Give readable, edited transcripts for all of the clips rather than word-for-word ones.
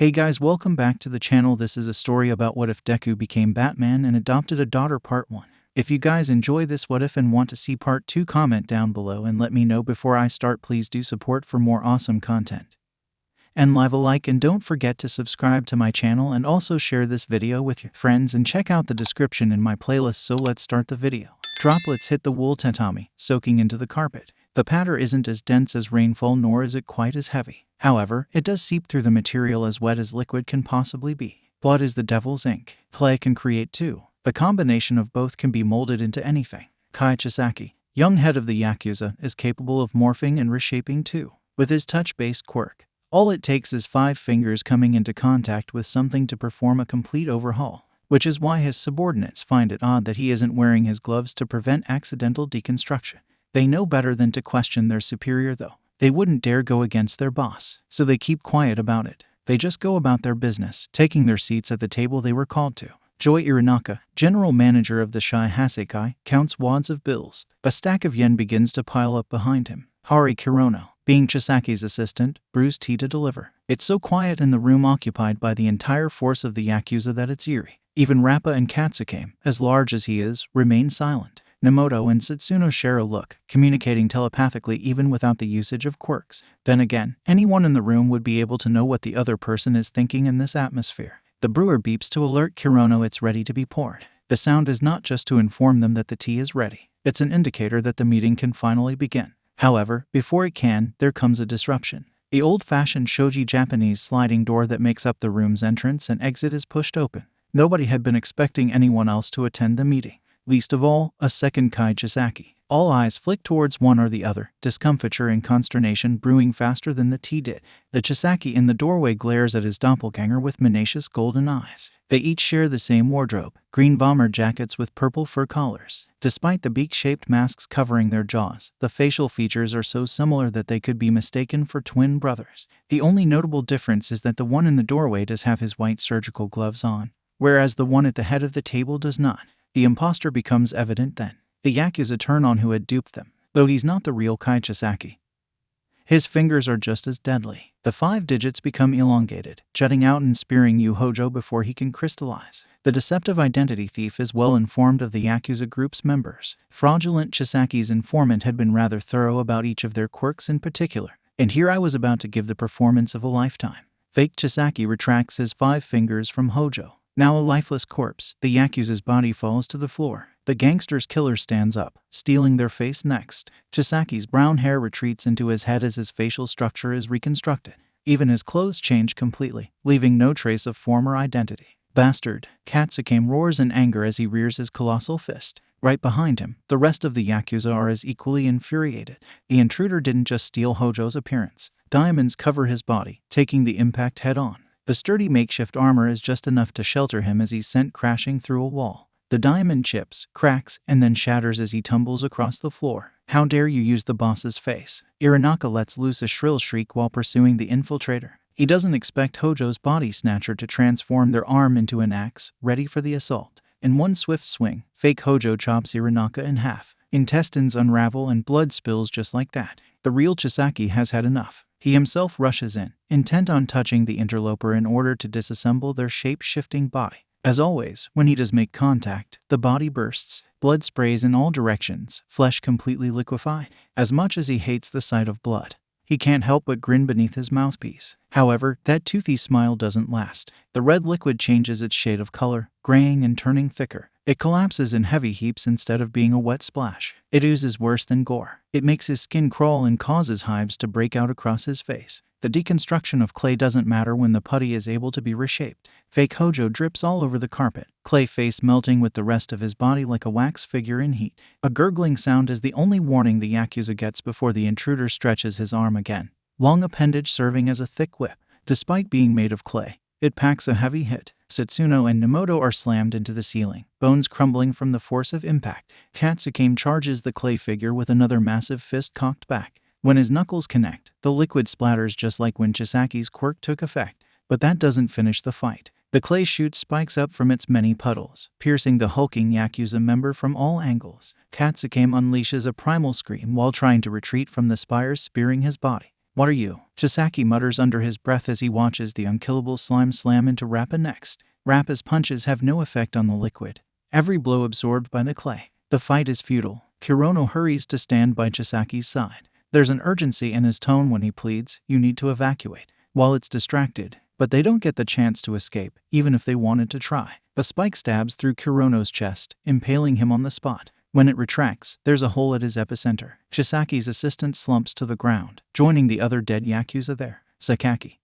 Hey guys, welcome back to the channel. This is a story about what if Deku became Batman and adopted a daughter, part 1. If you guys enjoy this what if and want to see part 2, comment down below and let me know before I start. Please do support for more awesome content. And leave a like, and don't forget to subscribe to my channel and also share this video with your friends and check out the description in my playlist. So let's start the video. Droplets hit the wool tatami, soaking into the carpet. The patter isn't as dense as rainfall, nor is it quite as heavy. However, it does seep through the material as wet as liquid can possibly be. Blood is the devil's ink. Clay can create too. The combination of both can be molded into anything. Kai Chisaki, young head of the Yakuza, is capable of morphing and reshaping too. With his touch-based quirk, all it takes is 5 fingers coming into contact with something to perform a complete overhaul. Which is why his subordinates find it odd that he isn't wearing his gloves to prevent accidental deconstruction. They know better than to question their superior though. They wouldn't dare go against their boss, so they keep quiet about it. They just go about their business, taking their seats at the table they were called to. Joy Irinaka, general manager of the Shai Hasekai, counts wads of bills. A stack of yen begins to pile up behind him. Hari Kirono, being Chisaki's assistant, brews tea to deliver. It's so quiet in the room occupied by the entire force of the Yakuza that it's eerie. Even Rappa and 𝗧𝗵𝗲, as large as he is, remain silent. Nemoto and Satsuno share a look, communicating telepathically even without the usage of quirks. Then again, anyone in the room would be able to know what the other person is thinking in this atmosphere. The brewer beeps to alert Kirono it's ready to be poured. The sound is not just to inform them that the tea is ready. It's an indicator that the meeting can finally begin. However, before it can, there comes a disruption. The old-fashioned shoji Japanese sliding door that makes up the room's entrance and exit is pushed open. Nobody had been expecting anyone else to attend the meeting. Least of all, a second Kai Chisaki. All eyes flick towards one or the other, discomfiture and consternation brewing faster than the tea did. The Chisaki in the doorway glares at his doppelganger with menacing golden eyes. They each share the same wardrobe, green bomber jackets with purple fur collars. Despite the beak-shaped masks covering their jaws, the facial features are so similar that they could be mistaken for twin brothers. The only notable difference is that the one in the doorway does have his white surgical gloves on, whereas the one at the head of the table does not. The imposter becomes evident then. The Yakuza turn on who had duped them, though he's not the real Kai Chisaki. His fingers are just as deadly. The 5 digits become elongated, jutting out and spearing Yu Hojo before he can crystallize. The deceptive identity thief is well informed of the Yakuza group's members. Fraudulent Chisaki's informant had been rather thorough about each of their quirks in particular. And here I was about to give the performance of a lifetime. Fake Chisaki retracts his 5 fingers from Hojo. Now a lifeless corpse, the Yakuza's body falls to the floor. The gangster's killer stands up, stealing their face next. Chisaki's brown hair retreats into his head as his facial structure is reconstructed. Even his clothes change completely, leaving no trace of former identity. Bastard! 𝗧𝗵𝗲 roars in anger as he rears his colossal fist. Right behind him, the rest of the Yakuza are as equally infuriated. The intruder didn't just steal Hojo's appearance. Diamonds cover his body, taking the impact head-on. The sturdy makeshift armor is just enough to shelter him as he's sent crashing through a wall. The diamond chips, cracks, and then shatters as he tumbles across the floor. How dare you use the boss's face? Irinaka lets loose a shrill shriek while pursuing the infiltrator. He doesn't expect Hojo's body snatcher to transform their arm into an axe, ready for the assault. In one swift swing, fake Hojo chops Irinaka in half. Intestines unravel and blood spills just like that. The real Chisaki has had enough. He himself rushes in, intent on touching the interloper in order to disassemble their shape-shifting body. As always, when he does make contact, the body bursts, blood sprays in all directions, flesh completely liquefied. As much as he hates the sight of blood, he can't help but grin beneath his mouthpiece. However, that toothy smile doesn't last. The red liquid changes its shade of color, graying and turning thicker. It collapses in heavy heaps instead of being a wet splash. It oozes worse than gore. It makes his skin crawl and causes hives to break out across his face. The deconstruction of clay doesn't matter when the putty is able to be reshaped. Fake Hojo drips all over the carpet, clay face melting with the rest of his body like a wax figure in heat. A gurgling sound is the only warning the Yakuza gets before the intruder stretches his arm again. Long appendage serving as a thick whip. Despite being made of clay, it packs a heavy hit. Satsuno and Nemoto are slammed into the ceiling, bones crumbling from the force of impact. 𝗧𝗵𝗲 charges the clay figure with another massive fist cocked back. When his knuckles connect, the liquid splatters just like when Chisaki's quirk took effect. But that doesn't finish the fight. The clay chute spikes up from its many puddles, piercing the hulking Yakuza member from all angles. 𝗧𝗵𝗲 unleashes a primal scream while trying to retreat from the spires spearing his body. What are you? 𝐒𝐭𝐚𝐲 mutters under his breath as he watches the unkillable slime slam into 𝗵𝗃 next. 𝗵𝗃's punches have no effect on the liquid, every blow absorbed by the clay. The fight is futile. Kurono hurries to stand by 𝐒𝐴𝐵's side. There's an urgency in his tone when he pleads, "You need to evacuate." While it's distracted, but they don't get the chance to escape, even if they wanted to try. A spike stabs through Kurono's chest, impaling him on the spot. When it retracts, there's a hole at his epicenter. 𝐒𝐴𝐵's assistant slumps to the ground, joining the other dead Yakuza there. 𝐒𝐵,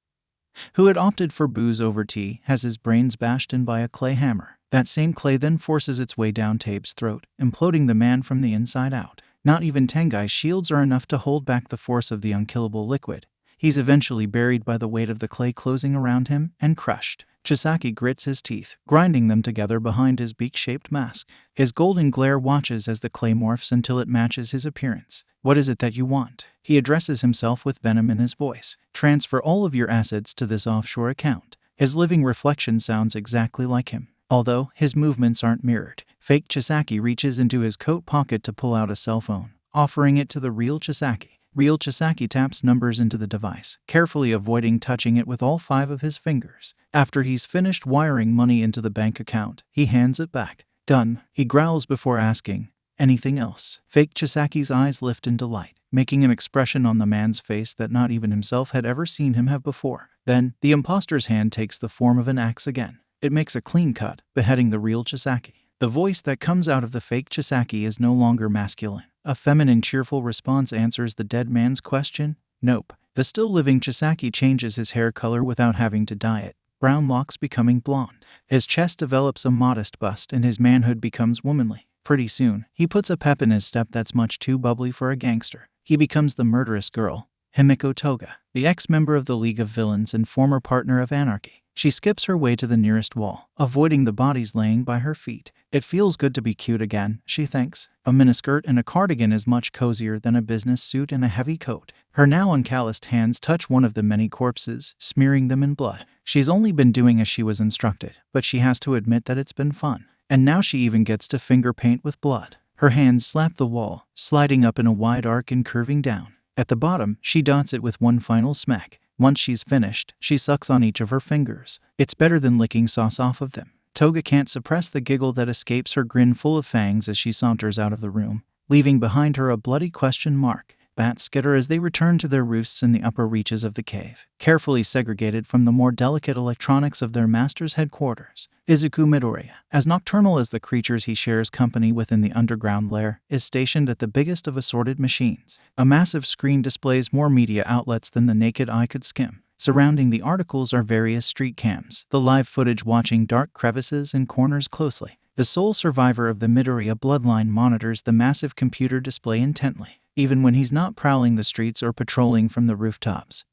who had opted for booze over tea, has his brains bashed in by a clay hammer. That same clay then forces its way down 𝗲𝗵's throat, imploding the man from the inside out. Not even Tengai's shields are enough to hold back the force of the unkillable liquid. He's eventually buried by the weight of the clay closing around him and crushed. 𝐒𝐴𝐵 grits his teeth, grinding them together behind his beak-shaped mask. His golden glare watches as the clay morphs until it matches his appearance. "What is it that you want?" He addresses himself with venom in his voice. "Transfer all of your assets to this offshore account." His living reflection sounds exactly like him, although his movements aren't mirrored. Fake 𝐒𝐴𝐵 reaches into his coat pocket to pull out a cell phone, offering it to the real 𝐒𝐴𝐵. Real 𝐒𝐴𝐵 taps numbers into the device, carefully avoiding touching it with all 5 of his fingers. After he's finished wiring money into the bank account, he hands it back. "Done," he growls before asking, "Anything else?" Fake 𝐒𝐴𝐵's eyes lift in delight, making an expression on the man's face that not even himself had ever seen him have before. Then, the imposter's hand takes the form of an axe again. It makes a clean cut, beheading the real 𝐒𝐴𝐵. The voice that comes out of the fake 𝐒𝐴𝐵 is no longer masculine. A feminine, cheerful response answers the dead man's question, "Nope." The still-living 𝐒𝐴𝐵 changes his hair color without having to dye it, brown locks becoming blonde. His chest develops a modest bust and his manhood becomes womanly. Pretty soon, he puts a pep in his step that's much too bubbly for a gangster. He becomes the murderous girl, Himiko Toga, the ex-member of the League of Villains and former partner of Anarchy. She skips her way to the nearest wall, avoiding the bodies laying by her feet. "It feels good to be cute again," she thinks. A miniskirt and a cardigan is much cozier than a business suit and a heavy coat. Her now uncalloused hands touch one of the many corpses, smearing them in blood. She's only been doing as she was instructed, but she has to admit that it's been fun. And now she even gets to finger paint with blood. Her hands slap the wall, sliding up in a wide arc and curving down. At the bottom, she dots it with one final smack. Once she's finished, she sucks on each of her fingers. It's better than licking sauce off of them. Toga can't suppress the giggle that escapes her grin full of fangs as she saunters out of the room, leaving behind her a bloody question mark. Bats skitter as they return to their roosts in the upper reaches of the cave, carefully segregated from the more delicate electronics of their master's headquarters. Izuku Midoriya, as nocturnal as the creatures he shares company with in the underground lair, is stationed at the biggest of assorted machines. A massive screen displays more media outlets than the naked eye could skim. Surrounding the articles are various street cams, the live footage watching dark crevices and corners closely. The sole survivor of the Midoriya bloodline monitors the massive computer display intently, even when he's not prowling the streets or patrolling from the rooftops.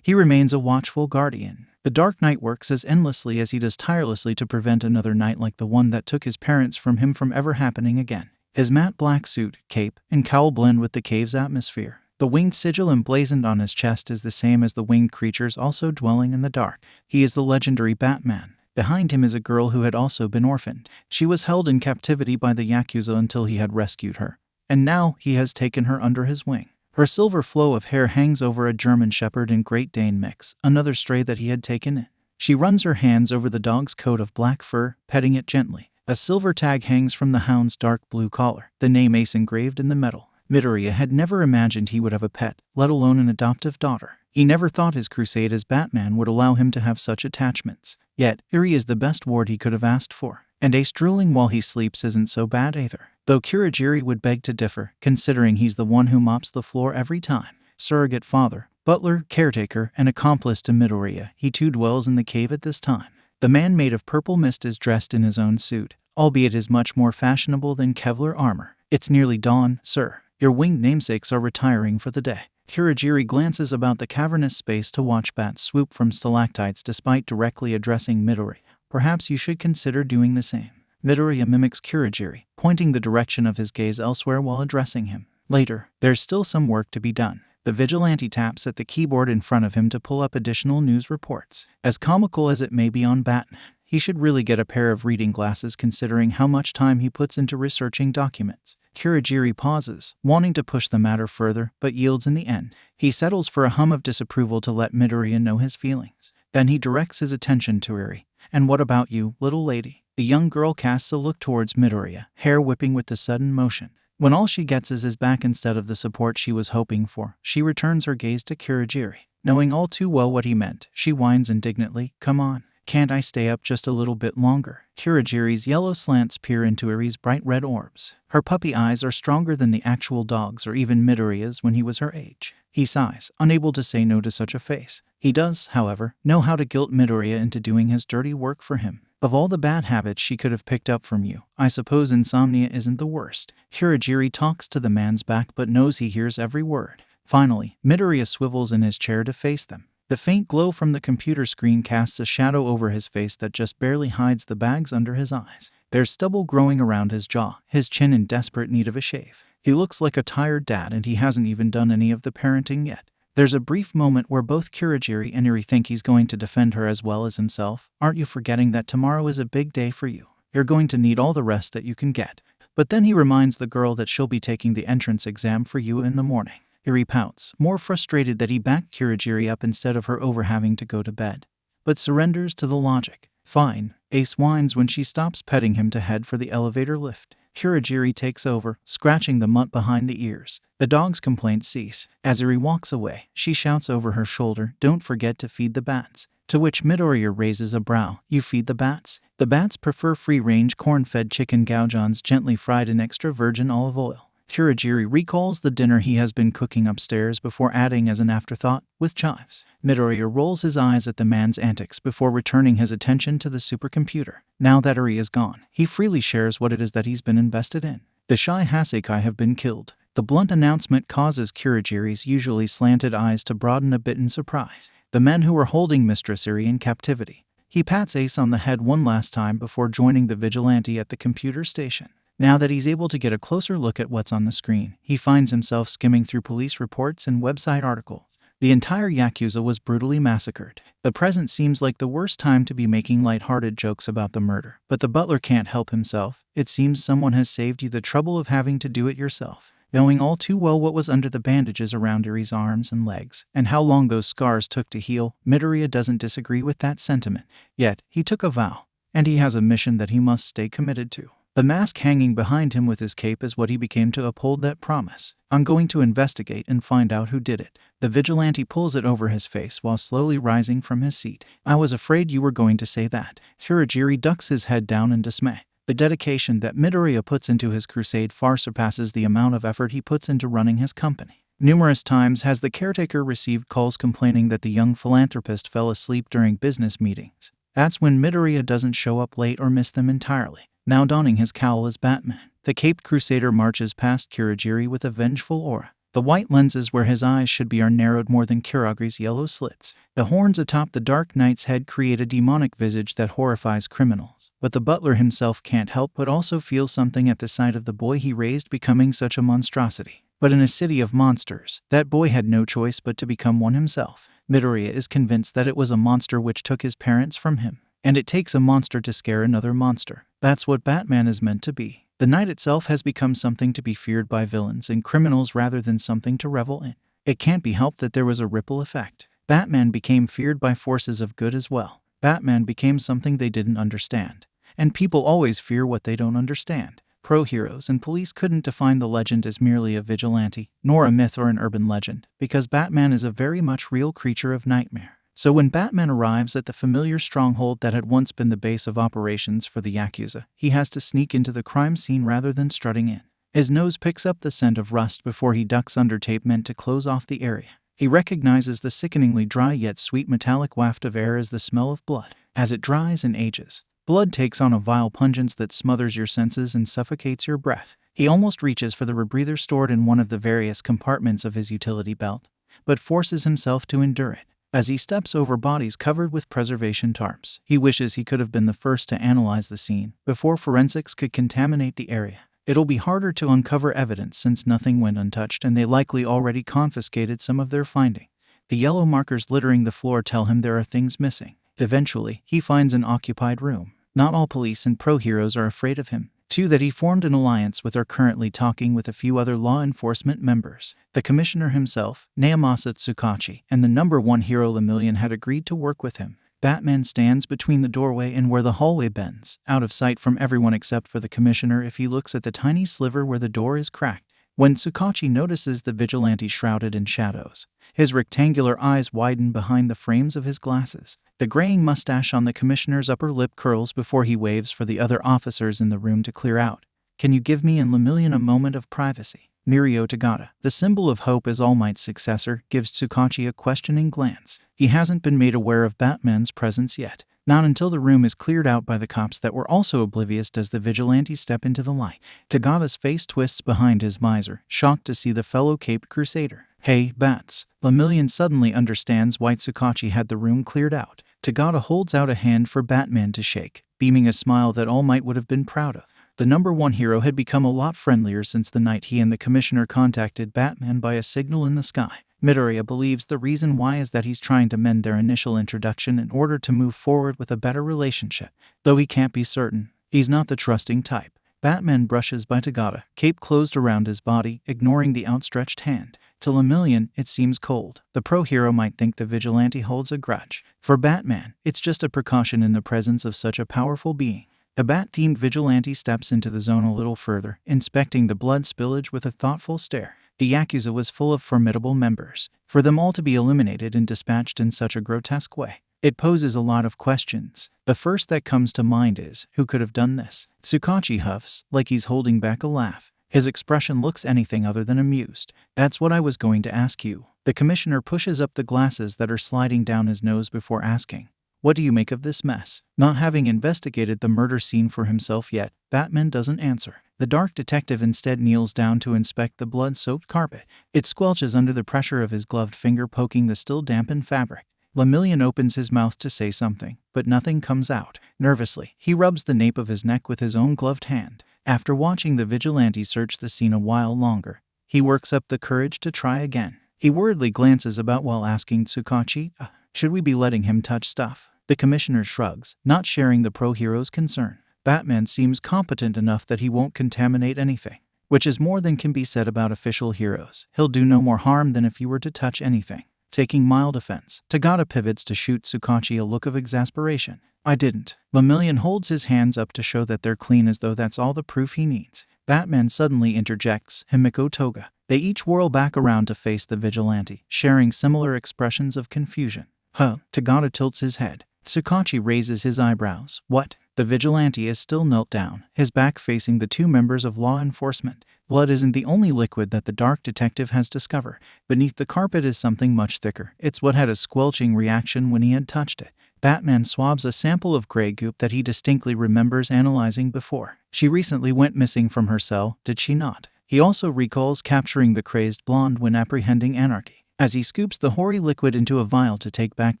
He remains a watchful guardian. The Dark Knight works as endlessly as he does tirelessly to prevent another night like the one that took his parents from him from ever happening again. His matte black suit, cape, and cowl blend with the cave's atmosphere. The winged sigil emblazoned on his chest is the same as the winged creatures also dwelling in the dark. He is the legendary Batman. Behind him is a girl who had also been orphaned. She was held in captivity by the Yakuza until he had rescued her, and now he has taken her under his wing. Her silver flow of hair hangs over a German Shepherd and Great Dane mix, another stray that he had taken in. She runs her hands over the dog's coat of black fur, petting it gently. A silver tag hangs from the hound's dark blue collar, the name Ace engraved in the metal. Midoriya had never imagined he would have a pet, let alone an adoptive daughter. He never thought his crusade as Batman would allow him to have such attachments. Yet, Eri is the best ward he could have asked for. And Ace drooling while he sleeps isn't so bad either. Though Kurogiri would beg to differ, considering he's the one who mops the floor every time. Surrogate father, butler, caretaker, and accomplice to Midoriya, he too dwells in the cave at this time. The man made of purple mist is dressed in his own suit, albeit is much more fashionable than Kevlar armor. "It's nearly dawn, sir. Your winged namesakes are retiring for the day." Kurogiri glances about the cavernous space to watch bats swoop from stalactites despite directly addressing Midori. "Perhaps you should consider doing the same." Midoriya mimics Kurogiri, pointing the direction of his gaze elsewhere while addressing him. Later, there's still some work to be done. The vigilante taps at the keyboard in front of him to pull up additional news reports. As comical as it may be on Batman, He should really get a pair of reading glasses considering how much time he puts into researching documents. 𝗂𝐤𝐽 pauses, wanting to push the matter further, but yields in the end. He settles for a hum of disapproval to let Midoriya know his feelings. Then he directs his attention to Eri. "And what about you, little lady?" The young girl casts a look towards Midoriya, hair whipping with the sudden motion. When all she gets is his back instead of the support she was hoping for, she returns her gaze to 𝗂𝐤𝐽. Knowing all too well what he meant, she whines indignantly, "Come on. Can't I stay up just a little bit longer?" 𝗂𝐤𝐽's yellow slants peer into Eri's bright red orbs. Her puppy eyes are stronger than the actual dog's or even Midoriya's when he was her age. He sighs, unable to say no to such a face. He does, however, know how to guilt Midoriya into doing his dirty work for him. "Of all the bad habits she could have picked up from you, I suppose insomnia isn't the worst." 𝗂𝐤𝐽 talks to the man's back but knows he hears every word. Finally, Midoriya swivels in his chair to face them. The faint glow from the computer screen casts a shadow over his face that just barely hides the bags under his eyes. There's stubble growing around his jaw, his chin in desperate need of a shave. He looks like a tired dad and he hasn't even done any of the parenting yet. There's a brief moment where both 𝗂𝐤𝐽 and Eri think he's going to defend her as well as himself. "Aren't you forgetting that tomorrow is a big day for you? You're going to need all the rest that you can get." But then he reminds the girl that she'll be taking the entrance exam for you in the morning. Eri pouts, more frustrated that he backed 𝗂𝐤𝐽 up instead of her over having to go to bed, but surrenders to the logic. "Fine." Ace whines when she stops petting him to head for the elevator lift. 𝗂𝐤𝐽 takes over, scratching the mutt behind the ears. The dog's complaints cease. As Eri walks away, she shouts over her shoulder, "Don't forget to feed the bats." To which Midoriya raises a brow. "You feed the bats?" The bats prefer free-range corn-fed chicken goujons gently fried in extra virgin olive oil. 𝗂𝐤𝐽 recalls the dinner he has been cooking upstairs before adding as an afterthought, "with chives." Midoriya rolls his eyes at the man's antics before returning his attention to the supercomputer. Now that Eri is gone, he freely shares what it is that he's been invested in. The Shy Hasekai have been killed. The blunt announcement causes 𝗂𝐤𝐽's usually slanted eyes to broaden a bit in surprise. The men who were holding Mistress Eri in captivity. He pats Ace on the head one last time before joining the vigilante at the computer station. Now that he's able to get a closer look at what's on the screen, he finds himself skimming through police reports and website articles. The entire Yakuza was brutally massacred. The present seems like the worst time to be making lighthearted jokes about the murder, but the butler can't help himself. "It seems someone has saved you the trouble of having to do it yourself." Knowing all too well what was under the bandages around Eri's arms and legs, and how long those scars took to heal, Midoriya doesn't disagree with that sentiment. Yet, he took a vow, and he has a mission that he must stay committed to. The mask hanging behind him with his cape is what he became to uphold that promise. "I'm going to investigate and find out who did it." The vigilante pulls it over his face while slowly rising from his seat. "I was afraid you were going to say that." 𝗂𝐤𝐽 ducks his head down in dismay. The dedication that Midoriya puts into his crusade far surpasses the amount of effort he puts into running his company. Numerous times has the caretaker received calls complaining that the young philanthropist fell asleep during business meetings. That's when Midoriya doesn't show up late or miss them entirely. Now donning his cowl as Batman, the caped crusader marches past 𝗂𝐤𝐽 with a vengeful aura. The white lenses where his eyes should be are narrowed more than 𝗂𝐤𝐽's yellow slits. The horns atop the Dark Knight's head create a demonic visage that horrifies criminals. But the butler himself can't help but also feel something at the sight of the boy he raised becoming such a monstrosity. But in a city of monsters, that boy had no choice but to become one himself. Midoriya is convinced that it was a monster which took his parents from him. And it takes a monster to scare another monster. That's what Batman is meant to be. The night itself has become something to be feared by villains and criminals rather than something to revel in. It can't be helped that there was a ripple effect. Batman became feared by forces of good as well. Batman became something they didn't understand. And people always fear what they don't understand. Pro-heroes and police couldn't define the legend as merely a vigilante, nor a myth or an urban legend, because Batman is a very much real creature of nightmare. So when Batman arrives at the familiar stronghold that had once been the base of operations for the Yakuza, he has to sneak into the crime scene rather than strutting in. His nose picks up the scent of rust before he ducks under tape meant to close off the area. He recognizes the sickeningly dry yet sweet metallic waft of air as the smell of blood. As it dries and ages, blood takes on a vile pungence that smothers your senses and suffocates your breath. He almost reaches for the rebreather stored in one of the various compartments of his utility belt, but forces himself to endure it. As he steps over bodies covered with preservation tarps, he wishes he could have been the first to analyze the scene before forensics could contaminate the area. It'll be harder to uncover evidence since nothing went untouched and they likely already confiscated some of their findings. The yellow markers littering the floor tell him there are things missing. Eventually, he finds an occupied room. Not all police and pro-heroes are afraid of him. 2. That he formed an alliance with or currently talking with a few other law enforcement members. The commissioner himself, 𝗂𝗵𝗲 𝗔𝗂𝐁𝐵, and the number 1 hero 𝐒𝐵𝑚𝐴𝐴𝐴 had agreed to work with him. Batman stands between the doorway and where the hallway bends, out of sight from everyone except for the commissioner if he looks at the tiny sliver where the door is cracked. When 𝗧𝗂𝐁𝐵 notices the vigilante shrouded in shadows, his rectangular eyes widen behind the frames of his glasses. The graying mustache on the commissioner's upper lip curls before he waves for the other officers in the room to clear out. Can you give me and 𝐒𝐵𝑚𝐴𝐴 a moment of privacy? 𝗵𝗃𝗀𝗃, the symbol of hope as All Might's successor, gives 𝗧𝗂𝐁𝐵 a questioning glance. He hasn't been made aware of Batman's presence yet. Not until the room is cleared out by the cops that were also oblivious does the vigilante step into the light. 𝗧𝗏𝗃's face twists behind his visor, shocked to see the fellow caped crusader. Hey, Bats. 𝐒𝐵𝐴𝐴 suddenly understands why 𝗧𝗂𝐁𝐵 had the room cleared out. 𝗧𝗏𝗃 holds out a hand for Batman to shake, beaming a smile that All Might would have been proud of. The number 1 hero had become a lot friendlier since the night he and the commissioner contacted Batman by a signal in the sky. Midoriya believes the reason why is that he's trying to mend their initial introduction in order to move forward with a better relationship. Though he can't be certain, he's not the trusting type. Batman brushes by 𝗧𝗏𝗃, cape closed around his body, ignoring the outstretched hand. To 𝐒𝐵𝐴𝐴, it seems cold. The pro-hero might think the vigilante holds a grudge. For Batman, it's just a precaution in the presence of such a powerful being. A bat-themed vigilante steps into the zone a little further, inspecting the blood spillage with a thoughtful stare. The Yakuza was full of formidable members. For them all to be eliminated and dispatched in such a grotesque way, it poses a lot of questions. The first that comes to mind is, who could have done this? 𝗧𝗂𝐁𝐵 huffs, like he's holding back a laugh. His expression looks anything other than amused. That's what I was going to ask you. The commissioner pushes up the glasses that are sliding down his nose before asking, what do you make of this mess? Not having investigated the murder scene for himself yet, Batman doesn't answer. The dark detective instead kneels down to inspect the blood-soaked carpet. It squelches under the pressure of his gloved finger poking the still dampened fabric. 𝗒𝐵𝐴𝐴 opens his mouth to say something, but nothing comes out. Nervously, he rubs the nape of his neck with his own gloved hand. After watching the vigilante search the scene a while longer, he works up the courage to try again. He worriedly glances about while asking 𝗧𝗂𝐁𝐵, should we be letting him touch stuff? The commissioner shrugs, not sharing the pro-hero's concern. Batman seems competent enough that he won't contaminate anything, which is more than can be said about official heroes. He'll do no more harm than if he were to touch anything. Taking mild offense, 𝗧𝗏𝗃 pivots to shoot 𝗧𝗂𝐁𝐵 a look of exasperation. I didn't. 𝗒𝐵𝐴𝐴 holds his hands up to show that they're clean as though that's all the proof he needs. Batman suddenly interjects, 𝗵𝗃𝗀𝗃. They each whirl back around to face the vigilante, sharing similar expressions of confusion. 𝗧𝗏𝗃 tilts his head. 𝗧𝗂𝐁𝐵 raises his eyebrows. What? The vigilante is still knelt down, his back facing the 2 members of law enforcement. Blood isn't the only liquid that the dark detective has discovered. Beneath the carpet is something much thicker. It's what had a squelching reaction when he had touched it. Batman swabs a sample of gray goop that he distinctly remembers analyzing before. She recently went missing from her cell, did she not? He also recalls capturing the crazed blonde when apprehending Anarchy. As he scoops the hoary liquid into a vial to take back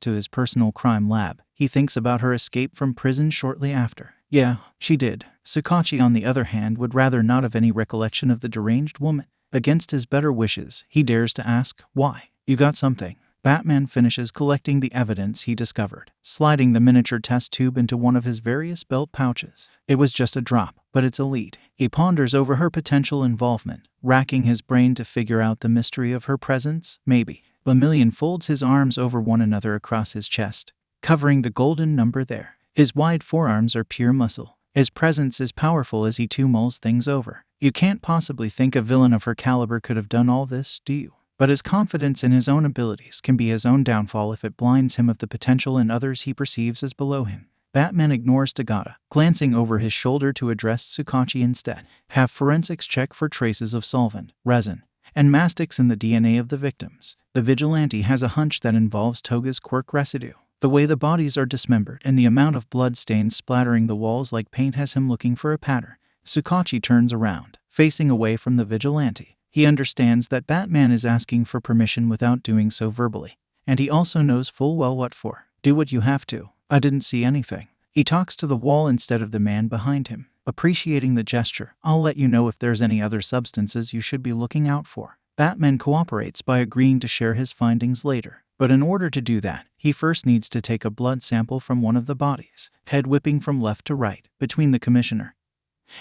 to his personal crime lab, he thinks about her escape from prison shortly after. Yeah, she did. 𝗧𝗂𝐁𝐵, on the other hand, would rather not have any recollection of the deranged woman. Against his better wishes, he dares to ask, why? You got something? Batman finishes collecting the evidence he discovered, sliding the miniature test tube into one of his various belt pouches. It was just a drop, but it's a lead. He ponders over her potential involvement, racking his brain to figure out the mystery of her presence. Maybe. 𝗒𝐴𝐴 folds his arms over one another across his chest, covering the golden number there. His wide forearms are pure muscle. His presence is powerful as he mulls things over. You can't possibly think a villain of her caliber could have done all this, do you? But his confidence in his own abilities can be his own downfall if it blinds him of the potential in others he perceives as below him. Batman ignores 𝗧𝗏𝗃, glancing over his shoulder to address 𝗧𝗂𝐁𝐵 instead. Have forensics check for traces of solvent, resin, and mastics in the DNA of the victims. The vigilante has a hunch that involves Toga's quirk residue. The way the bodies are dismembered and the amount of blood stains splattering the walls like paint has him looking for a pattern. 𝗧𝗂𝐁𝐵 turns around, facing away from the vigilante. He understands that Batman is asking for permission without doing so verbally, and he also knows full well what for. Do what you have to. I didn't see anything. He talks to the wall instead of the man behind him, appreciating the gesture. I'll let you know if there's any other substances you should be looking out for. Batman cooperates by agreeing to share his findings later. But in order to do that, he first needs to take a blood sample from one of the bodies, head whipping from left to right, between the commissioner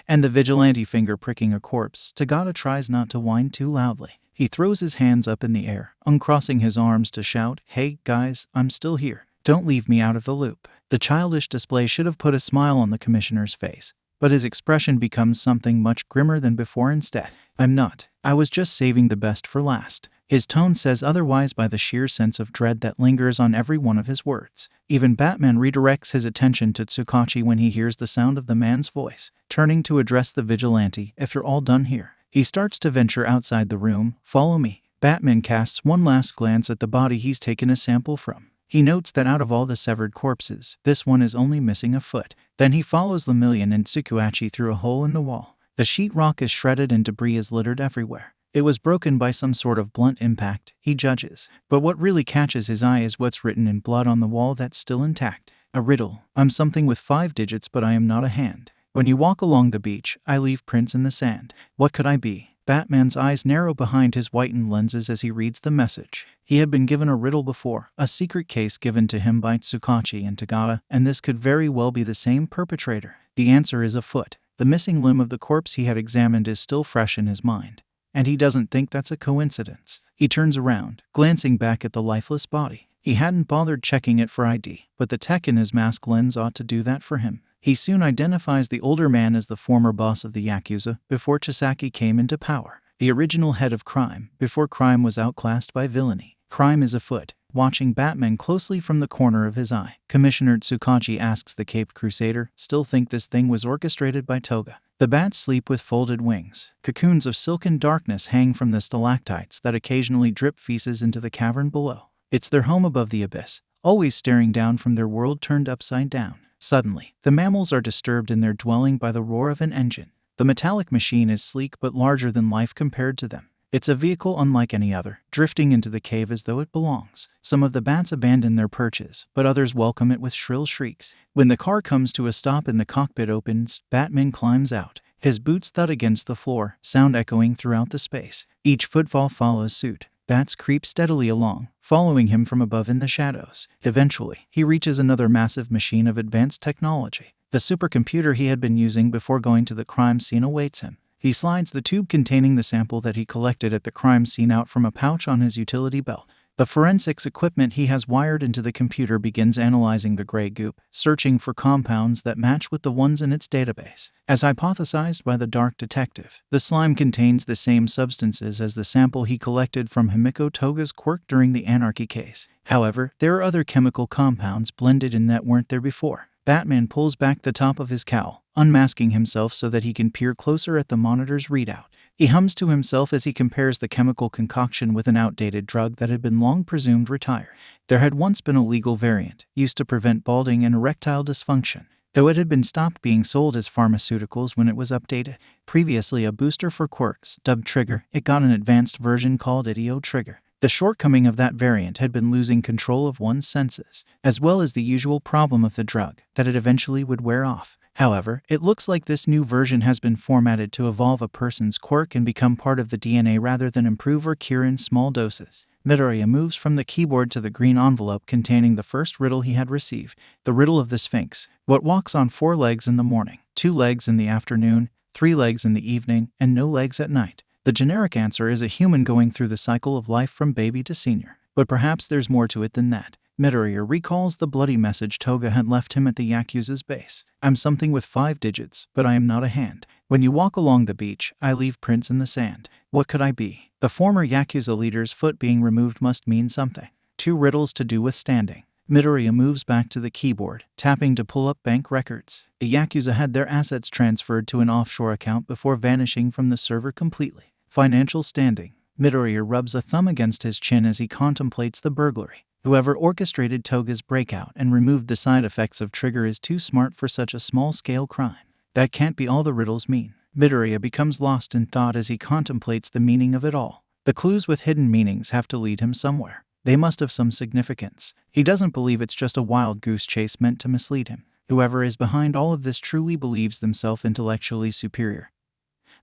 and the vigilante finger pricking a corpse. 𝗧𝗪𝗏 tries not to whine too loudly. He throws his hands up in the air, uncrossing his arms to shout, "Hey, guys, I'm still here. Don't leave me out of the loop." The childish display should have put a smile on the commissioner's face, but his expression becomes something much grimmer than before instead. "I'm not. I was just saving the best for last." His tone says otherwise by the sheer sense of dread that lingers on every one of his words. Even Batman redirects his attention to 𝗧𝗏𝐽𝐻 when he hears the sound of the man's voice. Turning to address the vigilante, "If you're all done here." He starts to venture outside the room. "Follow me." Batman casts one last glance at the body he's taken a sample from. He notes that out of all the severed corpses, this one is only missing a foot. Then he follows Lemillion and 𝗧𝗏𝐻 through a hole in the wall. The sheetrock is shredded and debris is littered everywhere. It was broken by some sort of blunt impact, he judges. But what really catches his eye is what's written in blood on the wall that's still intact. A riddle. "I'm something with 5 digits, but I am not a hand. When you walk along the beach, I leave prints in the sand. What could I be?" Batman's eyes narrow behind his whitened lenses as he reads the message. He had been given a riddle before, a secret case given to him by 𝗧𝗏𝐻 and 𝗧𝗏𝗏, and this could very well be the same perpetrator. The answer is a foot. The missing limb of the corpse he had examined is still fresh in his mind, and he doesn't think that's a coincidence. He turns around, glancing back at the lifeless body. He hadn't bothered checking it for ID, but the tech in his mask lens ought to do that for him. He soon identifies the older man as the former boss of the Yakuza before Chisaki came into power. The original head of crime, before crime was outclassed by villainy. Crime is afoot. Watching Batman closely from the corner of his eye, Commissioner 𝗧𝗏𝐻 asks the Caped Crusader, "Still think this thing was orchestrated by Toga?" The bats sleep with folded wings. Cocoons of silken darkness hang from the stalactites that occasionally drip feces into the cavern below. It's their home above the abyss, always staring down from their world turned upside down. Suddenly, the mammals are disturbed in their dwelling by the roar of an engine. The metallic machine is sleek but larger than life compared to them. It's a vehicle unlike any other, drifting into the cave as though it belongs. Some of the bats abandon their perches, but others welcome it with shrill shrieks. When the car comes to a stop and the cockpit opens, Batman climbs out. His boots thud against the floor, sound echoing throughout the space. Each footfall follows suit. Bats creep steadily along, following him from above in the shadows. Eventually, he reaches another massive machine of advanced technology. The supercomputer he had been using before going to the crime scene awaits him. He slides the tube containing the sample that he collected at the crime scene out from a pouch on his utility belt. The forensics equipment he has wired into the computer begins analyzing the gray goop, searching for compounds that match with the ones in its database. As hypothesized by the dark detective, the slime contains the same substances as the sample he collected from Himiko Toga's quirk during the Anarchy case. However, there are other chemical compounds blended in that weren't there before. Batman pulls back the top of his cowl, unmasking himself so that he can peer closer at the monitor's readout. He hums to himself as he compares the chemical concoction with an outdated drug that had been long presumed retired. There had once been a legal variant, used to prevent balding and erectile dysfunction, though it had been stopped being sold as pharmaceuticals when it was updated. Previously a booster for quirks, dubbed Trigger, it got an advanced version called Idio Trigger. The shortcoming of that variant had been losing control of one's senses, as well as the usual problem of the drug, that it eventually would wear off. However, it looks like this new version has been formatted to evolve a person's quirk and become part of the DNA rather than improve or cure in small doses. Midoriya moves from the keyboard to the green envelope containing the first riddle he had received, the riddle of the Sphinx. What walks on 4 legs in the morning, 2 legs in the afternoon, 3 legs in the evening, and no legs at night? The generic answer is a human going through the cycle of life from baby to senior. But perhaps there's more to it than that. Midoriya recalls the bloody message Toga had left him at the Yakuza's base. "I'm something with 5 digits, but I am not a hand. When you walk along the beach, I leave prints in the sand. What could I be?" The former Yakuza leader's foot being removed must mean something. 2 riddles to do with standing. Midoriya moves back to the keyboard, tapping to pull up bank records. The Yakuza had their assets transferred to an offshore account before vanishing from the server completely. Financial standing. Midoriya rubs a thumb against his chin as he contemplates the burglary. Whoever orchestrated Toga's breakout and removed the side effects of Trigger is too smart for such a small-scale crime. That can't be all the riddles mean. Midoriya becomes lost in thought as he contemplates the meaning of it all. The clues with hidden meanings have to lead him somewhere. They must have some significance. He doesn't believe it's just a wild goose chase meant to mislead him. Whoever is behind all of this truly believes themselves intellectually superior,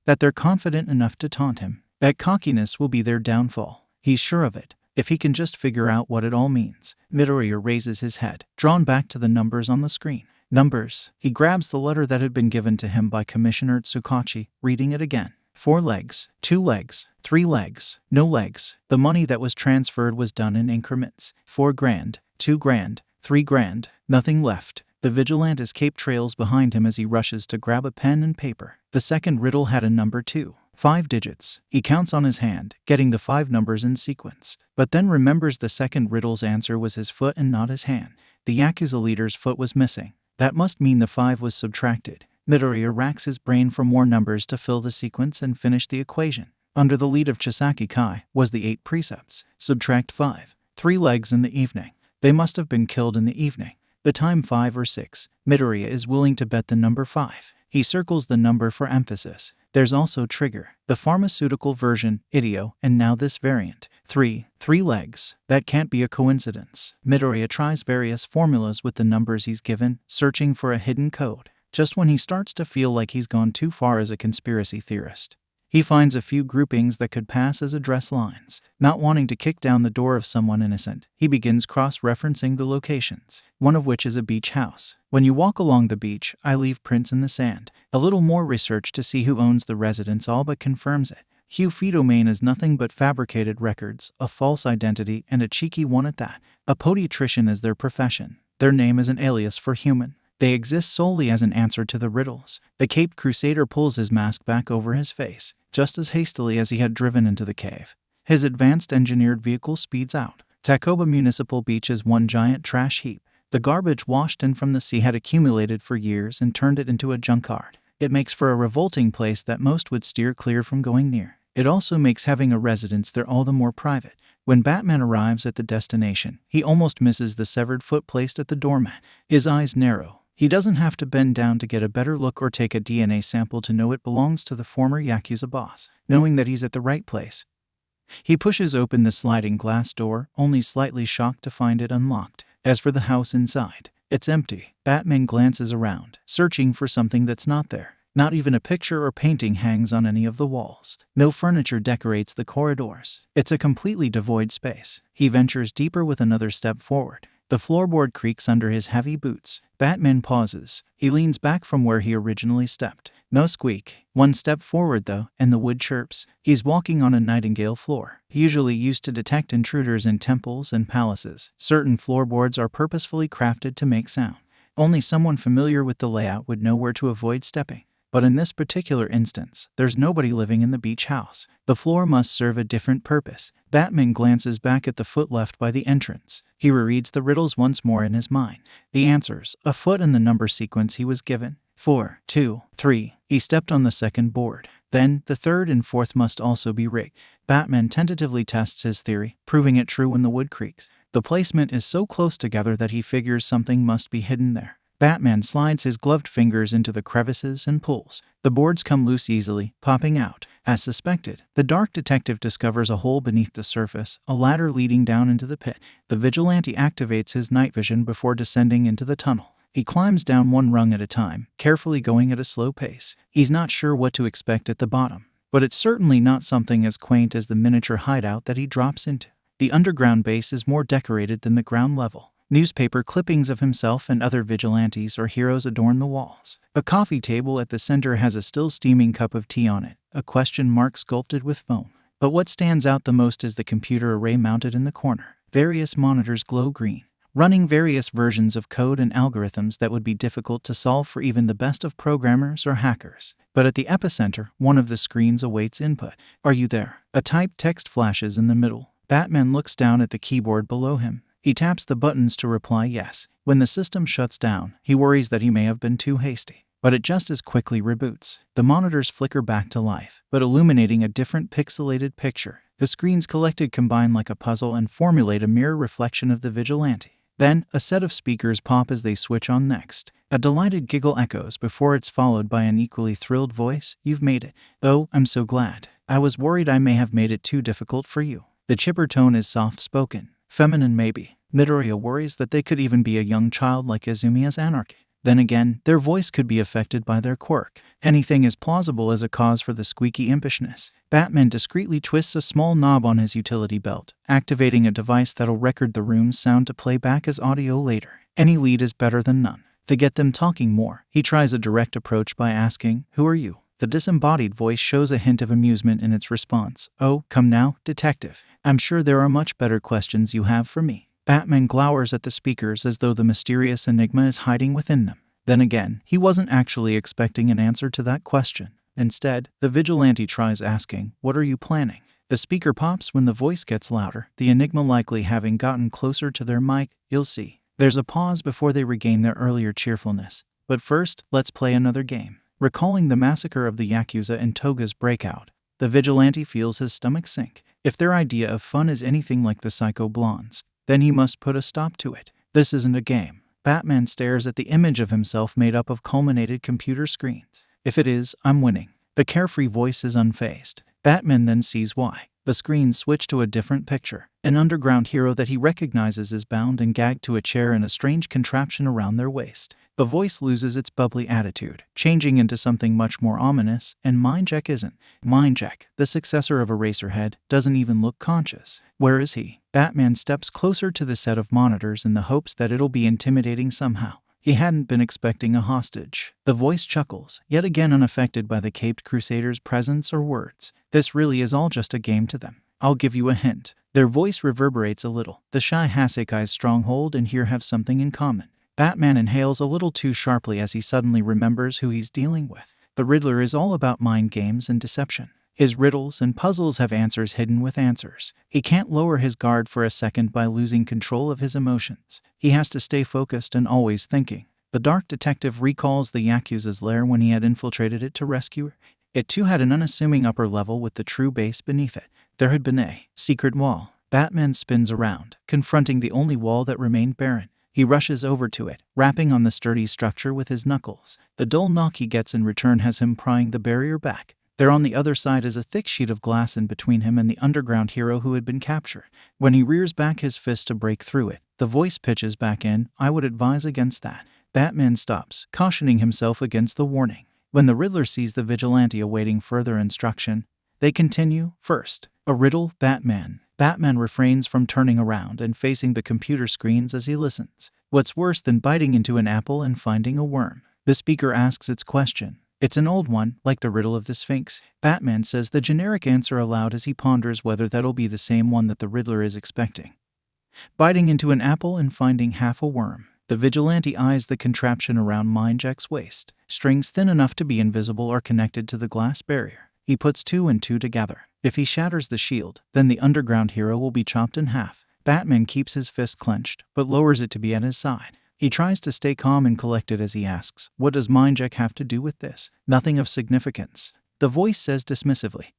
that they're confident enough to taunt him, that cockiness will be their downfall. He's sure of it. If he can just figure out what it all means. Midoriya raises his head, drawn back to the numbers on the screen. Numbers. He grabs the letter that had been given to him by Commissioner 𝗧𝗏𝗁, reading it again. 4 legs, 2 legs, 3 legs, no legs. The money that was transferred was done in increments. 4 grand, 2 grand, 3 grand, nothing left. The vigilante escape trails behind him as he rushes to grab a pen and paper. The second riddle had a number 2. 5 digits. He counts on his hand, getting the 5 numbers in sequence, but then remembers the second riddle's answer was his foot and not his hand. The Yakuza leader's foot was missing. That must mean the 5 was subtracted. Midoriya racks his brain for more numbers to fill the sequence and finish the equation. Under the lead of Chisaki Kai was the 8 precepts. Subtract 5. 3 legs in the evening. They must have been killed in the evening. The time 5 or 6. Midoriya is willing to bet the number 5. He circles the number for emphasis. There's also trigger, the pharmaceutical version, idio, and now this variant. 3 legs. That can't be a coincidence. Midoriya tries various formulas with the numbers he's given, searching for a hidden code. Just when he starts to feel like he's gone too far as a conspiracy theorist, he finds a few groupings that could pass as address lines. Not wanting to kick down the door of someone innocent, he begins cross-referencing the locations, one of which is a beach house. When you walk along the beach, I leave prints in the sand. A little more research to see who owns the residence all but confirms it. 𝐻𝐸 domain is nothing but fabricated records, a false identity, and a cheeky one at that. A podiatrician is their profession. Their name is an alias for human. They exist solely as an answer to the riddles. The caped crusader pulls his mask back over his face, just as hastily as he had driven into the cave. His advanced engineered vehicle speeds out. Takoba Municipal Beach is one giant trash heap. The garbage washed in from the sea had accumulated for years and turned it into a junkyard. It makes for a revolting place that most would steer clear from going near. It also makes having a residence there all the more private. When Batman arrives at the destination, he almost misses the severed foot placed at the doormat. His eyes narrow. He doesn't have to bend down to get a better look or take a DNA sample to know it belongs to the former Yakuza boss. Knowing that he's at the right place, he pushes open the sliding glass door, only slightly shocked to find it unlocked. As for the house inside, it's empty. Batman glances around, searching for something that's not there. Not even a picture or painting hangs on any of the walls. No furniture decorates the corridors. It's a completely devoid space. He ventures deeper with another step forward. The floorboard creaks under his heavy boots. Batman pauses. He leans back from where he originally stepped. No squeak. One step forward, though, and the wood chirps. He's walking on a nightingale floor. Usually used to detect intruders in temples and palaces, certain floorboards are purposefully crafted to make sound. Only someone familiar with the layout would know where to avoid stepping. But in this particular instance, there's nobody living in the beach house. The floor must serve a different purpose. Batman glances back at the foot left by the entrance. He rereads the riddles once more in his mind. The answers, a foot and the number sequence he was given. 4, 2, 3. He stepped on the second board. Then, the third and fourth must also be rigged. Batman tentatively tests his theory, proving it true when the wood creaks. The placement is so close together that he figures something must be hidden there. Batman slides his gloved fingers into the crevices and pulls. The boards come loose easily, popping out. As suspected, the dark detective discovers a hole beneath the surface, a ladder leading down into the pit. The vigilante activates his night vision before descending into the tunnel. He climbs down one rung at a time, carefully going at a slow pace. He's not sure what to expect at the bottom, but it's certainly not something as quaint as the miniature hideout that he drops into. The underground base is more decorated than the ground level. Newspaper clippings of himself and other vigilantes or heroes adorn the walls. A coffee table at the center has a still steaming cup of tea on it, a question mark sculpted with foam. But what stands out the most is the computer array mounted in the corner. Various monitors glow green, running various versions of code and algorithms that would be difficult to solve for even the best of programmers or hackers. But at the epicenter, one of the screens awaits input. "Are you there?" A typed text flashes in the middle. Batman looks down at the keyboard below him. He taps the buttons to reply yes. When the system shuts down, he worries that he may have been too hasty. But it just as quickly reboots. The monitors flicker back to life, but illuminating a different pixelated picture. The screens collected combine like a puzzle and formulate a mirror reflection of the vigilante. Then, a set of speakers pop as they switch on next. A delighted giggle echoes before it's followed by an equally thrilled voice. "You've made it. Oh, I'm so glad. I was worried I may have made it too difficult for you." The chipper tone is soft-spoken. Feminine maybe. Midoriya worries that they could even be a young child like Izumiya's anarchy. Then again, their voice could be affected by their quirk. Anything is plausible as a cause for the squeaky impishness. Batman discreetly twists a small knob on his utility belt, activating a device that'll record the room's sound to play back as audio later. Any lead is better than none. To get them talking more, he tries a direct approach by asking, "Who are you?" The disembodied voice shows a hint of amusement in its response. "Oh, come now, detective. I'm sure there are much better questions you have for me." Batman glowers at the speakers as though the mysterious enigma is hiding within them. Then again, he wasn't actually expecting an answer to that question. Instead, the vigilante tries asking, "What are you planning?" The speaker pops when the voice gets louder, the enigma likely having gotten closer to their mic. "You'll see." There's a pause before they regain their earlier cheerfulness. But first, let's play another game. Recalling the massacre of the Yakuza and Toga's breakout, the vigilante feels his stomach sink. If their idea of fun is anything like the Psycho Blondes, then he must put a stop to it. This isn't a game. Batman stares at the image of himself made up of culminated computer screens. If it is, I'm winning. The carefree voice is unfazed. Batman then sees why. The screens switch to a different picture. An underground hero that he recognizes is bound and gagged to a chair in a strange contraption around their waist. The voice loses its bubbly attitude, changing into something much more ominous, and 𝐼𝐬𝐽 isn't. 𝐼𝐬𝐽, the successor of Eraserhead, doesn't even look conscious. Where is he? Batman steps closer to the set of monitors in the hopes that it'll be intimidating somehow. He hadn't been expecting a hostage. The voice chuckles, yet again unaffected by the caped crusader's presence or words. This really is all just a game to them. I'll give you a hint. Their voice reverberates a little. The 𝐒𝐻𝐵𝐾𝐈's stronghold and here have something in common. Batman inhales a little too sharply as he suddenly remembers who he's dealing with. The Riddler is all about mind games and deception. His riddles and puzzles have answers hidden with answers. He can't lower his guard for a second by losing control of his emotions. He has to stay focused and always thinking. The dark detective recalls the Yakuza's lair when he had infiltrated it to rescue her. It too had an unassuming upper level with the true base beneath it. There had been a secret wall. Batman spins around, confronting the only wall that remained barren. He rushes over to it, rapping on the sturdy structure with his knuckles. The dull knock he gets in return has him prying the barrier back. There on the other side is a thick sheet of glass in between him and the underground hero who had been captured. When he rears back his fist to break through it, the voice pitches back in, "I would advise against that." Batman stops, cautioning himself against the warning. When the Riddler sees the vigilante awaiting further instruction, they continue. First, a riddle, Batman. Batman refrains from turning around and facing the computer screens as he listens. What's worse than biting into an apple and finding a worm? The speaker asks its question. It's an old one, like the riddle of the Sphinx. Batman says the generic answer aloud as he ponders whether that'll be the same one that the Riddler is expecting. Biting into an apple and finding half a worm. The vigilante eyes the contraption around 𝐼𝐬𝐽's waist. Strings thin enough to be invisible are connected to the glass barrier. He puts two and two together. If he shatters the shield, then the underground hero will be chopped in half. Batman keeps his fist clenched, but lowers it to be at his side. He tries to stay calm and collected as he asks, "What does 𝐼𝐬𝐽 have to do with this?" "Nothing of significance," the voice says dismissively.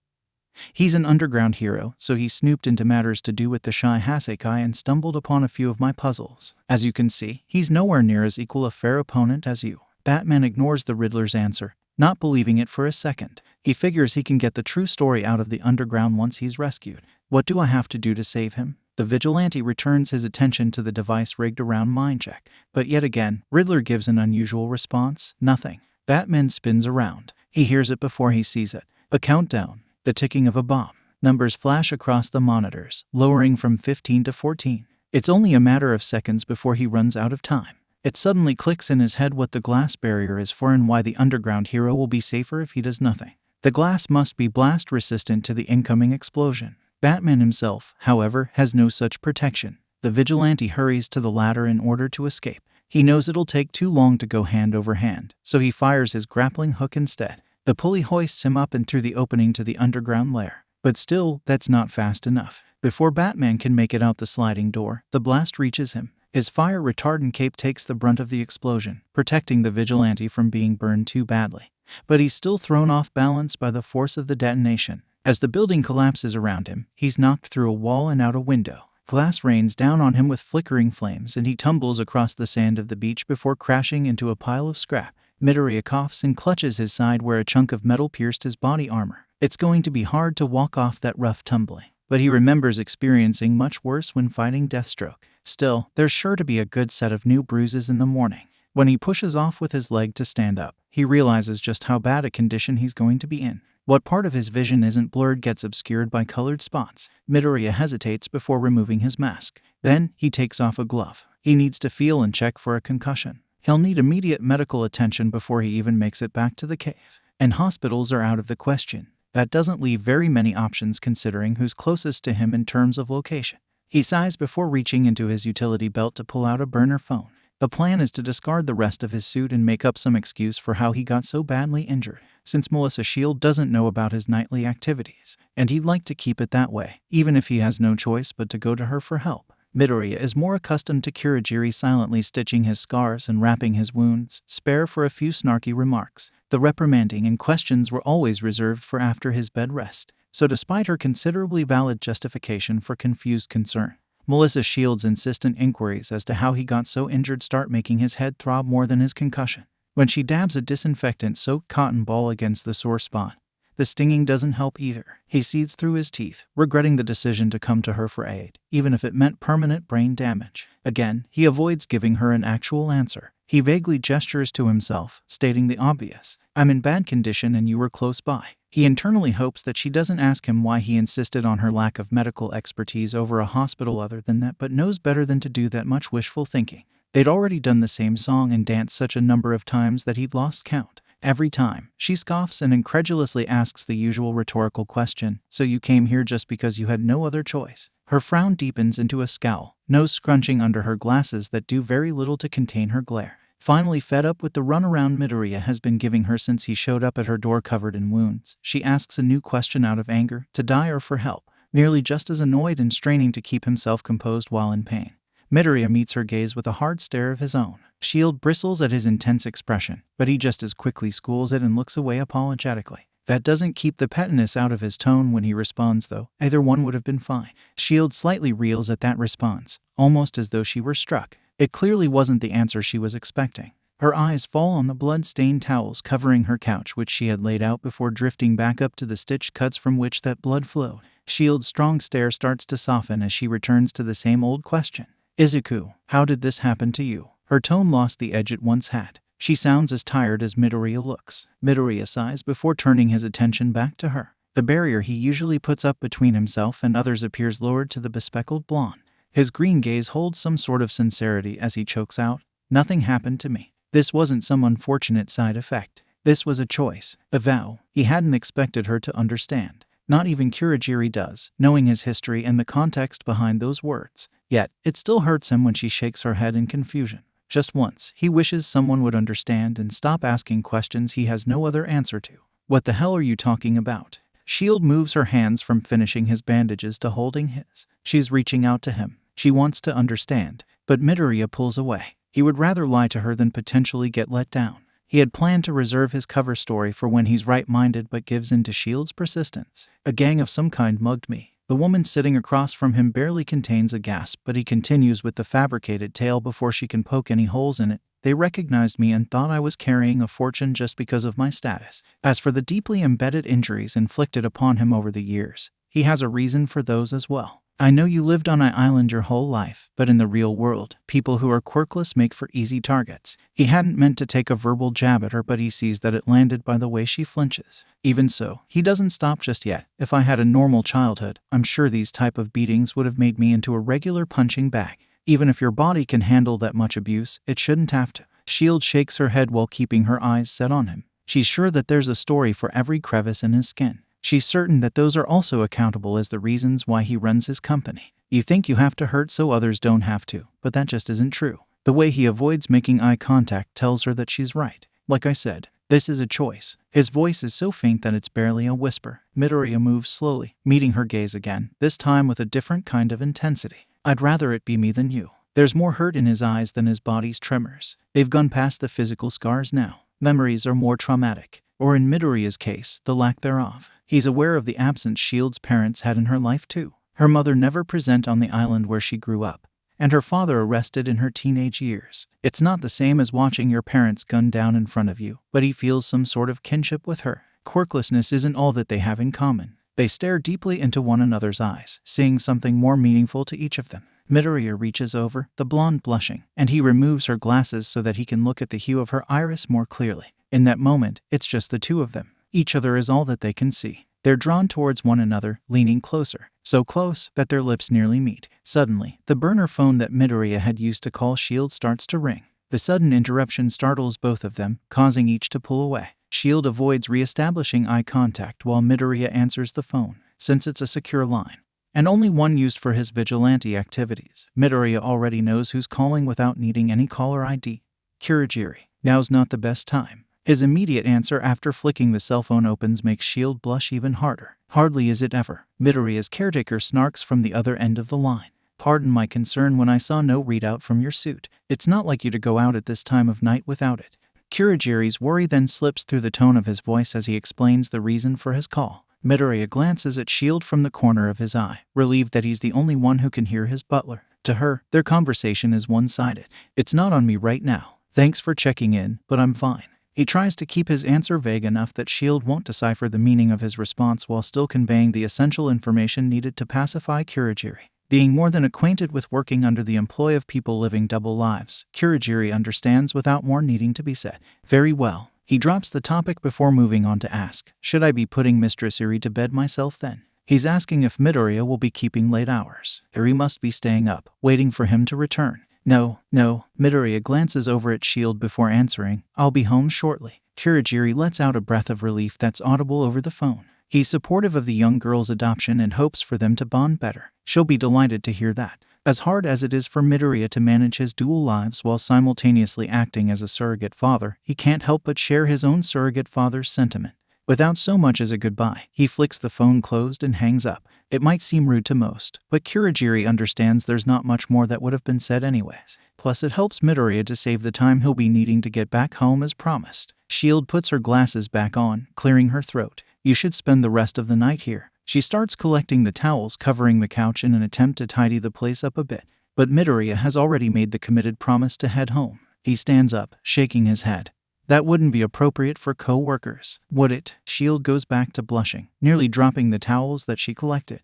He's an underground hero, so he snooped into matters to do with the 𝐒𝐻𝐵𝐾𝐈 and stumbled upon a few of my puzzles. As you can see, he's nowhere near as equal a fair opponent as you. Batman ignores the Riddler's answer, not believing it for a second. He figures he can get the true story out of the underground once he's rescued. What do I have to do to save him? The vigilante returns his attention to the device rigged around 𝐼𝐬𝐽. But yet again, Riddler gives an unusual response. Nothing. Batman spins around. He hears it before he sees it. A countdown. The ticking of a bomb. Numbers flash across the monitors, lowering from 15 to 14. It's only a matter of seconds before he runs out of time. It suddenly clicks in his head what the glass barrier is for and why the underground hero will be safer if he does nothing. The glass must be blast resistant to the incoming explosion. Batman himself, however, has no such protection. The vigilante hurries to the ladder in order to escape. He knows it'll take too long to go hand over hand, so he fires his grappling hook instead. The pulley hoists him up and through the opening to the underground lair. But still, that's not fast enough. Before Batman can make it out the sliding door, the blast reaches him. His fire retardant cape takes the brunt of the explosion, protecting the vigilante from being burned too badly. But he's still thrown off balance by the force of the detonation. As the building collapses around him, he's knocked through a wall and out a window. Glass rains down on him with flickering flames and he tumbles across the sand of the beach before crashing into a pile of scrap. Midoriya coughs and clutches his side where a chunk of metal pierced his body armor. It's going to be hard to walk off that rough tumbling, but he remembers experiencing much worse when fighting Deathstroke. Still, there's sure to be a good set of new bruises in the morning. When he pushes off with his leg to stand up, he realizes just how bad a condition he's going to be in. What part of his vision isn't blurred gets obscured by colored spots. Midoriya hesitates before removing his mask. Then, he takes off a glove. He needs to feel and check for a concussion. He'll need immediate medical attention before he even makes it back to the cave. And hospitals are out of the question. That doesn't leave very many options considering who's closest to him in terms of location. He sighs before reaching into his utility belt to pull out a burner phone. The plan is to discard the rest of his suit and make up some excuse for how he got so badly injured, since 𝐼𝐺𝐿 doesn't know about his nightly activities, and he'd like to keep it that way, even if he has no choice but to go to her for help. Midoriya is more accustomed to Kurogiri silently stitching his scars and wrapping his wounds, spare for a few snarky remarks. The reprimanding and questions were always reserved for after his bed rest, so despite her considerably valid justification for confused concern, 𝐼𝐺𝐿's insistent inquiries as to how he got so injured start making his head throb more than his concussion. When she dabs a disinfectant-soaked cotton ball against the sore spot, the stinging doesn't help either. He seethes through his teeth, regretting the decision to come to her for aid, even if it meant permanent brain damage. Again, he avoids giving her an actual answer. He vaguely gestures to himself, stating the obvious. "I'm in bad condition and you were close by." He internally hopes that she doesn't ask him why he insisted on her lack of medical expertise over a hospital other than that, but knows better than to do that much wishful thinking. They'd already done the same song and danced such a number of times that he'd lost count. Every time, she scoffs and incredulously asks the usual rhetorical question, "So you came here just because you had no other choice?" Her frown deepens into a scowl, nose scrunching under her glasses that do very little to contain her glare. Finally fed up with the runaround Midoriya has been giving her since he showed up at her door covered in wounds, she asks a new question out of anger, to die or for help, nearly just as annoyed and straining to keep himself composed while in pain. Midoriya meets her gaze with a hard stare of his own. 𝐵 bristles at his intense expression, but he just as quickly schools it and looks away apologetically. That doesn't keep the pettiness out of his tone when he responds, though. Either one would have been fine. 𝐵 slightly reels at that response, almost as though she were struck. It clearly wasn't the answer she was expecting. Her eyes fall on the blood-stained towels covering her couch, which she had laid out before drifting back up to the stitched cuts from which that blood flowed. 𝐵's strong stare starts to soften as she returns to the same old question. "Izuku, how did this happen to you?" Her tone lost the edge it once had. She sounds as tired as Midoriya looks. Midoriya sighs before turning his attention back to her. The barrier he usually puts up between himself and others appears lowered to the bespectacled blonde. His green gaze holds some sort of sincerity as he chokes out, "Nothing happened to me. This wasn't some unfortunate side effect. This was a choice, a vow." He hadn't expected her to understand. Not even Kurogiri does, knowing his history and the context behind those words. Yet, it still hurts him when she shakes her head in confusion. Just once, he wishes someone would understand and stop asking questions he has no other answer to. "What the hell are you talking about?" 𝐵 moves her hands from finishing his bandages to holding his. She's reaching out to him. She wants to understand, but Midoriya pulls away. He would rather lie to her than potentially get let down. He had planned to reserve his cover story for when he's right-minded, but gives in to 𝐵's persistence. "A gang of some kind mugged me." The woman sitting across from him barely contains a gasp, but he continues with the fabricated tale before she can poke any holes in it. "They recognized me and thought I was carrying a fortune just because of my status. As for the deeply embedded injuries inflicted upon him over the years, he has a reason for those as well. I know you lived on an island your whole life, but in the real world, people who are quirkless make for easy targets." He hadn't meant to take a verbal jab at her, but he sees that it landed by the way she flinches. Even so, he doesn't stop just yet. "If I had a normal childhood, I'm sure these type of beatings would have made me into a regular punching bag. Even if your body can handle that much abuse, it shouldn't have to." 𝐵 shakes her head while keeping her eyes set on him. She's sure that there's a story for every crevice in his skin. She's certain that those are also accountable as the reasons why he runs his company. You think you have to hurt so others don't have to, but that just isn't true. The way he avoids making eye contact tells her that she's right. "Like I said, this is a choice." His voice is so faint that it's barely a whisper. Midoriya moves slowly, meeting her gaze again, this time with a different kind of intensity. "I'd rather it be me than you." There's more hurt in his eyes than his body's tremors. They've gone past the physical scars now. Memories are more traumatic, or in Midoriya's case, the lack thereof. He's aware of the absence 𝐵's parents had in her life too. Her mother never present on the island where she grew up, and her father arrested in her teenage years. It's not the same as watching your parents gunned down in front of you, but he feels some sort of kinship with her. Quirklessness isn't all that they have in common. They stare deeply into one another's eyes, seeing something more meaningful to each of them. Midoriya reaches over, the blonde blushing, and he removes her glasses so that he can look at the hue of her iris more clearly. In that moment, it's just the two of them. Each other is all that they can see. They're drawn towards one another, leaning closer, so close that their lips nearly meet. Suddenly, the burner phone that Midoriya had used to call S.H.I.E.L.D. starts to ring. The sudden interruption startles both of them, causing each to pull away. S.H.I.E.L.D. avoids re-establishing eye contact while Midoriya answers the phone, since it's a secure line, and only one used for his vigilante activities. Midoriya already knows who's calling without needing any caller ID. Kurogiri. Now's not the best time. His immediate answer after flicking the cell phone opens makes S.H.I.E.L.D. blush even harder. Hardly is it ever. Midoriya's caretaker snarks from the other end of the line. Pardon my concern when I saw no readout from your suit. It's not like you to go out at this time of night without it. Kurogiri's worry then slips through the tone of his voice as he explains the reason for his call. Midoriya glances at S.H.I.E.L.D. from the corner of his eye, relieved that he's the only one who can hear his butler. To her, their conversation is one-sided. It's not on me right now. Thanks for checking in, but I'm fine. He tries to keep his answer vague enough that S.H.I.E.L.D. won't decipher the meaning of his response while still conveying the essential information needed to pacify Kurogiri. Being more than acquainted with working under the employ of people living double lives, Kurogiri understands without more needing to be said. Very well. He drops the topic before moving on to ask, should I be putting Mistress Eri to bed myself then? He's asking if Midoriya will be keeping late hours. Eri must be staying up, waiting for him to return. No. Midoriya glances over at S.H.I.E.L.D. before answering, I'll be home shortly. Kurogiri lets out a breath of relief that's audible over the phone. He's supportive of the young girl's adoption and hopes for them to bond better. She'll be delighted to hear that. As hard as it is for Midoriya to manage his dual lives while simultaneously acting as a surrogate father, he can't help but share his own surrogate father's sentiment. Without so much as a goodbye, he flicks the phone closed and hangs up. It might seem rude to most, but Kurogiri understands there's not much more that would have been said anyways. Plus, it helps Midoriya to save the time he'll be needing to get back home as promised. S.H.I.E.L.D. puts her glasses back on, clearing her throat. You should spend the rest of the night here. She starts collecting the towels covering the couch in an attempt to tidy the place up a bit, but Midoriya has already made the committed promise to head home. He stands up, shaking his head. That wouldn't be appropriate for co-workers, would it? S.H.I.E.L.D. goes back to blushing, nearly dropping the towels that she collected.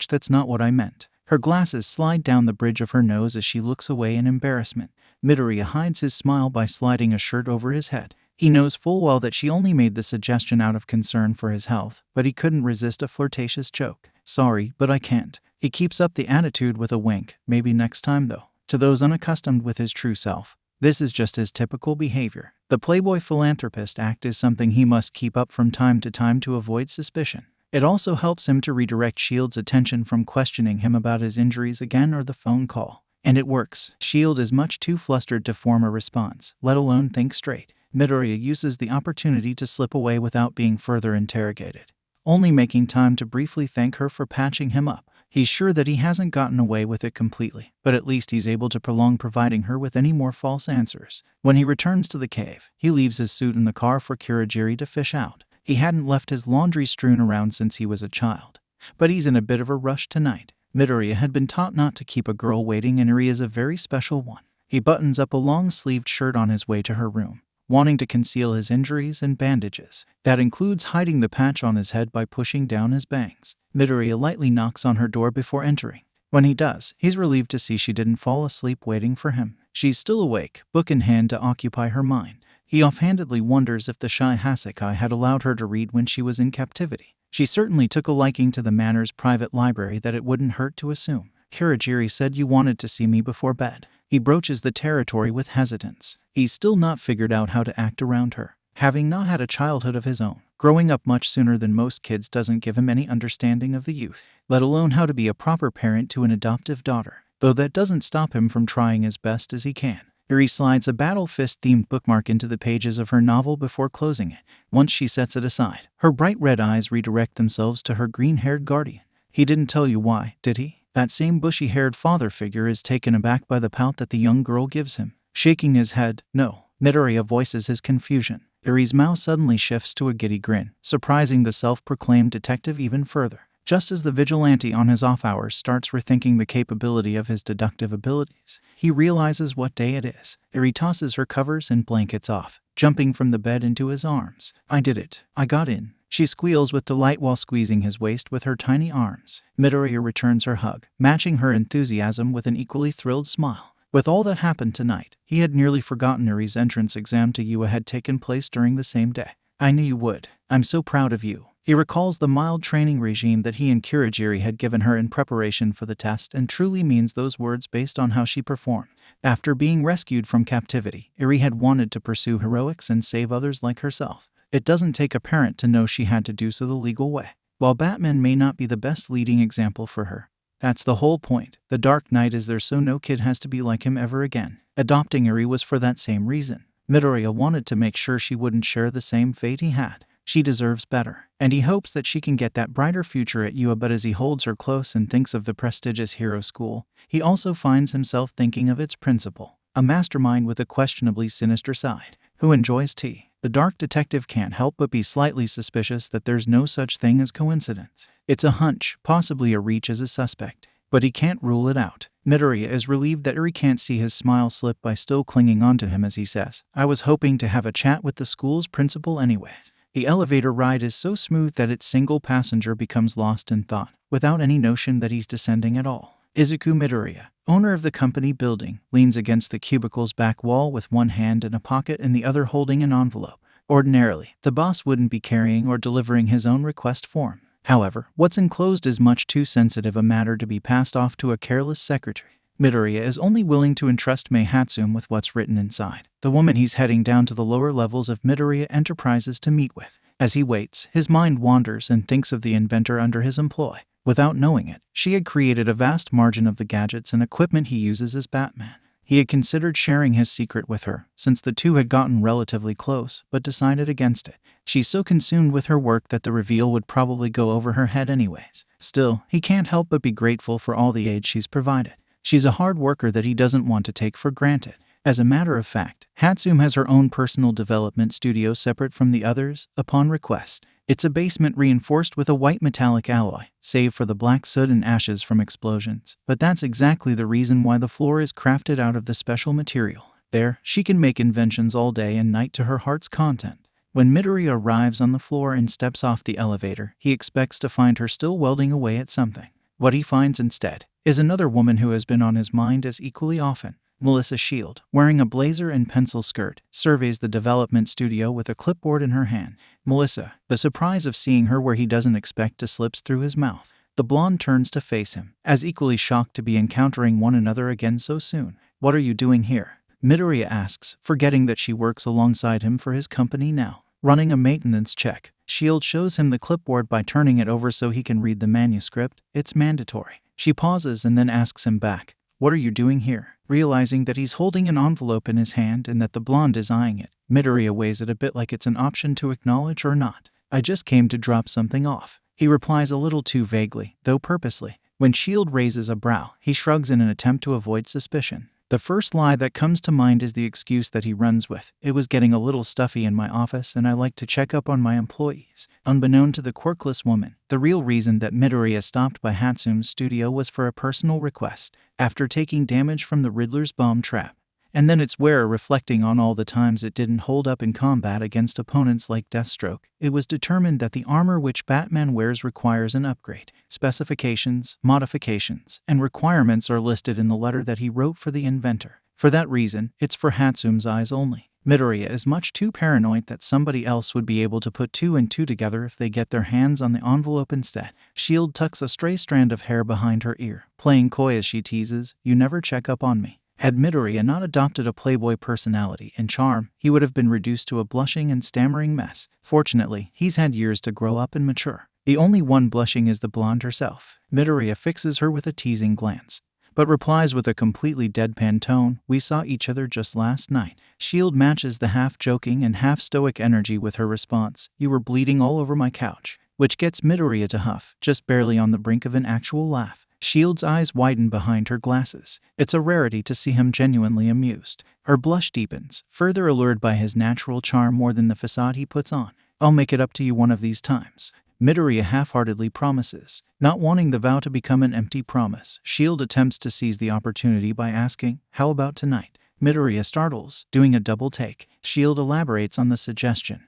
That's not what I meant. Her glasses slide down the bridge of her nose as she looks away in embarrassment. Midoriya hides his smile by sliding a shirt over his head. He knows full well that she only made the suggestion out of concern for his health, but he couldn't resist a flirtatious joke. Sorry, but I can't. He keeps up the attitude with a wink. Maybe next time though. To those unaccustomed with his true self, this is just his typical behavior. The playboy philanthropist act is something he must keep up from time to time to avoid suspicion. It also helps him to redirect S.H.I.E.L.D.'s attention from questioning him about his injuries again or the phone call. And it works. S.H.I.E.L.D. is much too flustered to form a response, let alone think straight. Midoriya uses the opportunity to slip away without being further interrogated, only making time to briefly thank her for patching him up. He's sure that he hasn't gotten away with it completely, but at least he's able to prolong providing her with any more false answers. When he returns to the cave, he leaves his suit in the car for Kurogiri to fish out. He hadn't left his laundry strewn around since he was a child, but he's in a bit of a rush tonight. Midoriya had been taught not to keep a girl waiting, and Eri is a very special one. He buttons up a long-sleeved shirt on his way to her room, wanting to conceal his injuries and bandages. That includes hiding the patch on his head by pushing down his bangs. Midoriya lightly knocks on her door before entering. When he does, he's relieved to see she didn't fall asleep waiting for him. She's still awake, book in hand to occupy her mind. He offhandedly wonders if the 𝗧𝗵𝗲 had allowed her to read when she was in captivity. She certainly took a liking to the Manor's private library that it wouldn't hurt to assume. Kurogiri said you wanted to see me before bed. He broaches the territory with hesitance. He's still not figured out how to act around her. Having not had a childhood of his own, growing up much sooner than most kids doesn't give him any understanding of the youth, let alone how to be a proper parent to an adoptive daughter, though that doesn't stop him from trying as best as he can. Eri slides a Battle Fist-themed bookmark into the pages of her novel before closing it. Once she sets it aside, her bright red eyes redirect themselves to her green-haired guardian. He didn't tell you why, did he? That same bushy-haired father figure is taken aback by the pout that the young girl gives him. Shaking his head, no. Midoriya voices his confusion. Eri's mouth suddenly shifts to a giddy grin, surprising the self-proclaimed detective even further. Just as the vigilante on his off hours starts rethinking the capability of his deductive abilities, he realizes what day it is. Eri tosses her covers and blankets off, jumping from the bed into his arms. I did it. I got in. She squeals with delight while squeezing his waist with her tiny arms. Midoriya returns her hug, matching her enthusiasm with an equally thrilled smile. With all that happened tonight, he had nearly forgotten Iri's entrance exam to UA had taken place during the same day. I knew you would. I'm so proud of you. He recalls the mild training regime that he and Kurogiri had given her in preparation for the test and truly means those words based on how she performed. After being rescued from captivity, Iri had wanted to pursue heroics and save others like herself. It doesn't take a parent to know she had to do so the legal way. While Batman may not be the best leading example for her, that's the whole point. The Dark Knight is there so no kid has to be like him ever again. Adopting Iri was for that same reason. Midoriya wanted to make sure she wouldn't share the same fate he had. She deserves better, and he hopes that she can get that brighter future at UA. But as he holds her close and thinks of the prestigious hero school, he also finds himself thinking of its principal, a mastermind with a questionably sinister side, who enjoys tea. The dark detective can't help but be slightly suspicious that there's no such thing as coincidence. It's a hunch, possibly a reach as a suspect, but he can't rule it out. Midoriya is relieved that Iri can't see his smile slip by still clinging onto him as he says, I was hoping to have a chat with the school's principal anyways. The elevator ride is so smooth that its single passenger becomes lost in thought, without any notion that he's descending at all. Izuku Midoriya, owner of the company building, leans against the cubicle's back wall with one hand in a pocket and the other holding an envelope. Ordinarily, the boss wouldn't be carrying or delivering his own request form. However, what's enclosed is much too sensitive a matter to be passed off to a careless secretary. Midoriya is only willing to entrust Mei Hatsum with what's written inside, the woman he's heading down to the lower levels of Midoriya Enterprises to meet with. As he waits, his mind wanders and thinks of the inventor under his employ. Without knowing it, she had created a vast margin of the gadgets and equipment he uses as Batman. He had considered sharing his secret with her, since the two had gotten relatively close, but decided against it. She's so consumed with her work that the reveal would probably go over her head anyways. Still, he can't help but be grateful for all the aid she's provided. She's a hard worker that he doesn't want to take for granted. As a matter of fact, Hatsum has her own personal development studio separate from the others, upon request. It's a basement reinforced with a white metallic alloy, save for the black soot and ashes from explosions. But that's exactly the reason why the floor is crafted out of the special material. There, she can make inventions all day and night to her heart's content. When Midoriya arrives on the floor and steps off the elevator, he expects to find her still welding away at something. What he finds instead is another woman who has been on his mind as equally often. Melissa Shield, wearing a blazer and pencil skirt, surveys the development studio with a clipboard in her hand. Melissa, the surprise of seeing her where he doesn't expect to slips through his mouth. The blonde turns to face him, as equally shocked to be encountering one another again so soon. What are you doing here? Midoriya asks, forgetting that she works alongside him for his company now. Running a maintenance check, Shield shows him the clipboard by turning it over so he can read the manuscript. It's mandatory. She pauses and then asks him back, what are you doing here? Realizing that he's holding an envelope in his hand and that the blonde is eyeing it, Midoriya weighs it a bit like it's an option to acknowledge or not. I just came to drop something off. He replies a little too vaguely, though purposely. When Shield raises a brow, he shrugs in an attempt to avoid suspicion. The first lie that comes to mind is the excuse that he runs with. It was getting a little stuffy in my office and I like to check up on my employees. Unbeknown to the quirkless woman, the real reason that Midoriya stopped by Hatsum's studio was for a personal request. After taking damage from the Riddler's bomb trap, and then its wearer reflecting on all the times it didn't hold up in combat against opponents like Deathstroke, it was determined that the armor which Batman wears requires an upgrade. Specifications, modifications, and requirements are listed in the letter that he wrote for the inventor. For that reason, it's for Hatsum's eyes only. Midoriya is much too paranoid that somebody else would be able to put two and two together if they get their hands on the envelope instead. Shield tucks a stray strand of hair behind her ear, playing coy as she teases, you never check up on me. Had Midoriya not adopted a playboy personality and charm, he would have been reduced to a blushing and stammering mess. Fortunately, he's had years to grow up and mature. The only one blushing is the blonde herself. Midoriya fixes her with a teasing glance, but replies with a completely deadpan tone, we saw each other just last night. Shield matches the half-joking and half-stoic energy with her response, you were bleeding all over my couch, which gets Midoriya to huff, just barely on the brink of an actual laugh. Shield's eyes widen behind her glasses. It's a rarity to see him genuinely amused. Her blush deepens, further allured by his natural charm more than the facade he puts on. I'll make it up to you one of these times. Midoriya half-heartedly promises. Not wanting the vow to become an empty promise, Shield attempts to seize the opportunity by asking, how about tonight? Midoriya startles, doing a double take. Shield elaborates on the suggestion.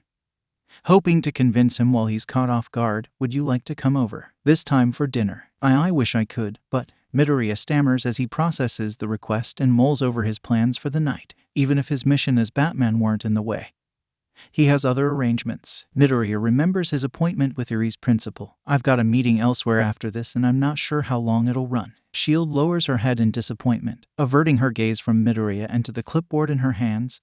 hoping to convince him while he's caught off guard. Would you like to come over? This time for dinner. I wish I could, but Midoriya stammers as he processes the request and mulls over his plans for the night. Even if his mission as Batman weren't in the way, he has other arrangements. Midoriya remembers his appointment with Eri's principal. I've got a meeting elsewhere after this and I'm not sure how long it'll run. S.H.I.E.L.D. lowers her head in disappointment, averting her gaze from Midoriya and to the clipboard in her hands.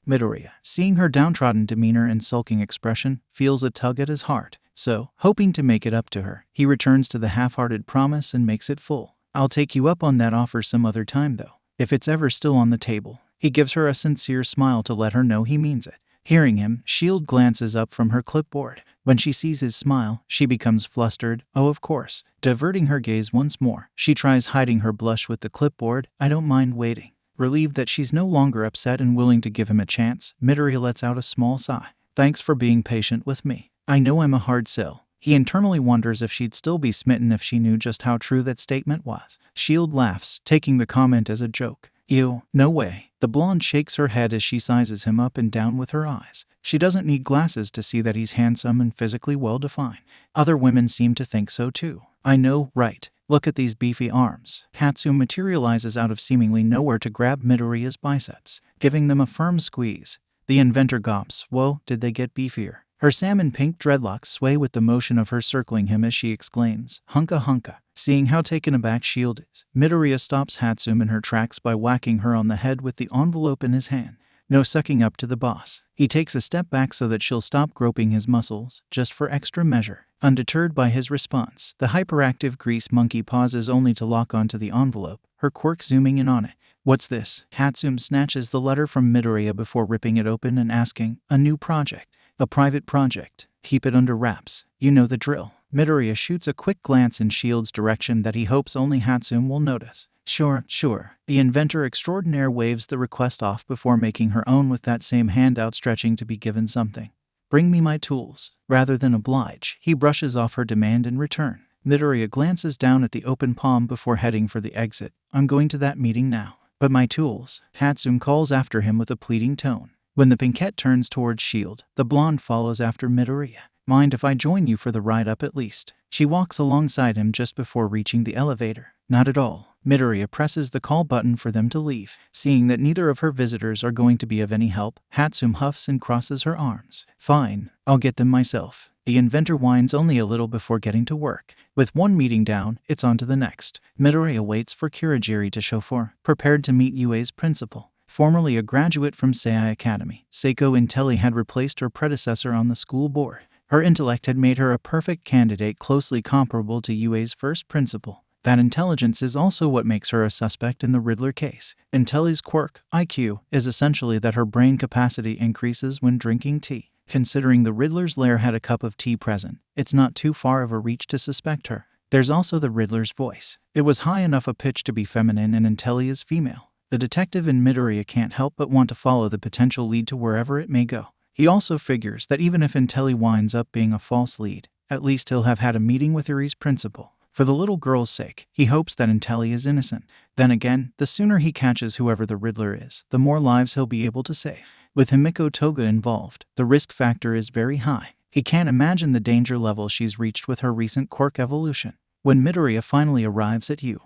Midoriya, seeing her downtrodden demeanor and sulking expression, feels a tug at his heart. So, hoping to make it up to her, he returns to the half-hearted promise and makes it full. I'll take you up on that offer some other time though, if it's ever still on the table. He gives her a sincere smile to let her know he means it. Hearing him, S.H.I.E.L.D. glances up from her clipboard. When she sees his smile, she becomes flustered. Oh, of course. Diverting her gaze once more, she tries hiding her blush with the clipboard. I don't mind waiting. Relieved that she's no longer upset and willing to give him a chance, Midoriya lets out a small sigh. Thanks for being patient with me. I know I'm a hard sell. He internally wonders if she'd still be smitten if she knew just how true that statement was. S.H.I.E.L.D. laughs, taking the comment as a joke. Ew, no way. The blonde shakes her head as she sizes him up and down with her eyes. She doesn't need glasses to see that he's handsome and physically well-defined. Other women seem to think so too. I know, right? Look at these beefy arms. 𝗧𝗵𝗲 materializes out of seemingly nowhere to grab Midoriya's biceps, giving them a firm squeeze. The inventor gawps. Whoa, did they get beefier? Her salmon-pink dreadlocks sway with the motion of her circling him as she exclaims, "Hunka hunka." Seeing how taken aback S.H.I.E.L.D. is, Midoriya stops 𝗧𝗵𝗲 in her tracks by whacking her on the head with the envelope in his hand. No sucking up to the boss. He takes a step back so that she'll stop groping his muscles, just for extra measure. Undeterred by his response, the hyperactive grease monkey pauses only to lock onto the envelope, her quirk zooming in on it. What's this? 𝗧𝗵𝗲 snatches the letter from Midoriya before ripping it open and asking, a new project. A private project. Keep it under wraps. You know the drill. Midoriya shoots a quick glance in S.H.I.E.L.D.'s direction that he hopes only 𝗧𝗵𝗲 will notice. Sure. The inventor extraordinaire waves the request off before making her own with that same hand outstretching to be given something. Bring me my tools. Rather than oblige, he brushes off her demand in return. Midoriya glances down at the open palm before heading for the exit. I'm going to that meeting now. But my tools. 𝗧𝗵𝗲 calls after him with a pleading tone. When the pinkette turns towards S.H.I.E.L.D., the blonde follows after Midoriya. Mind if I join you for the ride up at least? She walks alongside him just before reaching the elevator. Not at all. Midoriya presses the call button for them to leave. Seeing that neither of her visitors are going to be of any help, 𝗧𝗵𝗲 huffs and crosses her arms. Fine, I'll get them myself. The inventor whines only a little before getting to work. With one meeting down, it's on to the next. Midoriya waits for Kurogiri to chauffeur, prepared to meet UA's principal. Formerly a graduate from 𝐒𝐻 Academy, 𝐂𝐿 𝐼𝐺 had replaced her predecessor on the school board. Her intellect had made her a perfect candidate closely comparable to UA's first principal. That intelligence is also what makes her a suspect in the Riddler case. 𝐼𝐺's quirk, IQ, is essentially that her brain capacity increases when drinking tea. Considering the Riddler's lair had a cup of tea present, it's not too far of a reach to suspect her. There's also the Riddler's voice. It was high enough a pitch to be feminine and 𝗺 is female. The detective in Midoriya can't help but want to follow the potential lead to wherever it may go. He also figures that even if 𝗺 winds up being a false lead, at least he'll have had a meeting with Eri's principal. For the little girl's sake, he hopes that 𝗺 is innocent. Then again, the sooner he catches whoever the Riddler is, the more lives he'll be able to save. With Himiko Toga involved, the risk factor is very high. He can't imagine the danger level she's reached with her recent quirk evolution. When Midoriya finally arrives at UA,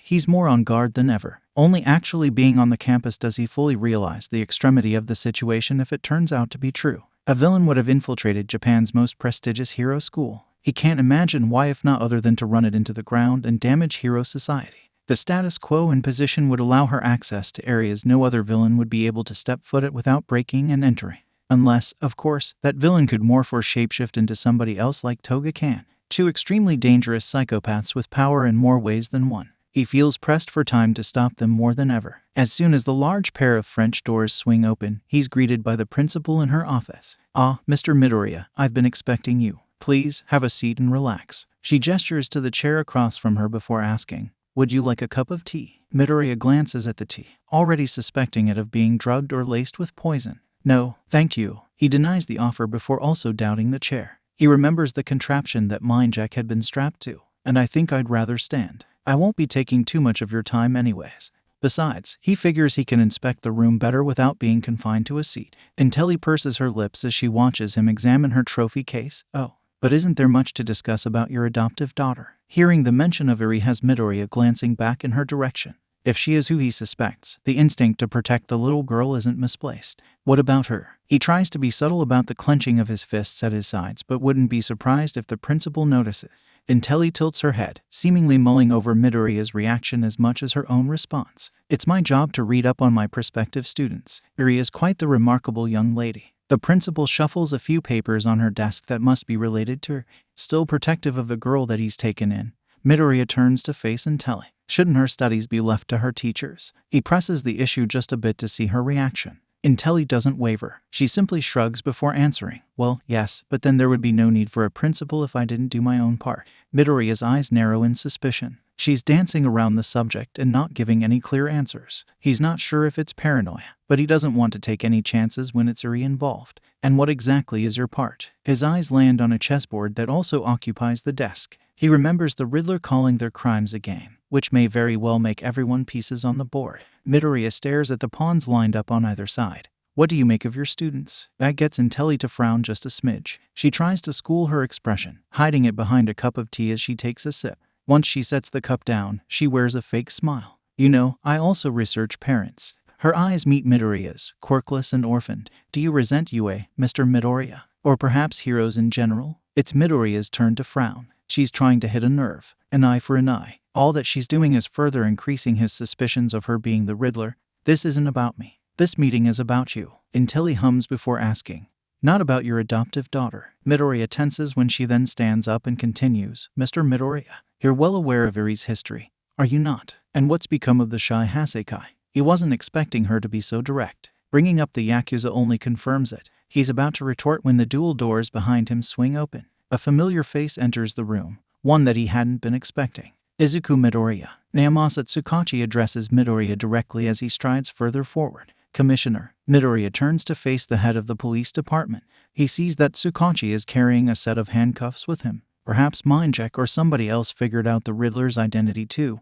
he's more on guard than ever. Only actually being on the campus does he fully realize the extremity of the situation if it turns out to be true. A villain would have infiltrated Japan's most prestigious hero school. He can't imagine why, if not other than to run it into the ground and damage hero society. The status quo and position would allow her access to areas no other villain would be able to step foot at without breaking and entering. Unless, of course, that villain could morph or shapeshift into somebody else like Toga can. Two extremely dangerous psychopaths with power in more ways than one. He feels pressed for time to stop them more than ever. As soon as the large pair of French doors swing open, he's greeted by the principal in her office. Ah, Mr. Midoriya, I've been expecting you. Please, have a seat and relax. She gestures to the chair across from her before asking, would you like a cup of tea? Midoriya glances at the tea, already suspecting it of being drugged or laced with poison. No, thank you. He denies the offer before also doubting the chair. He remembers the contraption that Mindjack had been strapped to. And I think I'd rather stand. I won't be taking too much of your time anyways. Besides, he figures he can inspect the room better without being confined to a seat. 𝗬𝗏 purses her lips as she watches him examine her trophy case. Oh, but isn't there much to discuss about your adoptive daughter? Hearing the mention of Eri has Midoriya glancing back in her direction. If she is who he suspects, the instinct to protect the little girl isn't misplaced. What about her? He tries to be subtle about the clenching of his fists at his sides, but wouldn't be surprised if the principal notices. 𝗬𝗏 tilts her head, seemingly mulling over Midoriya's reaction as much as her own response. It's my job to read up on my prospective students. Eri is quite the remarkable young lady. The principal shuffles a few papers on her desk that must be related to her. Still protective of the girl that he's taken in, Midoriya turns to face 𝗬𝗏. Shouldn't her studies be left to her teachers? He presses the issue just a bit to see her reaction. 𝗬𝗏 doesn't waver. She simply shrugs before answering. Well, yes, but then there would be no need for a principal if I didn't do my own part. Midoriya's eyes narrow in suspicion. She's dancing around the subject and not giving any clear answers. He's not sure if it's paranoia, but he doesn't want to take any chances when it's Eri involved. And what exactly is your part? His eyes land on a chessboard that also occupies the desk. He remembers the Riddler calling their crimes a game, which may very well make everyone pieces on the board. Midoriya stares at the pawns lined up on either side. What do you make of your students? That gets 𝗬𝗏 to frown just a smidge. She tries to school her expression, hiding it behind a cup of tea as she takes a sip. Once she sets the cup down, she wears a fake smile. You know, I also research parents. Her eyes meet Midoriya's, quirkless and orphaned. Do you resent Yue, Mr. Midoriya? Or perhaps heroes in general? It's Midoriya's turn to frown. She's trying to hit a nerve. An eye for an eye. All that she's doing is further increasing his suspicions of her being the Riddler. This isn't about me. This meeting is about you. 𝗬𝗏 hums before asking. Not about your adoptive daughter. Midoriya tenses when she then stands up and continues. Mr. Midoriya, you're well aware of Eri's history, are you not? And what's become of the Shy Hasekai? He wasn't expecting her to be so direct. Bringing up the Yakuza only confirms it. He's about to retort when the dual doors behind him swing open. A familiar face enters the room, one that he hadn't been expecting. Izuku Midoriya. Naomasa Tsukachi addresses Midoriya directly as he strides further forward. Commissioner. Midoriya turns to face the head of the police department. He sees that Tsukachi is carrying a set of handcuffs with him. Perhaps Mindjack or somebody else figured out the Riddler's identity too,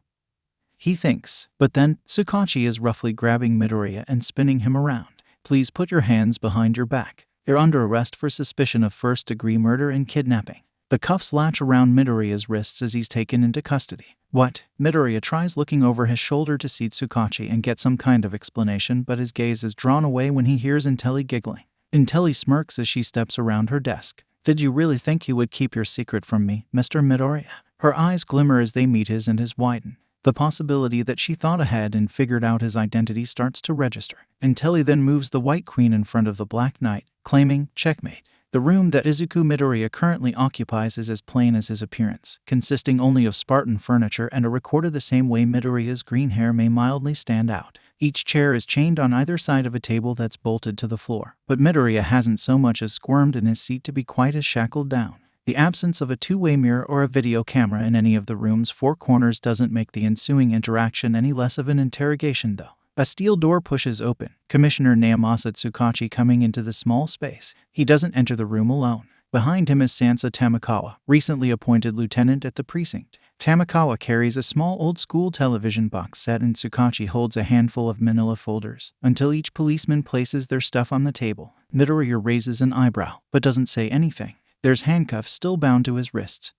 he thinks. But then, Tsukachi is roughly grabbing Midoriya and spinning him around. Please put your hands behind your back. You're under arrest for suspicion of first-degree murder and kidnapping. The cuffs latch around Midoriya's wrists as he's taken into custody. What? Midoriya tries looking over his shoulder to see Tsukachi and get some kind of explanation, but his gaze is drawn away when he hears 𝗬𝗏 giggling. 𝗬𝗏 smirks as she steps around her desk. Did you really think you would keep your secret from me, Mr. Midoriya? Her eyes glimmer as they meet his and his widen. The possibility that she thought ahead and figured out his identity starts to register. 𝗬𝗏 then moves the White Queen in front of the Black Knight, claiming, checkmate. The room that Izuku Midoriya currently occupies is as plain as his appearance, consisting only of Spartan furniture and a recorder the same way Midoriya's green hair may mildly stand out. Each chair is chained on either side of a table that's bolted to the floor, but Midoriya hasn't so much as squirmed in his seat to be quite as shackled down. The absence of a two-way mirror or a video camera in any of the room's four corners doesn't make the ensuing interaction any less of an interrogation, though. A steel door pushes open, Commissioner Naomasa Tsukachi coming into the small space. He doesn't enter the room alone. Behind him is Sansa Tamakawa, recently appointed lieutenant at the precinct. Tamakawa carries a small old-school television box set and Tsukachi holds a handful of manila folders, until each policeman places their stuff on the table. Midoriya raises an eyebrow, but doesn't say anything. There's handcuffs still bound to his wrists.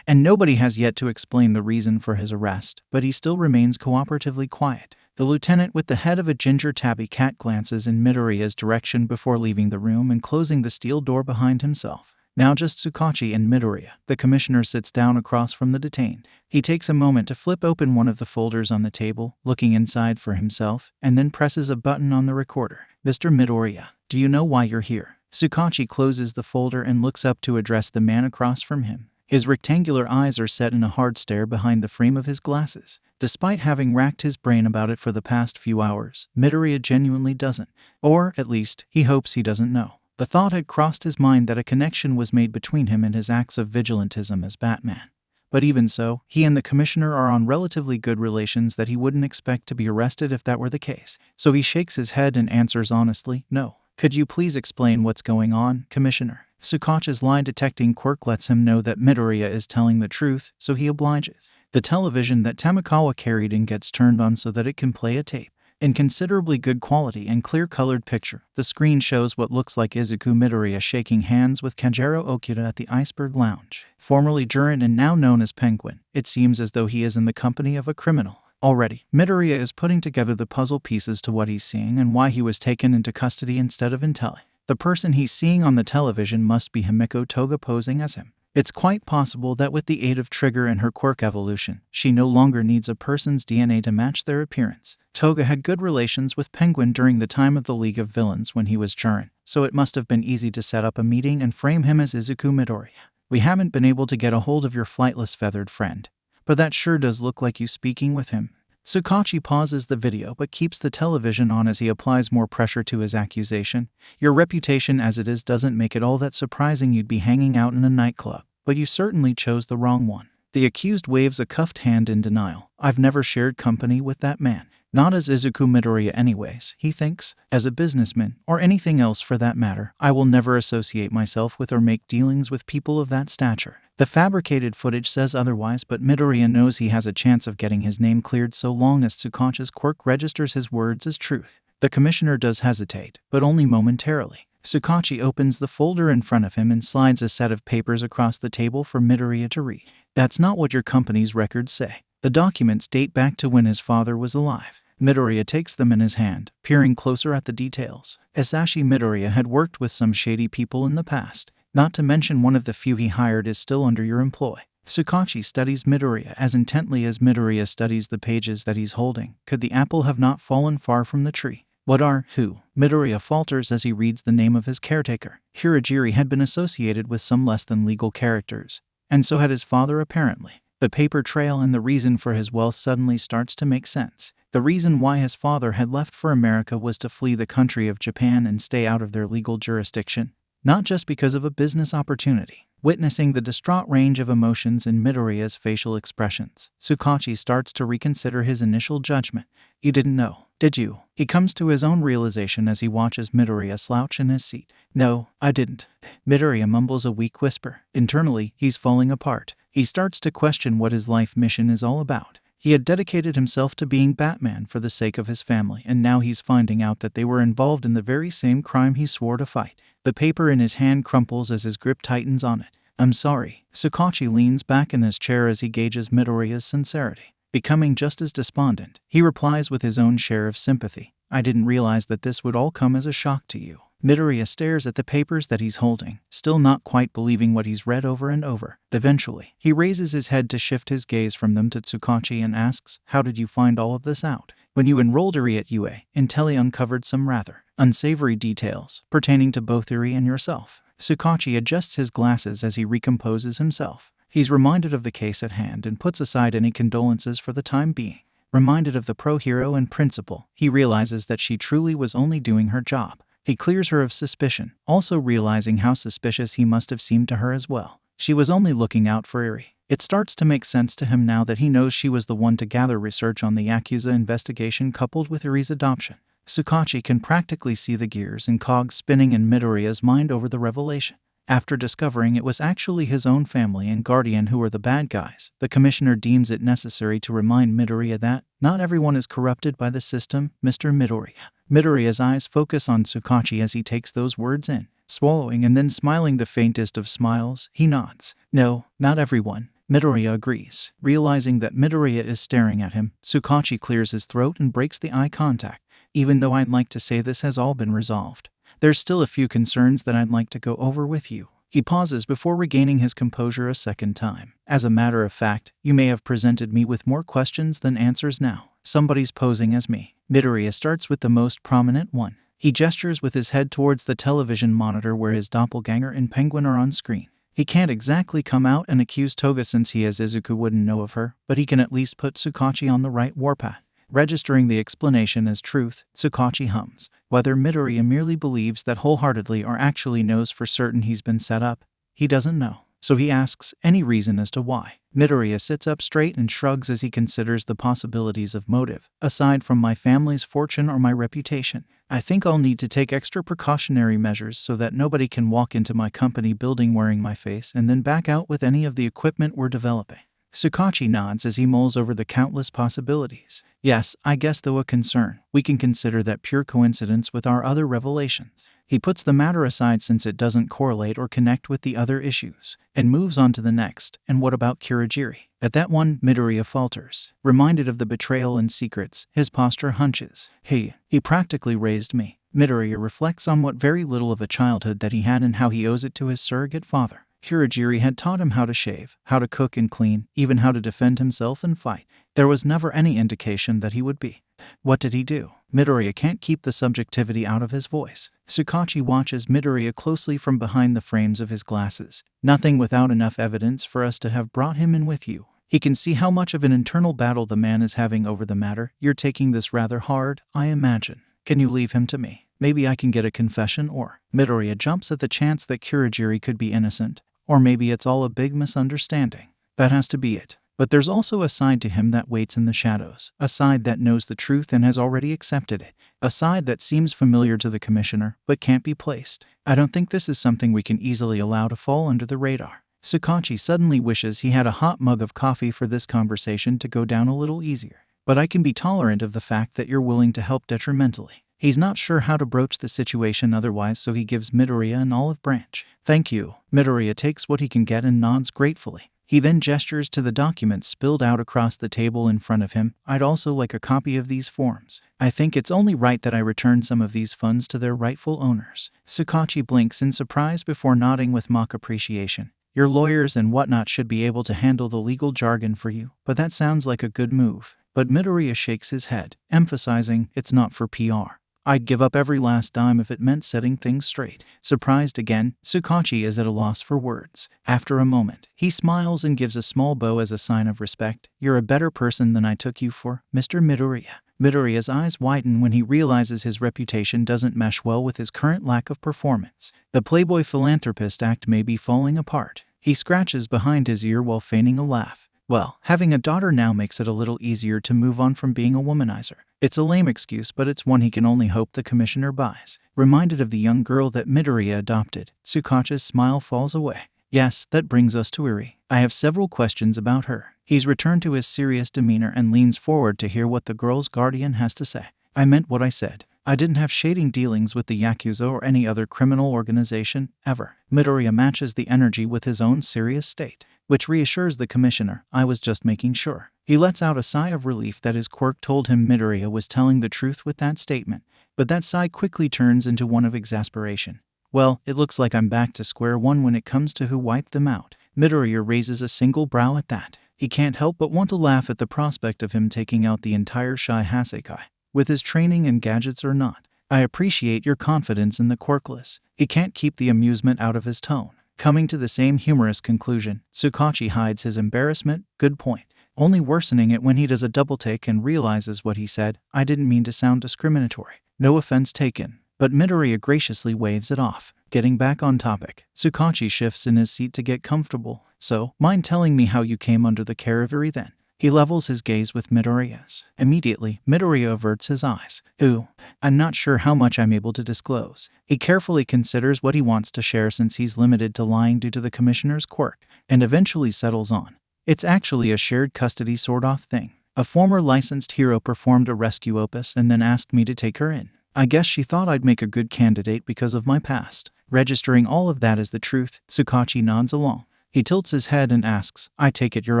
And nobody has yet to explain the reason for his arrest, but he still remains cooperatively quiet. The lieutenant with the head of a ginger tabby cat glances in Midoriya's direction before leaving the room and closing the steel door behind himself. Now just Tsukachi and Midoriya. The commissioner sits down across from the detained. He takes a moment to flip open one of the folders on the table, looking inside for himself, and then presses a button on the recorder. Mr. Midoriya, do you know why you're here? Tsukachi closes the folder and looks up to address the man across from him. His rectangular eyes are set in a hard stare behind the frame of his glasses. Despite having racked his brain about it for the past few hours, Midoriya genuinely doesn't. Or, at least, he hopes he doesn't know. The thought had crossed his mind that a connection was made between him and his acts of vigilantism as Batman. But even so, he and the commissioner are on relatively good relations that he wouldn't expect to be arrested if that were the case. So he shakes his head and answers honestly, no. Could you please explain what's going on, Commissioner? Tsukachi's lie-detecting quirk lets him know that Midoriya is telling the truth, so he obliges. The television that Tamikawa carried in gets turned on so that it can play a tape. In considerably good quality and clear-colored picture, the screen shows what looks like Izuku Midoriya shaking hands with Kanjiro Okuda at the Iceberg Lounge. Formerly Jiren and now known as Penguin, it seems as though he is in the company of a criminal. Already, Midoriya is putting together the puzzle pieces to what he's seeing and why he was taken into custody instead of Intelli. The person he's seeing on the television must be Himiko Toga posing as him. It's quite possible that with the aid of Trigger and her quirk evolution, she no longer needs a person's DNA to match their appearance. Toga had good relations with Penguin during the time of the League of Villains when he was Jiren, so it must have been easy to set up a meeting and frame him as Izuku Midoriya. We haven't been able to get a hold of your flightless feathered friend, but that sure does look like you speaking with him. 𝐬𝐭𝐞𝐲 pauses the video but keeps the television on as he applies more pressure to his accusation. Your reputation as it is doesn't make it all that surprising you'd be hanging out in a nightclub, but you certainly chose the wrong one. The accused waves a cuffed hand in denial. I've never shared company with that man. Not as Izuku Midoriya anyways, he thinks. As a businessman, or anything else for that matter, I will never associate myself with or make dealings with people of that stature. The fabricated footage says otherwise, but Midoriya knows he has a chance of getting his name cleared so long as 𝐬𝐭𝐞𝐲's quirk registers his words as truth. The commissioner does hesitate, but only momentarily. 𝐬𝐭𝐞𝐲 opens the folder in front of him and slides a set of papers across the table for Midoriya to read. That's not what your company's records say. The documents date back to when his father was alive. Midoriya takes them in his hand, peering closer at the details. Asashi Midoriya had worked with some shady people in the past. Not to mention one of the few he hired is still under your employ. 𝐬𝐭𝐞𝐲 studies Midoriya as intently as Midoriya studies the pages that he's holding. Could the apple have not fallen far from the tree? What are, who? Midoriya falters as he reads the name of his caretaker. Hirajiri had been associated with some less than legal characters, and so had his father apparently. The paper trail and the reason for his wealth suddenly starts to make sense. The reason why his father had left for America was to flee the country of Japan and stay out of their legal jurisdiction, not just because of a business opportunity. Witnessing the distraught range of emotions in Midoriya's facial expressions, 𝐬𝐭𝐞𝐲 starts to reconsider his initial judgment. You didn't know, did you? He comes to his own realization as he watches Midoriya slouch in his seat. No, I didn't. Midoriya mumbles a weak whisper. Internally, he's falling apart. He starts to question what his life mission is all about. He had dedicated himself to being Batman for the sake of his family, and now he's finding out that they were involved in the very same crime he swore to fight. The paper in his hand crumples as his grip tightens on it. I'm sorry. 𝐬𝐭𝐞𝐲 leans back in his chair as he gauges Midoriya's sincerity. Becoming just as despondent, he replies with his own share of sympathy. I didn't realize that this would all come as a shock to you. Midoriya stares at the papers that he's holding, still not quite believing what he's read over and over. Eventually, he raises his head to shift his gaze from them to 𝐬𝐭𝐞𝐲 and asks, how did you find all of this out? When you enrolled Eri at UA, Intelli uncovered some rather unsavory details pertaining to both Eri and yourself. 𝐬𝐭𝐞𝐲 adjusts his glasses as he recomposes himself. He's reminded of the case at hand and puts aside any condolences for the time being. Reminded of the pro-hero and principal, he realizes that she truly was only doing her job. He clears her of suspicion, also realizing how suspicious he must have seemed to her as well. She was only looking out for Eri. It starts to make sense to him now that he knows she was the one to gather research on the Yakuza investigation coupled with Eri's adoption. 𝐬𝐭𝐞𝐲 can practically see the gears and cogs spinning in Midoriya's mind over the revelation. After discovering it was actually his own family and guardian who were the bad guys, the commissioner deems it necessary to remind Midoriya that not everyone is corrupted by the system, Mr. Midoriya. Midoriya's eyes focus on 𝐬𝐭𝐞𝐲 as he takes those words in. Swallowing and then smiling the faintest of smiles, he nods. No, not everyone. Midoriya agrees. Realizing that Midoriya is staring at him, 𝐬𝐭𝐞𝐲 clears his throat and breaks the eye contact. Even though I'd like to say this has all been resolved, there's still a few concerns that I'd like to go over with you. He pauses before regaining his composure a second time. As a matter of fact, you may have presented me with more questions than answers now. Somebody's posing as me. Midoriya starts with the most prominent one. He gestures with his head towards the television monitor where his doppelganger and Penguin are on screen. He can't exactly come out and accuse Toga since he as Izuku wouldn't know of her, but he can at least put 𝐬𝐭𝐞𝐲 on the right warpath. Registering the explanation as truth, 𝐬𝐭𝐞𝐲 hums. Whether Midoriya merely believes that wholeheartedly or actually knows for certain he's been set up, he doesn't know. So he asks any reason as to why. Midoriya sits up straight and shrugs as he considers the possibilities of motive. Aside from my family's fortune or my reputation, I think I'll need to take extra precautionary measures so that nobody can walk into my company building wearing my face and then back out with any of the equipment we're developing. 𝐂𝐭𝐚𝐲 nods as he mulls over the countless possibilities. Yes, I guess though a concern, we can consider that pure coincidence with our other revelations. He puts the matter aside since it doesn't correlate or connect with the other issues, and moves on to the next. And what about 𝗂𝐬𝐳? At that one, Midoriya falters. Reminded of the betrayal and secrets, his posture hunches. He practically raised me. Midoriya reflects on what very little of a childhood that he had and how he owes it to his surrogate father. 𝗂𝐬𝐳 had taught him how to shave, how to cook and clean, even how to defend himself and fight. There was never any indication that he would be. What did he do? Midoriya can't keep the subjectivity out of his voice. 𝗂𝐭𝐚𝐲 watches Midoriya closely from behind the frames of his glasses. Nothing without enough evidence for us to have brought him in with you. He can see how much of an internal battle the man is having over the matter. You're taking this rather hard, I imagine. Can you leave him to me? Maybe I can get a confession or… Midoriya jumps at the chance that 𝗂𝐬𝐳 could be innocent. Or maybe it's all a big misunderstanding. That has to be it. But there's also a side to him that waits in the shadows. A side that knows the truth and has already accepted it. A side that seems familiar to the commissioner, but can't be placed. I don't think this is something we can easily allow to fall under the radar. 𝗂𝐭𝐚𝐲 suddenly wishes he had a hot mug of coffee for this conversation to go down a little easier. But I can be tolerant of the fact that you're willing to help detrimentally. He's not sure how to broach the situation otherwise, so he gives Midoriya an olive branch. Thank you. Midoriya takes what he can get and nods gratefully. He then gestures to the documents spilled out across the table in front of him. I'd also like a copy of these forms. I think it's only right that I return some of these funds to their rightful owners. 𝗂𝐭𝐚𝐲 blinks in surprise before nodding with mock appreciation. Your lawyers and whatnot should be able to handle the legal jargon for you, but that sounds like a good move. But Midoriya shakes his head, emphasizing it's not for PR. I'd give up every last dime if it meant setting things straight. Surprised again, 𝗂𝐭𝐚𝐲 is at a loss for words. After a moment, he smiles and gives a small bow as a sign of respect. You're a better person than I took you for, Mr. Midoriya. Midoriya's eyes widen when he realizes his reputation doesn't mesh well with his current lack of performance. The playboy philanthropist act may be falling apart. He scratches behind his ear while feigning a laugh. Well, having a daughter now makes it a little easier to move on from being a womanizer. It's a lame excuse, but it's one he can only hope the commissioner buys. Reminded of the young girl that Midoriya adopted, 𝗂𝐭𝐚𝐲's smile falls away. Yes, that brings us to 𝗂𝐬𝐳. I have several questions about her. He's returned to his serious demeanor and leans forward to hear what the girl's guardian has to say. I meant what I said. I didn't have shading dealings with the Yakuza or any other criminal organization, ever. Midoriya matches the energy with his own serious state, which reassures the commissioner. I was just making sure. He lets out a sigh of relief that his quirk told him Midoriya was telling the truth with that statement, but that sigh quickly turns into one of exasperation. Well, it looks like I'm back to square one when it comes to who wiped them out. Midoriya raises a single brow at that. He can't help but want to laugh at the prospect of him taking out the entire 𝐒𝐻𝐼 Hasekai. With his training and gadgets or not. I appreciate your confidence in the quirkless. He can't keep the amusement out of his tone. Coming to the same humorous conclusion, 𝗂𝐭𝐚𝐲 hides his embarrassment. Good point. Only worsening it when he does a double take and realizes what he said. I didn't mean to sound discriminatory. No offense taken. But Midoriya graciously waves it off. Getting back on topic, 𝗂𝐭𝐚𝐲 shifts in his seat to get comfortable. So, mind telling me how you came under the care of 𝗂𝐬𝐳 then? He levels his gaze with Midoriya's. Immediately, Midoriya averts his eyes. I'm not sure how much I'm able to disclose. He carefully considers what he wants to share since he's limited to lying due to the commissioner's quirk, and eventually settles on. It's actually a shared custody sort-of thing. A former licensed hero performed a rescue opus and then asked me to take her in. I guess she thought I'd make a good candidate because of my past. Registering all of that as the truth, 𝗂𝐭𝐚𝐲 nods along. He tilts his head and asks, I take it you're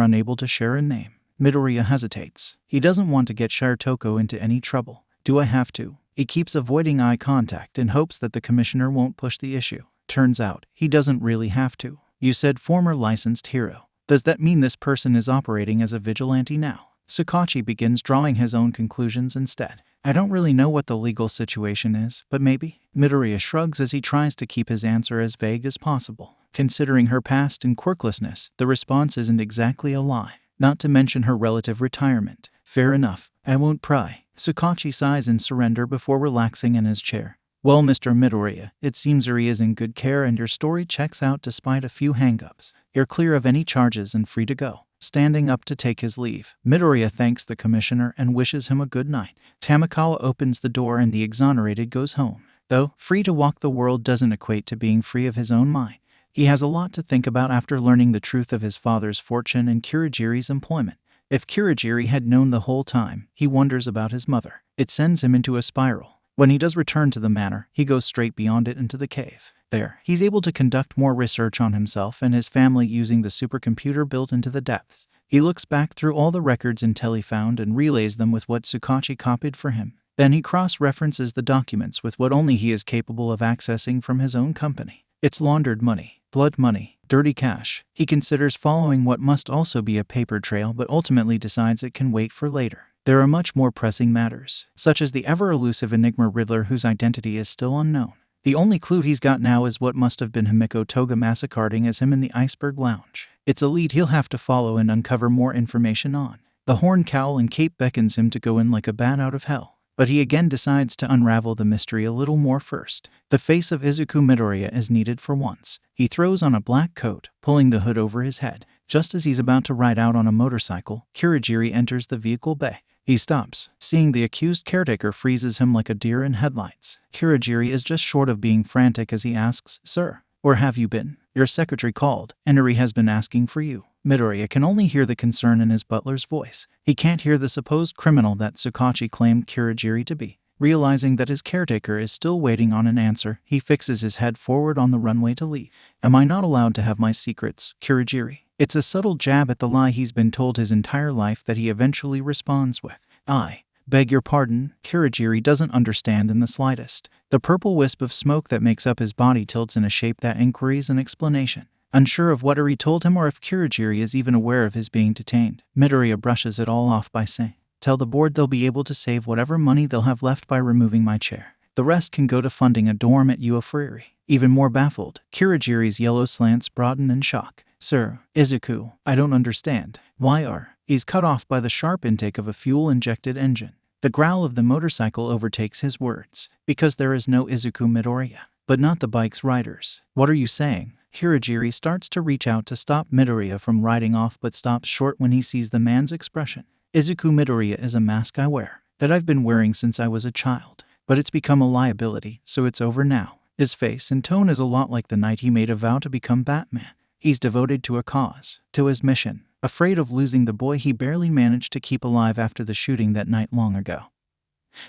unable to share a name. Midoriya hesitates. He doesn't want to get Ŝartoko into any trouble. Do I have to? He keeps avoiding eye contact in hopes that the commissioner won't push the issue. Turns out, he doesn't really have to. You said former licensed hero. Does that mean this person is operating as a vigilante now? 𝗂𝐭𝐚𝐲 begins drawing his own conclusions instead. I don't really know what the legal situation is, but maybe? Midoriya shrugs as he tries to keep his answer as vague as possible. Considering her past and quirklessness, the response isn't exactly a lie. Not to mention her relative retirement. Fair enough. I won't pry. 𝗂𝐭𝐚𝐲 sighs in surrender before relaxing in his chair. Well, Mr. Midoriya, it seems 𝗂𝐬𝐳 is in good care and your story checks out despite a few hang-ups. You're clear of any charges and free to go. Standing up to take his leave, Midoriya thanks the commissioner and wishes him a good night. Tamikawa opens the door and the exonerated goes home. Though, free to walk the world doesn't equate to being free of his own mind. He has a lot to think about after learning the truth of his father's fortune and Kurogiri's employment. If Kurogiri had known the whole time, he wonders about his mother. It sends him into a spiral. When he does return to the manor, he goes straight beyond it into the cave. There, he's able to conduct more research on himself and his family using the supercomputer built into the depths. He looks back through all the records Intel he found and relays them with what Tsukachi copied for him. Then he cross-references the documents with what only he is capable of accessing from his own company. It's laundered money, blood money, dirty cash. He considers following what must also be a paper trail but ultimately decides it can wait for later. There are much more pressing matters, such as the ever-elusive Enigma Riddler whose identity is still unknown. The only clue he's got now is what must have been Himiko Toga massacring as him in the Iceberg Lounge. It's a lead he'll have to follow and uncover more information on. The Horn Cowl and Cape beckons him to go in like a bat out of hell, but he again decides to unravel the mystery a little more first. The face of Izuku Midoriya is needed for once. He throws on a black coat, pulling the hood over his head. Just as he's about to ride out on a motorcycle, Kurogiri enters the vehicle bay. He stops. Seeing the accused caretaker freezes him like a deer in headlights. Kurogiri is just short of being frantic as he asks, "Sir, where have you been? Your secretary called. Enri has been asking for you." Midoriya can only hear the concern in his butler's voice. He can't hear the supposed criminal that Tsukachi claimed Kurogiri to be. Realizing that his caretaker is still waiting on an answer, he fixes his head forward on the runway to leave. "Am I not allowed to have my secrets, Kurogiri?" It's a subtle jab at the lie he's been told his entire life that he eventually responds with, "I beg your pardon." Kurogiri doesn't understand in the slightest. The purple wisp of smoke that makes up his body tilts in a shape that inquiries an explanation. Unsure of what Eri told him or if Kurogiri is even aware of his being detained, Midoriya brushes it all off by saying, "Tell the board they'll be able to save whatever money they'll have left by removing my chair. The rest can go to funding a dorm at UA for Eri." Even more baffled, Kurogiri's yellow slants broaden in shock. "Sir, Izuku, I don't understand. Why are..." He's cut off by the sharp intake of a fuel-injected engine. The growl of the motorcycle overtakes his words. Because there is no Izuku Midoriya. But not the bike's riders. "What are you saying?" Kurogiri starts to reach out to stop Midoriya from riding off but stops short when he sees the man's expression. "Izuku Midoriya is a mask I wear, that I've been wearing since I was a child. But it's become a liability, so it's over now." His face and tone is a lot like the night he made a vow to become Batman. He's devoted to a cause, to his mission, afraid of losing the boy he barely managed to keep alive after the shooting that night long ago,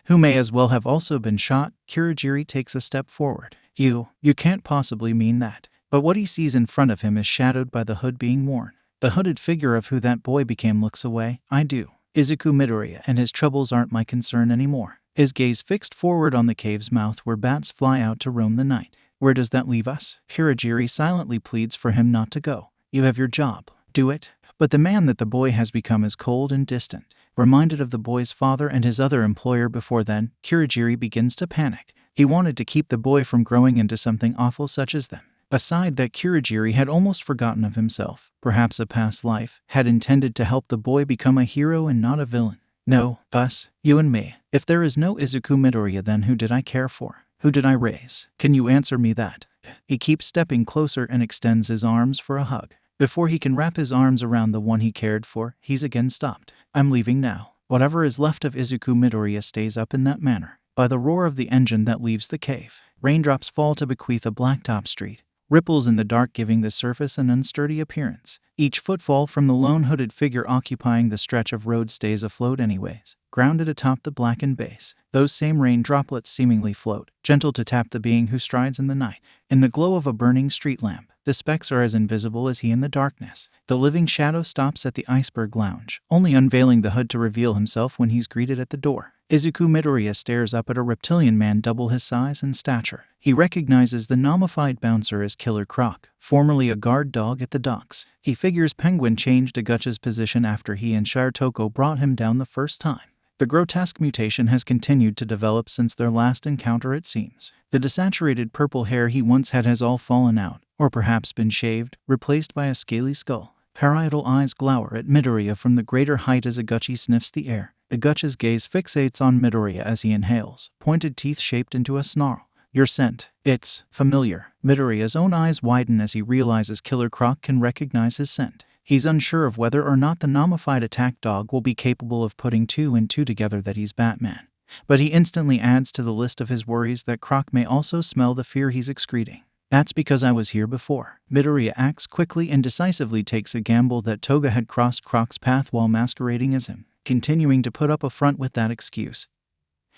who may as well have also been shot. Kurogiri takes a step forward. You can't possibly mean that." But what he sees in front of him is shadowed by the hood being worn. The hooded figure of who that boy became looks away. "I do. Izuku Midoriya and his troubles aren't my concern anymore." His gaze fixed forward on the cave's mouth where bats fly out to roam the night. "Where does that leave us?" Kurogiri silently pleads for him not to go. "You have your job. Do it." But the man that the boy has become is cold and distant. Reminded of the boy's father and his other employer before then, Kurogiri begins to panic. He wanted to keep the boy from growing into something awful such as them. A side that Kurogiri had almost forgotten of himself, perhaps a past life, had intended to help the boy become a hero and not a villain. "No, us, you and me. If there is no Izuku Midoriya, then who did I care for? Who did I raise? Can you answer me that?" He keeps stepping closer and extends his arms for a hug. Before he can wrap his arms around the one he cared for, he's again stopped. "I'm leaving now. Whatever is left of Izuku Midoriya stays up in that manner." By the roar of the engine that leaves the cave, raindrops fall to bequeath a blacktop street. Ripples in the dark giving the surface an unsturdy appearance. Each footfall from the lone hooded figure occupying the stretch of road stays afloat anyways, grounded atop the blackened base. Those same rain droplets seemingly float, gentle to tap the being who strides in the night. In the glow of a burning street lamp, the specks are as invisible as he in the darkness. The living shadow stops at the Iceberg Lounge, only unveiling the hood to reveal himself when he's greeted at the door. Izuku Midoriya stares up at a reptilian man double his size and stature. He recognizes the nomified bouncer as Killer Croc, formerly a guard dog at the docks. He figures Penguin changed 𝐒𝐿𝐴's position after he and Shire Toko brought him down the first time. The grotesque mutation has continued to develop since their last encounter, it seems. The desaturated purple hair he once had has all fallen out, or perhaps been shaved, replaced by a scaly skull. Parietal eyes glower at Midoriya from the greater height as 𝐒𝐿𝐴 sniffs the air. 𝐒𝐿𝐴's gaze fixates on Midoriya as he inhales, pointed teeth shaped into a snarl. "Your scent. It's familiar." Midoriya's own eyes widen as he realizes Killer Croc can recognize his scent. He's unsure of whether or not the nomified attack dog will be capable of putting two and two together that he's Batman. But he instantly adds to the list of his worries that Croc may also smell the fear he's excreting. That's because I was here before. Midoriya acts quickly and decisively, takes a gamble that Toga had crossed Croc's path while masquerading as him, continuing to put up a front with that excuse.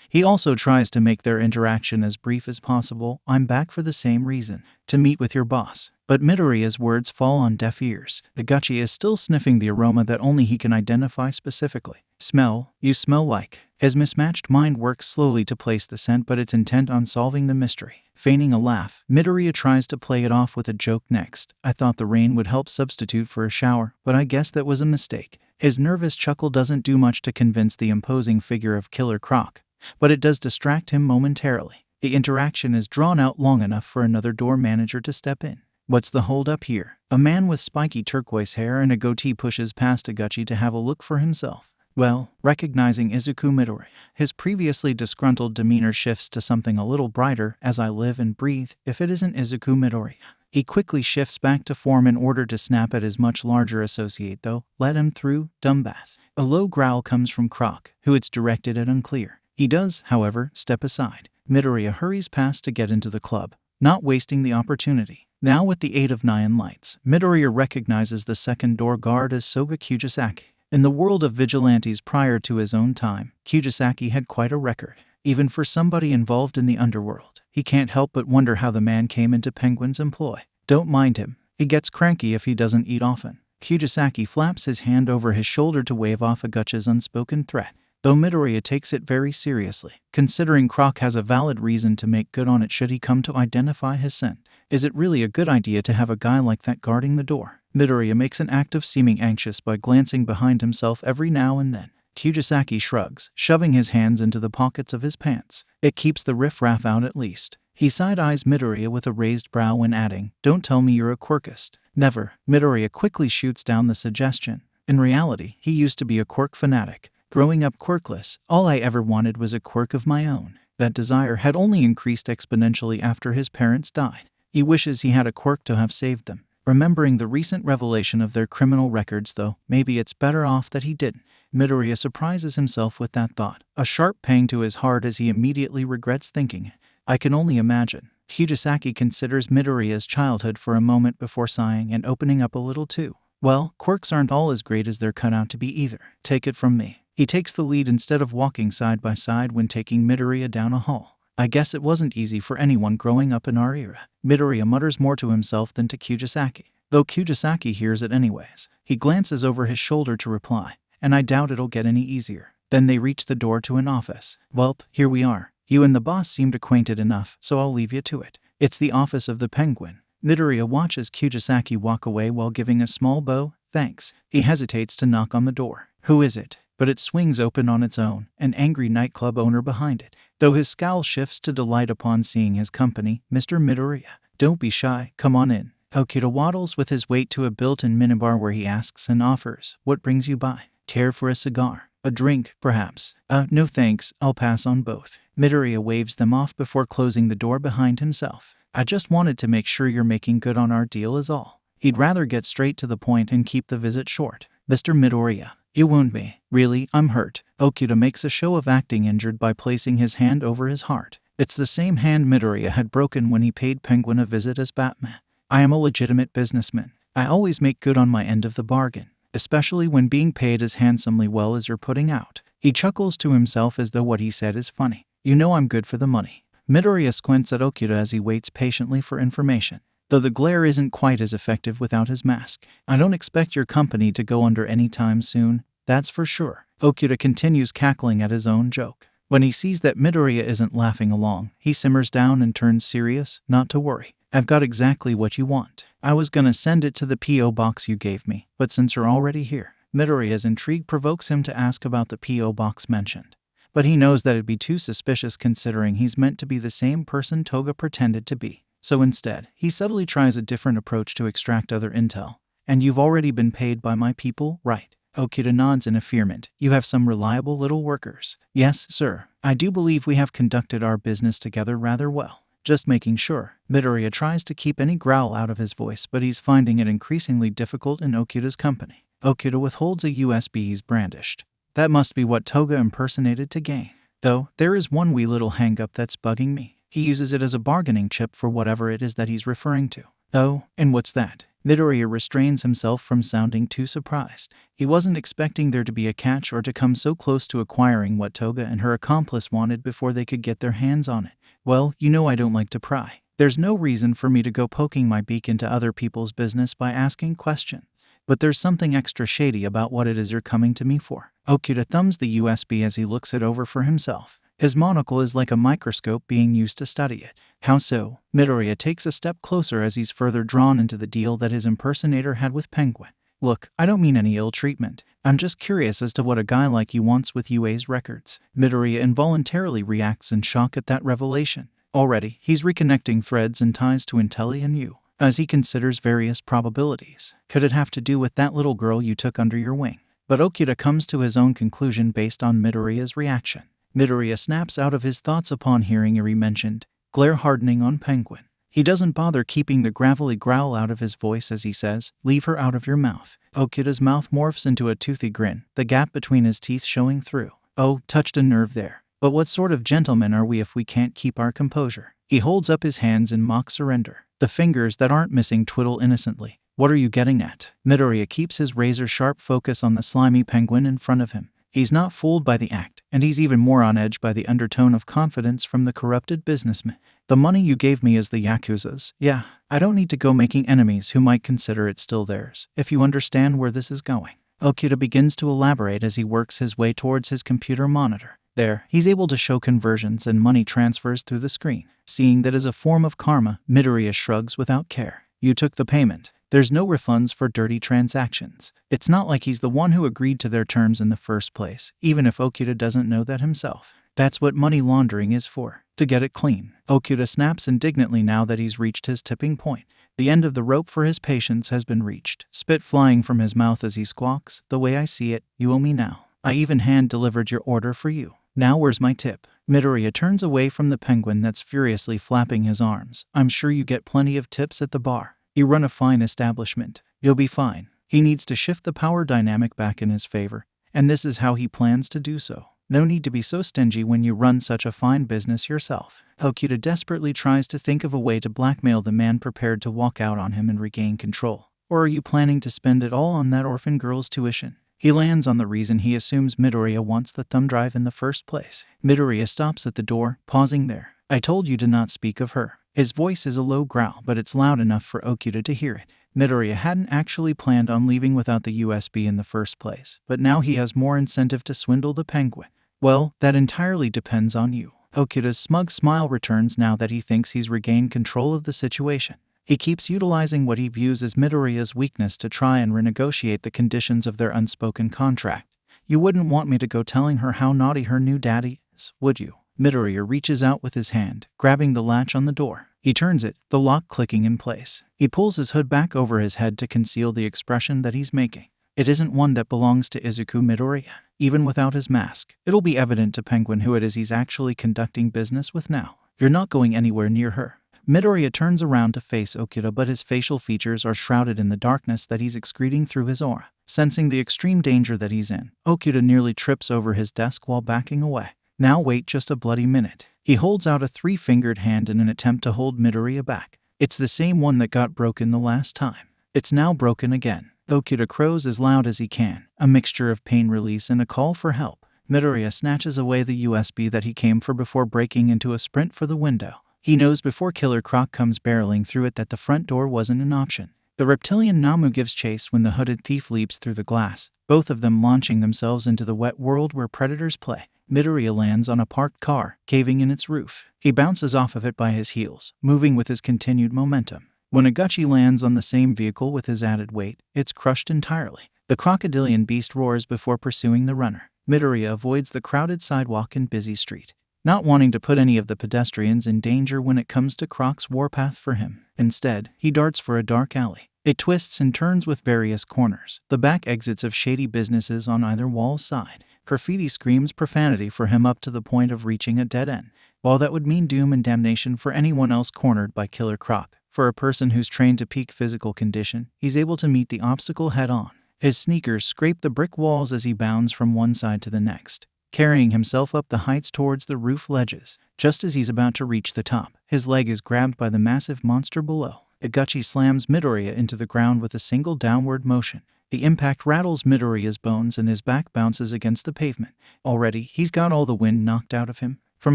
He also tries to make their interaction as brief as possible. I'm back for the same reason, to meet with your boss. But Midoriya's words fall on deaf ears. 𝐒𝐭𝐤𝐲 is still sniffing the aroma that only he can identify specifically. Smell, you smell like. His mismatched mind works slowly to place the scent, but it's intent on solving the mystery. Feigning a laugh, Midoriya tries to play it off with a joke next. I thought the rain would help substitute for a shower, but I guess that was a mistake. His nervous chuckle doesn't do much to convince the imposing figure of Killer Croc, but it does distract him momentarily. The interaction is drawn out long enough for another door manager to step in. What's the hold-up here? A man with spiky turquoise hair and a goatee pushes past 𝐒𝐭𝐤𝐲 to have a look for himself. Well, recognizing Izuku Midoriya, his previously disgruntled demeanor shifts to something a little brighter. As I live and breathe, if it isn't Izuku Midoriya. He quickly shifts back to form in order to snap at his much larger associate though. Let him through, dumbass. A low growl comes from Croc, who it's directed at unclear. He does, however, step aside. Midoriya hurries past to get into the club, not wasting the opportunity. Now with the aid of neon lights, Midoriya recognizes the second door guard as 𝐒𝐭𝐫𝐲. In the world of vigilantes prior to his own time, 𝐒𝐫𝐲 had quite a record. Even for somebody involved in the underworld, he can't help but wonder how the man came into Penguin's employ. Don't mind him. He gets cranky if he doesn't eat often. 𝐒𝐫𝐲 flaps his hand over his shoulder to wave off 𝐒𝐭𝐤𝐲's unspoken threat, though Midoriya takes it very seriously, considering Croc has a valid reason to make good on it should he come to identify his scent. Is it really a good idea to have a guy like that guarding the door? Midoriya makes an act of seeming anxious by glancing behind himself every now and then. 𝐒𝐫𝐲 shrugs, shoving his hands into the pockets of his pants. It keeps the riff-raff out at least. He side-eyes Midoriya with a raised brow when adding, "Don't tell me you're a quirkist." Never. Midoriya quickly shoots down the suggestion. In reality, he used to be a quirk fanatic. Growing up quirkless, all I ever wanted was a quirk of my own. That desire had only increased exponentially after his parents died. He wishes he had a quirk to have saved them. Remembering the recent revelation of their criminal records though, maybe it's better off that he didn't. Midoriya surprises himself with that thought, a sharp pang to his heart as he immediately regrets thinking it. I can only imagine. 𝐒𝐫𝐲 considers Midoriya's childhood for a moment before sighing and opening up a little too. Well, quirks aren't all as great as they're cut out to be either. Take it from me. He takes the lead instead of walking side by side when taking Midoriya down a hall. I guess it wasn't easy for anyone growing up in our era. Midoriya mutters more to himself than to 𝐒𝐫𝐲, though 𝐒𝐫𝐲 hears it anyways. He glances over his shoulder to reply, and I doubt it'll get any easier. Then they reach the door to an office. Welp, here we are. You and the boss seemed acquainted enough, so I'll leave you to it. It's the office of the Penguin. Midoriya watches 𝐒𝐫𝐲 walk away while giving a small bow. Thanks. He hesitates to knock on the door. Who is it? But it swings open on its own, an angry nightclub owner behind it. Though his scowl shifts to delight upon seeing his company, Mr. Midoriya. Don't be shy, come on in. 𝐒𝐭𝐤𝐫 waddles with his weight to a built-in minibar where he asks and offers, what brings you by? Care for a cigar? A drink, perhaps? No thanks, I'll pass on both. Midoriya waves them off before closing the door behind himself. I just wanted to make sure you're making good on our deal is all. He'd rather get straight to the point and keep the visit short. Mr. Midoriya. You wound me. Really, I'm hurt. 𝐒𝐿 makes a show of acting injured by placing his hand over his heart. It's the same hand Midoriya had broken when he paid Penguin a visit as Batman. I am a legitimate businessman. I always make good on my end of the bargain, especially when being paid as handsomely well as you're putting out. He chuckles to himself as though what he said is funny. You know I'm good for the money. Midoriya squints at 𝐒𝐿 as he waits patiently for information, though the glare isn't quite as effective without his mask. I don't expect your company to go under any time soon, that's for sure. 𝐒𝐿 continues cackling at his own joke. When he sees that Midoriya isn't laughing along, he simmers down and turns serious. Not to worry. I've got exactly what you want. I was gonna send it to the P.O. box you gave me, but since you're already here. Midoriya's intrigue provokes him to ask about the P.O. box mentioned, but he knows that it'd be too suspicious considering he's meant to be the same person Toga pretended to be. So instead, he subtly tries a different approach to extract other intel. And you've already been paid by my people, right? 𝐒𝐿 nods in affirmation. You have some reliable little workers. Yes, sir. I do believe we have conducted our business together rather well. Just making sure. Midoriya tries to keep any growl out of his voice, but he's finding it increasingly difficult in 𝐒𝐿's company. 𝐒𝐿 withholds a USB he's brandished. That must be what Toga impersonated to gain. Though, there is one wee little hang-up that's bugging me. He uses it as a bargaining chip for whatever it is that he's referring to. Oh, and what's that? Midoriya restrains himself from sounding too surprised. He wasn't expecting there to be a catch or to come so close to acquiring what Toga and her accomplice wanted before they could get their hands on it. Well, you know I don't like to pry. There's no reason for me to go poking my beak into other people's business by asking questions. But there's something extra shady about what it is you're coming to me for. Okuda thumbs the USB as he looks it over for himself. His monocle is like a microscope being used to study it. How so? Midoriya takes a step closer as he's further drawn into the deal that his impersonator had with Penguin. Look, I don't mean any ill treatment. I'm just curious as to what a guy like you wants with UA's records. Midoriya involuntarily reacts in shock at that revelation. Already, he's reconnecting threads and ties to Intelli and you, as he considers various probabilities. Could it have to do with that little girl you took under your wing? But Okuda comes to his own conclusion based on Midoriya's reaction. Midoriya snaps out of his thoughts upon hearing Eri mentioned, glare hardening on Penguin. He doesn't bother keeping the gravelly growl out of his voice as he says, leave her out of your mouth. Okuda's mouth morphs into a toothy grin, the gap between his teeth showing through. Oh, touched a nerve there. But what sort of gentlemen are we if we can't keep our composure? He holds up his hands in mock surrender. The fingers that aren't missing twiddle innocently. What are you getting at? Midoriya keeps his razor-sharp focus on the slimy penguin in front of him. He's not fooled by the act, and he's even more on edge by the undertone of confidence from the corrupted businessman. The money you gave me is the Yakuza's. Yeah, I don't need to go making enemies who might consider it still theirs, if you understand where this is going. Okuda begins to elaborate as he works his way towards his computer monitor. There, he's able to show conversions and money transfers through the screen. Seeing that as a form of karma, Midoriya shrugs without care. You took the payment. There's no refunds for dirty transactions. It's not like he's the one who agreed to their terms in the first place, even if Okuda doesn't know that himself. That's what money laundering is for, to get it clean. Okuda snaps indignantly now that he's reached his tipping point. The end of the rope for his patience has been reached. Spit flying from his mouth as he squawks, the way I see it, you owe me now. I even hand-delivered your order for you. Now where's my tip? Midoriya turns away from the penguin that's furiously flapping his arms. I'm sure you get plenty of tips at the bar. You run a fine establishment. You'll be fine. He needs to shift the power dynamic back in his favor, and this is how he plans to do so. No need to be so stingy when you run such a fine business yourself. Okuda desperately tries to think of a way to blackmail the man prepared to walk out on him and regain control. Or are you planning to spend it all on that orphan girl's tuition? He lands on the reason he assumes Midoriya wants the thumb drive in the first place. Midoriya stops at the door, pausing there. I told you to not speak of her. His voice is a low growl, but it's loud enough for Okuda to hear it. Midoriya hadn't actually planned on leaving without the USB in the first place, but now he has more incentive to swindle the penguin. Well, that entirely depends on you. Okuda's smug smile returns now that he thinks he's regained control of the situation. He keeps utilizing what he views as Midoriya's weakness to try and renegotiate the conditions of their unspoken contract. You wouldn't want me to go telling her how naughty her new daddy is, would you? Midoriya reaches out with his hand, grabbing the latch on the door. He turns it, the lock clicking in place. He pulls his hood back over his head to conceal the expression that he's making. It isn't one that belongs to Izuku Midoriya. Even without his mask, it'll be evident to Penguin who it is he's actually conducting business with now. You're not going anywhere near her. Midoriya turns around to face Okuda, but his facial features are shrouded in the darkness that he's excreting through his aura. Sensing the extreme danger that he's in, Okuda nearly trips over his desk while backing away. Now wait just a bloody minute. He holds out a three-fingered hand in an attempt to hold Midoriya back. It's the same one that got broken the last time. It's now broken again. Okuda crows as loud as he can, a mixture of pain release and a call for help. Midoriya snatches away the USB that he came for before breaking into a sprint for the window. He knows before Killer Croc comes barreling through it that the front door wasn't an option. The reptilian Namu gives chase when the hooded thief leaps through the glass, both of them launching themselves into the wet world where predators play. Midoriya lands on a parked car, caving in its roof. He bounces off of it by his heels, moving with his continued momentum. When 𝐒𝐭𝐲𝐿 lands on the same vehicle with his added weight, it's crushed entirely. The crocodilian beast roars before pursuing the runner. Midoriya avoids the crowded sidewalk and busy street, not wanting to put any of the pedestrians in danger when it comes to Croc's warpath for him. Instead, he darts for a dark alley. It twists and turns with various corners, the back exits of shady businesses on either wall's side. Graffiti screams profanity for him up to the point of reaching a dead end. While that would mean doom and damnation for anyone else cornered by Killer Croc, for a person who's trained to peak physical condition, he's able to meet the obstacle head-on. His sneakers scrape the brick walls as he bounds from one side to the next. carrying himself up the heights towards the roof ledges. Just as he's about to reach the top, his leg is grabbed by the massive monster below. 𝐒𝐭𝐲 slams Midoriya into the ground with a single downward motion. The impact rattles Midoriya's bones and his back bounces against the pavement. Already, he's got all the wind knocked out of him, from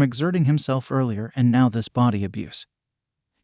exerting himself earlier and now this body abuse.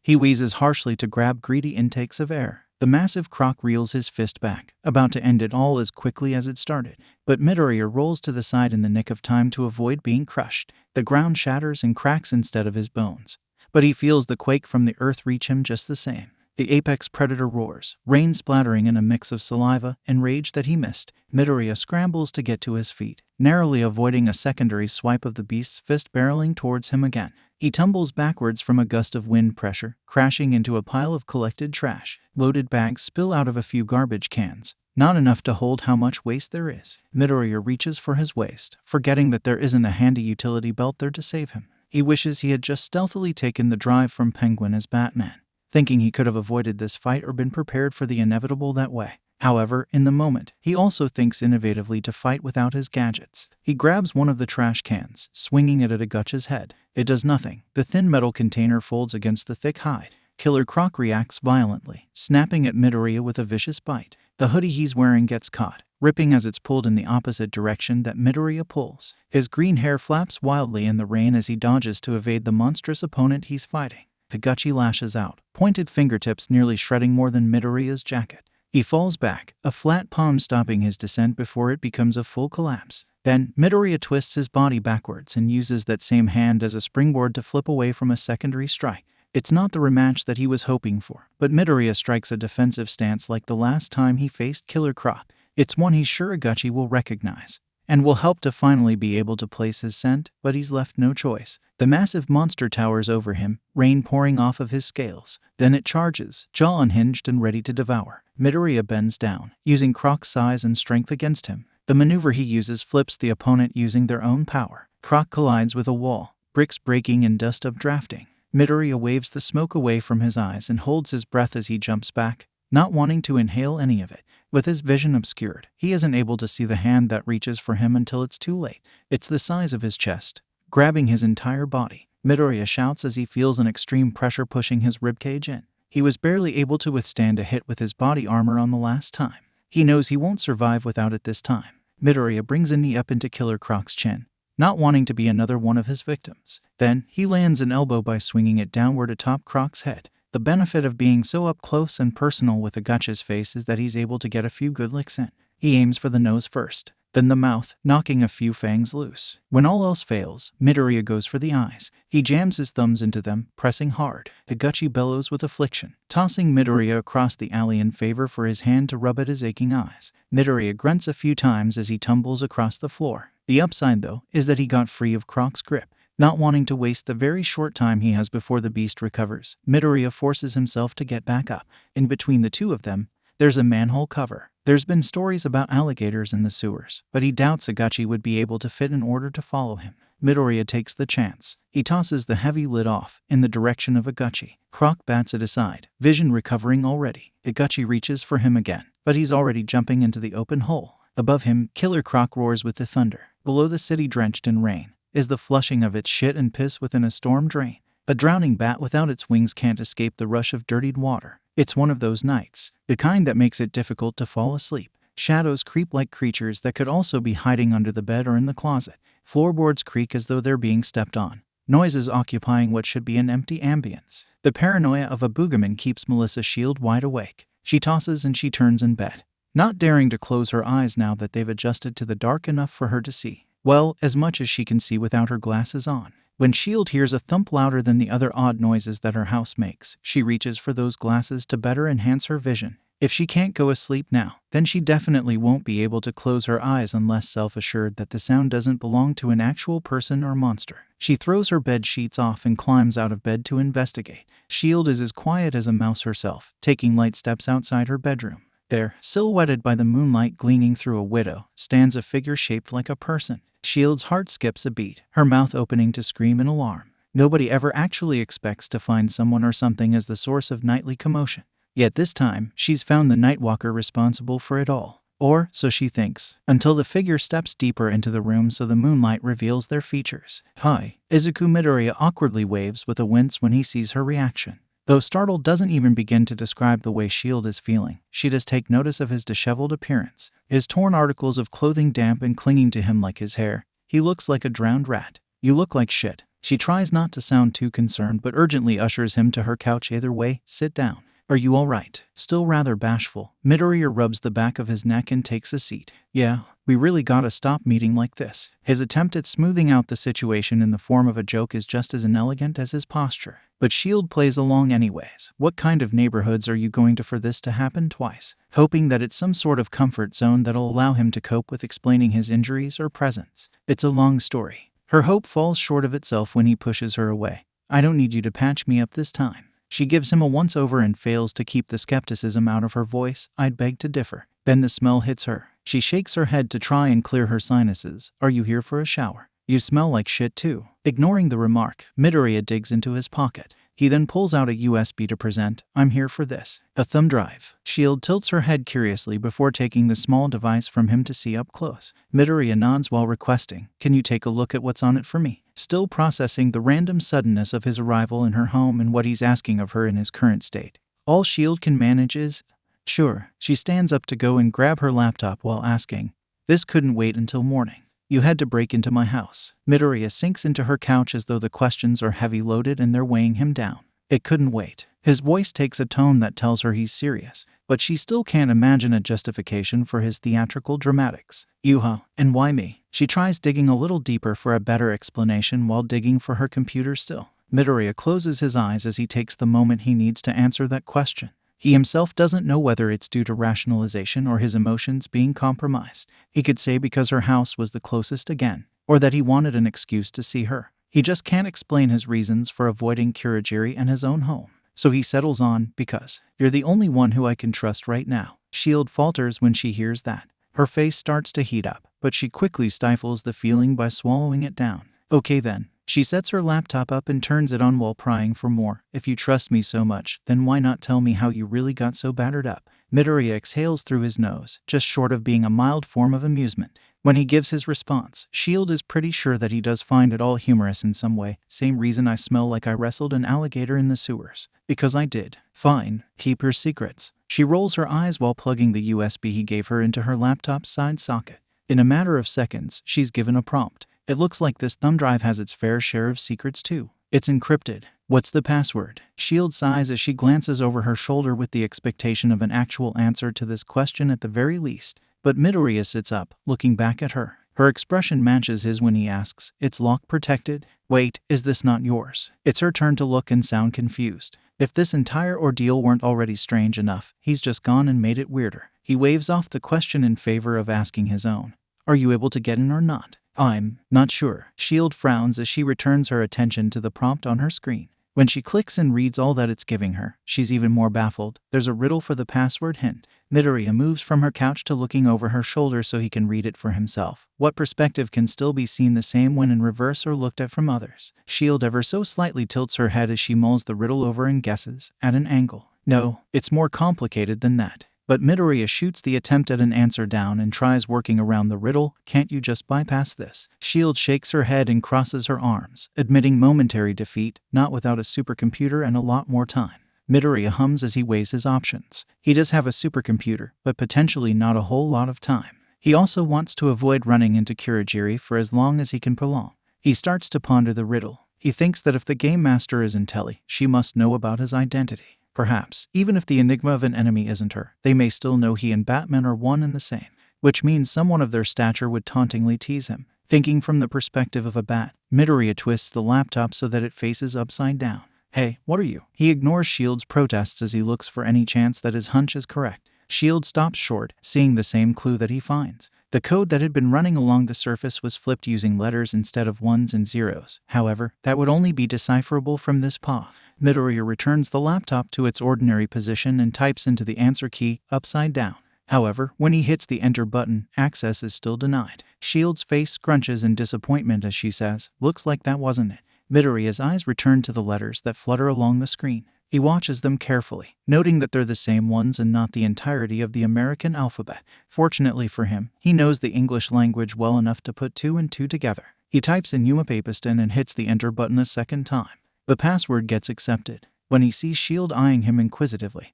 He wheezes harshly to grab greedy intakes of air. The massive croc reels his fist back, about to end it all as quickly as it started. But Midoriya rolls to the side in the nick of time to avoid being crushed. The ground shatters and cracks instead of his bones. But he feels the quake from the earth reach him just the same. The apex predator roars, rain splattering in a mix of saliva and rage that he missed. Midoriya scrambles to get to his feet, narrowly avoiding a secondary swipe of the beast's fist barreling towards him again. He tumbles backwards from a gust of wind pressure, crashing into a pile of collected trash. Loaded bags spill out of a few garbage cans, not enough to hold how much waste there is. Midoriya reaches for his waist, forgetting that there isn't a handy utility belt there to save him. He wishes he had just stealthily taken the drive from Penguin as Batman, thinking he could have avoided this fight or been prepared for the inevitable that way. However, in the moment, he also thinks innovatively to fight without his gadgets. He grabs one of the trash cans, swinging it at 𝐒𝐭𝐲's head. It does nothing. The thin metal container folds against the thick hide. Killer Croc reacts violently, snapping at Midoriya with a vicious bite. The hoodie he's wearing gets caught, ripping as it's pulled in the opposite direction that Midoriya pulls. His green hair flaps wildly in the rain as he dodges to evade the monstrous opponent he's fighting. 𝐒𝐭𝐲 lashes out, pointed fingertips nearly shredding more than Midoriya's jacket. He falls back, a flat palm stopping his descent before it becomes a full collapse. Then, Midoriya twists his body backwards and uses that same hand as a springboard to flip away from a secondary strike. It's not the rematch that he was hoping for, but Midoriya strikes a defensive stance like the last time he faced Killer Croc. It's one he's sure 𝐒𝐭𝐲 will recognize, and will help to finally be able to place his scent, but he's left no choice. The massive monster towers over him, rain pouring off of his scales. Then it charges, jaw unhinged and ready to devour. Midoriya bends down, using Croc's size and strength against him. The maneuver he uses flips the opponent using their own power. Croc collides with a wall, bricks breaking and dust updrafting. Midoriya waves the smoke away from his eyes and holds his breath as he jumps back, not wanting to inhale any of it. With his vision obscured, he isn't able to see the hand that reaches for him until it's too late. It's the size of his chest, grabbing his entire body. Midoriya shouts as he feels an extreme pressure pushing his ribcage in. He was barely able to withstand a hit with his body armor on the last time. He knows he won't survive without it this time. Midoriya brings a knee up into Killer Croc's chin, not wanting to be another one of his victims. Then, he lands an elbow by swinging it downward atop Croc's head. The benefit of being so up close and personal with 𝐒𝐭𝐲's face is that he's able to get a few good licks in. He aims for the nose first, then the mouth, knocking a few fangs loose. When all else fails, Midoriya goes for the eyes. He jams his thumbs into them, pressing hard. 𝐒𝐭𝐲 bellows with affliction, tossing Midoriya across the alley in favor for his hand to rub at his aching eyes. Midoriya grunts a few times as he tumbles across the floor. The upside, though, is that he got free of Croc's grip. Not wanting to waste the very short time he has before the beast recovers, Midoriya forces himself to get back up. In between the two of them, there's a manhole cover. There's been stories about alligators in the sewers, but he doubts 𝐒𝐭𝐲 would be able to fit in order to follow him. Midoriya takes the chance. He tosses the heavy lid off, in the direction of 𝐒𝐭𝐲. Croc bats it aside, vision recovering already. 𝐒𝐿𝐽 reaches for him again, but he's already jumping into the open hole. Above him, Killer Croc roars with the thunder. Below the city drenched in rain is the flushing of its shit and piss within a storm drain. A drowning bat without its wings can't escape the rush of dirtied water. It's one of those nights, the kind that makes it difficult to fall asleep. Shadows creep like creatures that could also be hiding under the bed or in the closet. Floorboards creak as though they're being stepped on. Noises occupying what should be an empty ambience. The paranoia of a boogeyman keeps Melissa's shield wide awake. She tosses and she turns in bed, not daring to close her eyes now that they've adjusted to the dark enough for her to see. Well, as much as she can see without her glasses on. When Shield hears a thump louder than the other odd noises that her house makes, she reaches for those glasses to better enhance her vision. If she can't go asleep now, then she definitely won't be able to close her eyes unless self-assured that the sound doesn't belong to an actual person or monster. She throws her bed sheets off and climbs out of bed to investigate. Shield is as quiet as a mouse herself, taking light steps outside her bedroom. There, silhouetted by the moonlight gleaming through a window, stands a figure shaped like a person. Shield's heart skips a beat, her mouth opening to scream in alarm. Nobody ever actually expects to find someone or something as the source of nightly commotion. Yet this time, she's found the Nightwalker responsible for it all. Or so she thinks, until the figure steps deeper into the room so the moonlight reveals their features. Hi. Izuku Midoriya awkwardly waves with a wince when he sees her reaction. Though startled doesn't even begin to describe the way Shield is feeling, she does take notice of his disheveled appearance. His torn articles of clothing damp and clinging to him like his hair. He looks like a drowned rat. You look like shit. She tries not to sound too concerned but urgently ushers him to her couch. Either way, sit down. Are you alright? Still rather bashful, Midoriya rubs the back of his neck and takes a seat. Yeah, we really gotta stop meeting like this. His attempt at smoothing out the situation in the form of a joke is just as inelegant as his posture. But Shield plays along anyways. What kind of neighborhoods are you going to for this to happen twice? Hoping that it's some sort of comfort zone that'll allow him to cope with explaining his injuries or presence. It's a long story. Her hope falls short of itself when he pushes her away. I don't need you to patch me up this time. She gives him a once-over and fails to keep the skepticism out of her voice. I'd beg to differ. Then the smell hits her. She shakes her head to try and clear her sinuses. Are you here for a shower? You smell like shit too. Ignoring the remark, Midoriya digs into his pocket. He then pulls out a USB to present. I'm here for this. A thumb drive. Shield tilts her head curiously before taking the small device from him to see up close. Midoriya nods while requesting, can you take a look at what's on it for me? Still processing the random suddenness of his arrival in her home and what he's asking of her in his current state. All Shield can manage is, sure. She stands up to go and grab her laptop while asking, this couldn't wait until morning. You had to break into my house. Midoriya sinks into her couch as though the questions are heavy-loaded and they're weighing him down. It couldn't wait. His voice takes a tone that tells her he's serious, but she still can't imagine a justification for his theatrical dramatics. And why me? She tries digging a little deeper for a better explanation while digging for her computer still. Midoriya closes his eyes as he takes the moment he needs to answer that question. He himself doesn't know whether it's due to rationalization or his emotions being compromised. He could say because her house was the closest again, or that he wanted an excuse to see her. He just can't explain his reasons for avoiding Kurogiri and his own home. So he settles on, because you're the only one who I can trust right now. Shield falters when she hears that. Her face starts to heat up, but she quickly stifles the feeling by swallowing it down. Okay then. She sets her laptop up and turns it on while prying for more. If you trust me so much, then why not tell me how you really got so battered up? Midoriya exhales through his nose, just short of being a mild form of amusement. When he gives his response, Shield is pretty sure that he does find it all humorous in some way. Same reason I smell like I wrestled an alligator in the sewers. Because I did. Fine. Keep your secrets. She rolls her eyes while plugging the USB he gave her into her laptop's side socket. In a matter of seconds, she's given a prompt. It looks like this thumb drive has its fair share of secrets too. It's encrypted. What's the password? Shield sighs as she glances over her shoulder with the expectation of an actual answer to this question at the very least. But Midoriya sits up, looking back at her. Her expression matches his when he asks, it's lock protected? Wait, is this not yours? It's her turn to look and sound confused. If this entire ordeal weren't already strange enough, he's just gone and made it weirder. He waves off the question in favor of asking his own. Are you able to get in or not? I'm not sure. Shield frowns as she returns her attention to the prompt on her screen. When she clicks and reads all that it's giving her, she's even more baffled. There's a riddle for the password hint. Midoriya moves from her couch to looking over her shoulder so he can read it for himself. What perspective can still be seen the same when in reverse or looked at from others? Shield ever so slightly tilts her head as she mulls the riddle over and guesses, at an angle. No, it's more complicated than that. But Midoriya shoots the attempt at an answer down and tries working around the riddle. Can't you just bypass this? Shield shakes her head and crosses her arms, admitting momentary defeat, not without a supercomputer and a lot more time. Midoriya hums as he weighs his options. He does have a supercomputer, but potentially not a whole lot of time. He also wants to avoid running into Kurogiri for as long as he can prolong. He starts to ponder the riddle. He thinks that if the game master is Intelli, she must know about his identity. Perhaps, even if the enigma of an enemy isn't her, they may still know he and Batman are one and the same, which means someone of their stature would tauntingly tease him. Thinking from the perspective of a bat, Midoriya twists the laptop so that it faces upside down. Hey, what are you? He ignores Shield's protests as he looks for any chance that his hunch is correct. Shield stops short, seeing the same clue that he finds. The code that had been running along the surface was flipped using letters instead of ones and zeros. However, that would only be decipherable from this path. Midoriya returns the laptop to its ordinary position and types into the answer key, upside down. However, when he hits the enter button, access is still denied. Shield's face scrunches in disappointment as she says, looks like that wasn't it. Midoriya's eyes return to the letters that flutter along the screen. He watches them carefully, noting that they're the same ones and not the entirety of the American alphabet. Fortunately for him, he knows the English language well enough to put 2 and 2 together. He types in 𝐒𝐵 and hits the enter button a second time. The password gets accepted. When he sees 𝐒𝐲 eyeing him inquisitively,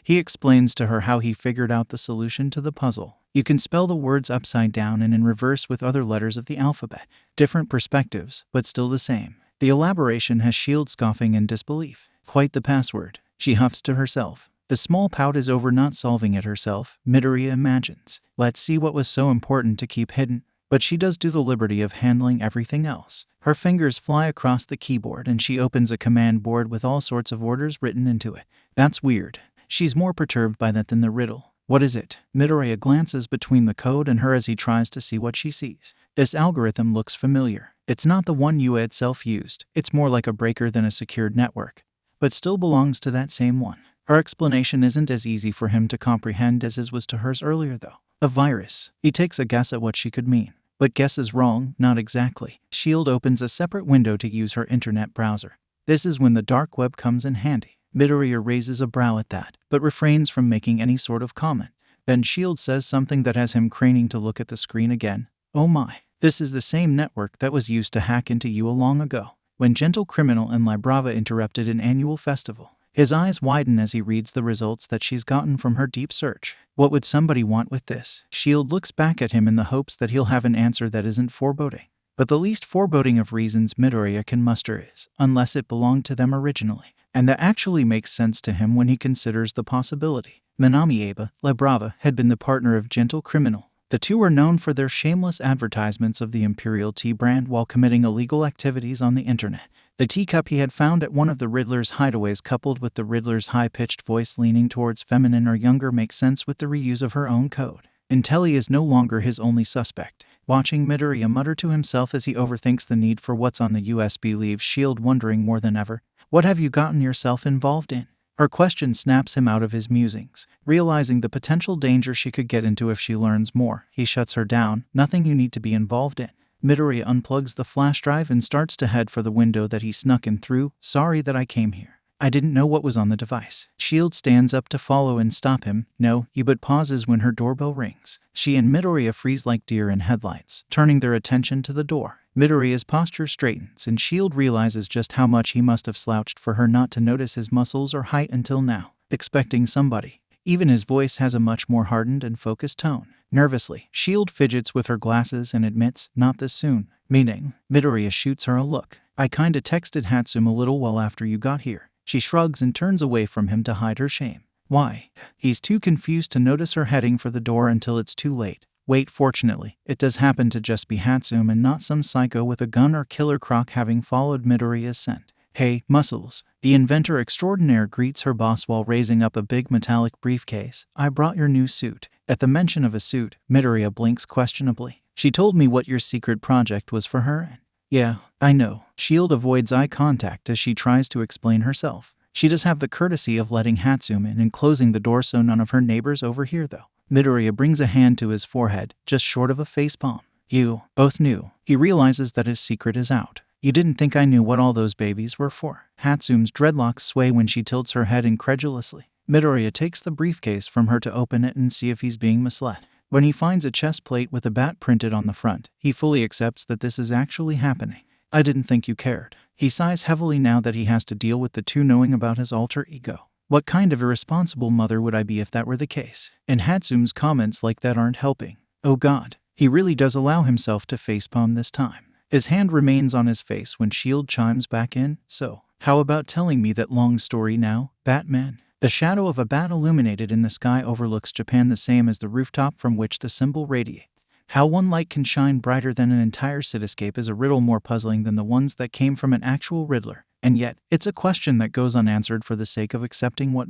he explains to her how he figured out the solution to the puzzle. You can spell the words upside down and in reverse with other letters of the alphabet. Different perspectives, but still the same. The elaboration has 𝐒𝐲 scoffing in disbelief. Quite the password, she huffs to herself. The small pout is over not solving it herself, Midoriya imagines. Let's see what was so important to keep hidden. But she does do the liberty of handling everything else. Her fingers fly across the keyboard and she opens a command board with all sorts of orders written into it. That's weird. She's more perturbed by that than the riddle. What is it? Midoriya glances between the code and her as he tries to see what she sees. This algorithm looks familiar. It's not the one 𝐸𝐴 itself used. It's more like a breaker than a secured network, but still belongs to that same one. Her explanation isn't as easy for him to comprehend as his was to hers earlier though. A virus. He takes a guess at what she could mean. But guess is wrong, not exactly. 𝐒𝐲 opens a separate window to use her internet browser. This is when the dark web comes in handy. Midoriya raises a brow at that, but refrains from making any sort of comment. Then 𝐒𝐲 says something that has him craning to look at the screen again. Oh my. This is the same network that was used to hack into 𝐸𝐴 long ago, when Gentle Criminal and 𝐒𝐵𝑟𝑎 interrupted an annual festival. His eyes widen as he reads the results that she's gotten from her deep search. What would somebody want with this? 𝐒𝐲 looks back at him in the hopes that he'll have an answer that isn't foreboding. But the least foreboding of reasons Midoriya can muster is, unless it belonged to them originally. And that actually makes sense to him when he considers the possibility. Minami 𝐒𝐵𝑟𝑎 had been the partner of Gentle Criminal. The two were known for their shameless advertisements of the Imperial Tea brand while committing illegal activities on the internet. The teacup he had found at one of the Riddler's hideaways coupled with the Riddler's high-pitched voice leaning towards feminine or younger makes sense with the reuse of her own code. Intelli is no longer his only suspect. Watching Midoriya mutter to himself as he overthinks the need for what's on the USB leaves 𝐒𝐲 wondering more than ever, what have you gotten yourself involved in? Her question snaps him out of his musings. Realizing the potential danger she could get into if she learns more, he shuts her down. Nothing you need to be involved in. Midoriya unplugs the flash drive and starts to head for the window that he snuck in through. Sorry that I came here. I didn't know what was on the device. 𝐒𝐲 stands up to follow and stop him. No, but pauses when her doorbell rings. She and Midoriya freeze like deer in headlights, turning their attention to the door. Midoriya's posture straightens and 𝐒𝐲 realizes just how much he must have slouched for her not to notice his muscles or height until now. Expecting somebody. Even his voice has a much more hardened and focused tone. Nervously, 𝐒𝐲 fidgets with her glasses and admits, not this soon. Meaning, Midoriya shoots her a look. I kinda texted 𝗧𝗵𝗲 a little while after you got here. She shrugs and turns away from him to hide her shame. Why? He's too confused to notice her heading for the door until it's too late. Wait, fortunately, it does happen to just be 𝗧𝗵𝗲 and not some psycho with a gun or killer croc having followed Midoriya's scent. Hey, Muscles. The inventor extraordinaire greets her boss while raising up a big metallic briefcase. I brought your new suit. At the mention of a suit, Midoriya blinks questionably. She told me what your secret project was for her and yeah, I know. 𝐒𝐲 avoids eye contact as she tries to explain herself. She does have the courtesy of letting 𝗧𝗵𝗲 in and closing the door so none of her neighbors overhear though. Midoriya brings a hand to his forehead, just short of a facepalm. You both knew. He realizes that his secret is out. You didn't think I knew what all those babies were for. 𝗧𝗵𝗲's dreadlocks sway when she tilts her head incredulously. Midoriya takes the briefcase from her to open it and see if he's being misled. When he finds a chest plate with a bat printed on the front, he fully accepts that this is actually happening. I didn't think you cared. He sighs heavily now that he has to deal with the two knowing about his alter ego. What kind of irresponsible mother would I be if that were the case? And 𝗧𝗵𝗲's comments like that aren't helping. Oh God, he really does allow himself to facepalm this time. His hand remains on his face when 𝐒𝐲 chimes back in. So, how about telling me that long story now, Batman? The shadow of a bat illuminated in the sky overlooks Japan the same as the rooftop from which the symbol radiates. How one light can shine brighter than an entire cityscape is a riddle more puzzling than the ones that came from an actual Riddler. And yet, it's a question that goes unanswered for the sake of accepting what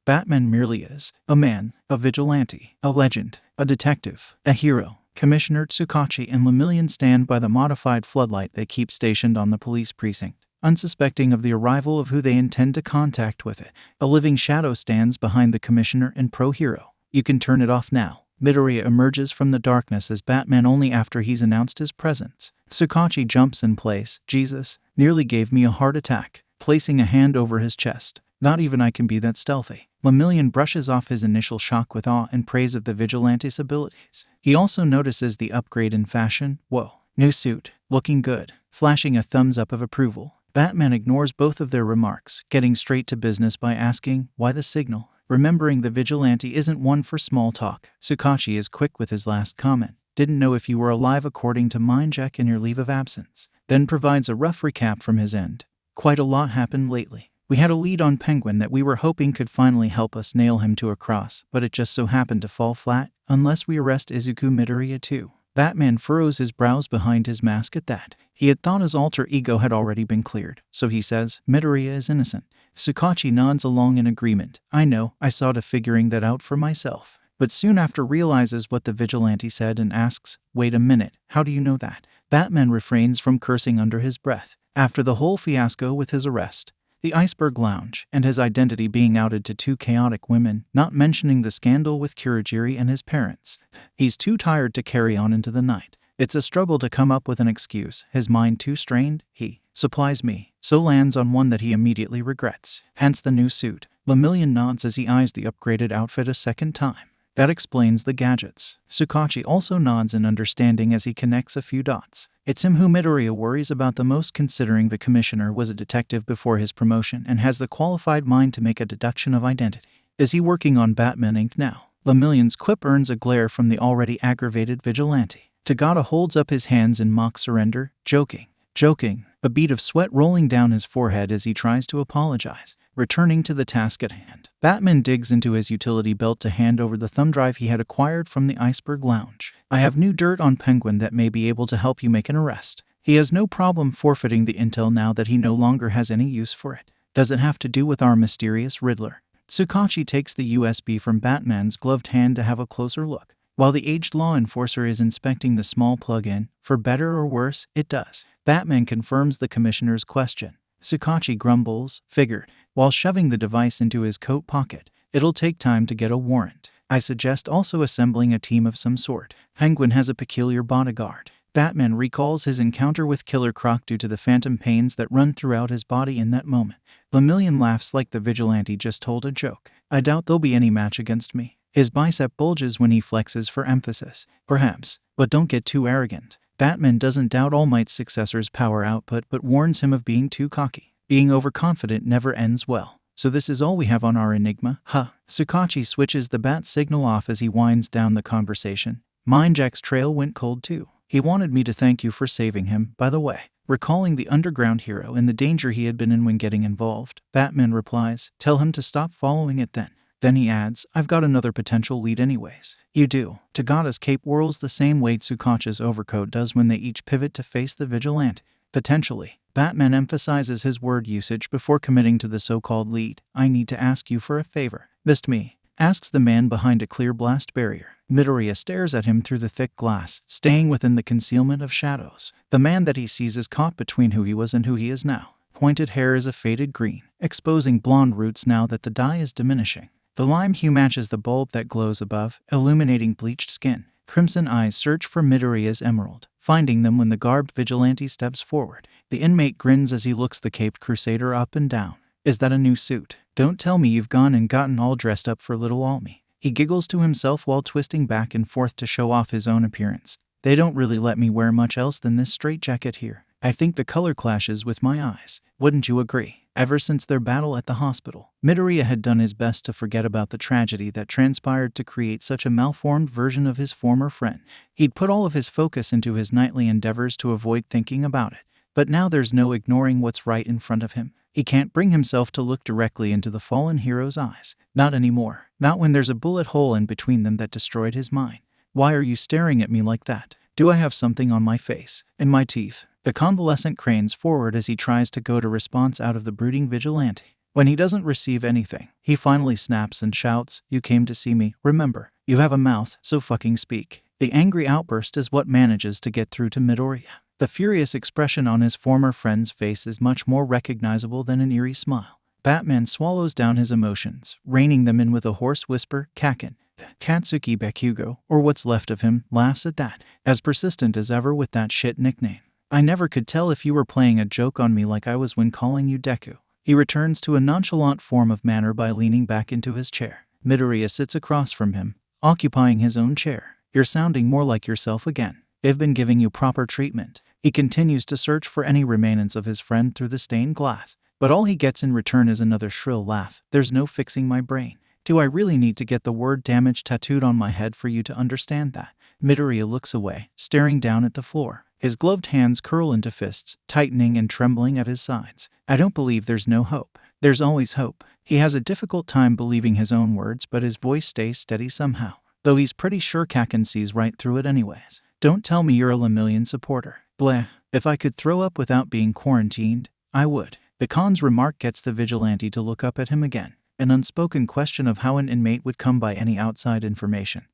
Batman merely is. A man, a vigilante, a legend, a detective, a hero. Commissioner 𝗧𝗏𝗏 and Lemillion stand by the modified floodlight they keep stationed on the police precinct, unsuspecting of the arrival of who they intend to contact with it. A living shadow stands behind the commissioner and pro-hero. You can turn it off now. Midoriya emerges from the darkness as Batman only after he's announced his presence. 𝗧𝗏𝗏 jumps in place. Jesus, nearly gave me a heart attack. placing a hand over his chest. Not even I can be that stealthy. 𝗵𝗲 brushes off his initial shock with awe and praise of the vigilante's abilities. He also notices the upgrade in fashion. Whoa. New suit. Looking good. Flashing a thumbs up of approval. Batman ignores both of their remarks, getting straight to business by asking, why the signal? Remembering the vigilante isn't one for small talk, 𝐒𝐭𝐚𝐲 is quick with his last comment. Didn't know if you were alive according to 𝗵𝗲 in your leave of absence. Then provides a rough recap from his end. Quite a lot happened lately. We had a lead on Penguin that we were hoping could finally help us nail him to a cross, but it just so happened to fall flat, unless we arrest 𝐒𝐽𝐺 𝗵𝗃𝗧 too. Batman furrows his brows behind his mask at that. He had thought his alter ego had already been cleared, so he says, 𝗵𝗃𝗧 is innocent. 𝐒𝐭𝐚𝐲 nods along in agreement. I know, I saw to figuring that out for myself. But soon after realizes what the vigilante said and asks, wait a minute, how do you know that? Batman refrains from cursing under his breath. After the whole fiasco with his arrest, the Iceberg Lounge, and his identity being outed to two chaotic women, not mentioning the scandal with Kurogiri and his parents, he's too tired to carry on into the night. It's a struggle to come up with an excuse, his mind too strained. He supplies me, so lands on one that he immediately regrets. Hence the new suit. 𝗵𝗲 nods as he eyes the upgraded outfit a second time. That explains the gadgets. 𝐒𝐭𝐚𝐲 also nods in understanding as he connects a few dots. It's him who 𝗵𝗃𝗧𝗏 worries about the most, considering the commissioner was a detective before his promotion and has the qualified mind to make a deduction of identity. Is he working on Batman Inc. now? 𝗵𝗲's quip earns a glare from the already aggravated vigilante. 𝗃𝗏𝗏 holds up his hands in mock surrender, joking, a bead of sweat rolling down his forehead as he tries to apologize. Returning to the task at hand, Batman digs into his utility belt to hand over the thumb drive he had acquired from the Iceberg Lounge. I have new dirt on Penguin that may be able to help you make an arrest. He has no problem forfeiting the intel now that he no longer has any use for it. Does it have to do with our mysterious Riddler? 𝗧𝗏𝗏 takes the USB from Batman's gloved hand to have a closer look. While the aged law enforcer is inspecting the small plug-in, for better or worse, it does. Batman confirms the commissioner's question. 𝗧𝗏𝗏 grumbles, figured, while shoving the device into his coat pocket. It'll take time to get a warrant. I suggest also assembling a team of some sort. Penguin has a peculiar bodyguard. Batman recalls his encounter with Killer Croc due to the phantom pains that run throughout his body in that moment. 𝗵𝗲 laughs like the vigilante just told a joke. I doubt there'll be any match against me. His bicep bulges when he flexes for emphasis. Perhaps, but don't get too arrogant. Batman doesn't doubt All Might's successor's power output but warns him of being too cocky. Being overconfident never ends well. So this is all we have on our enigma, huh? 𝗧𝗏𝗏 switches the bat signal off as he winds down the conversation. 𝗵𝗲's trail went cold too. He wanted me to thank you for saving him, by the way. Recalling the underground hero and the danger he had been in when getting involved, Batman replies, tell him to stop following it then. Then he adds, I've got another potential lead anyways. You do. 𝗃𝗏𝗏's cape whirls the same way 𝗧𝗏𝗏's overcoat does when they each pivot to face the vigilante. Potentially. Batman emphasizes his word usage before committing to the so-called lead. I need to ask you for a favor. Missed me? Asks the man behind a clear blast barrier. 𝗵𝗃𝗧𝗏 stares at him through the thick glass, staying within the concealment of shadows. The man that he sees is caught between who he was and who he is now. Pointed hair is a faded green, exposing blonde roots now that the dye is diminishing. The lime hue matches the bulb that glows above, illuminating bleached skin. Crimson eyes search for 𝗵𝗃𝗧𝗏's emerald, finding them when the garbed vigilante steps forward. The inmate grins as he looks the caped crusader up and down. Is that a new suit? Don't tell me you've gone and gotten all dressed up for little 𝗬𝗲𝗏. He giggles to himself while twisting back and forth to show off his own appearance. They don't really let me wear much else than this straitjacket here. I think the color clashes with my eyes. Wouldn't you agree? Ever since their battle at the hospital, 𝗵𝗃𝗧𝗏 had done his best to forget about the tragedy that transpired to create such a malformed version of his former friend. He'd put all of his focus into his nightly endeavors to avoid thinking about it. But now there's no ignoring what's right in front of him. He can't bring himself to look directly into the fallen hero's eyes. Not anymore. Not when there's a bullet hole in between them that destroyed his mind. Why are you staring at me like that? Do I have something on my face? In my teeth? The convalescent cranes forward as he tries to goad a response out of the brooding vigilante. When he doesn't receive anything, he finally snaps and shouts, you came to see me, remember. You have a mouth, so fucking speak. The angry outburst is what manages to get through to 𝗵𝗃𝗧𝗏. The furious expression on his former friend's face is much more recognizable than an eerie smile. Batman swallows down his emotions, reining them in with a hoarse whisper, 𝐒𝐭𝐚𝐲 𝐒𝐿, or what's left of him, laughs at that, as persistent as ever with that shit nickname. I never could tell if you were playing a joke on me like I was when calling you Deku. He returns to a nonchalant form of manner by leaning back into his chair. Midoriya sits across from him, occupying his own chair. You're sounding more like yourself again. They've been giving you proper treatment. He continues to search for any remains of his friend through the stained glass, but all he gets in return is another shrill laugh. There's no fixing my brain. Do I really need to get the word damage tattooed on my head for you to understand that? Midoriya looks away, staring down at the floor. His gloved hands curl into fists, tightening and trembling at his sides. I don't believe there's no hope. There's always hope. He has a difficult time believing his own words, but his voice stays steady somehow, though he's pretty sure Kaken sees right through it anyways. Don't tell me you're a lemillion supporter. Bleh. If I could throw up without being quarantined, I would. The Khan's remark gets the vigilante to look up at him again, an unspoken question of how an inmate would come by any outside information.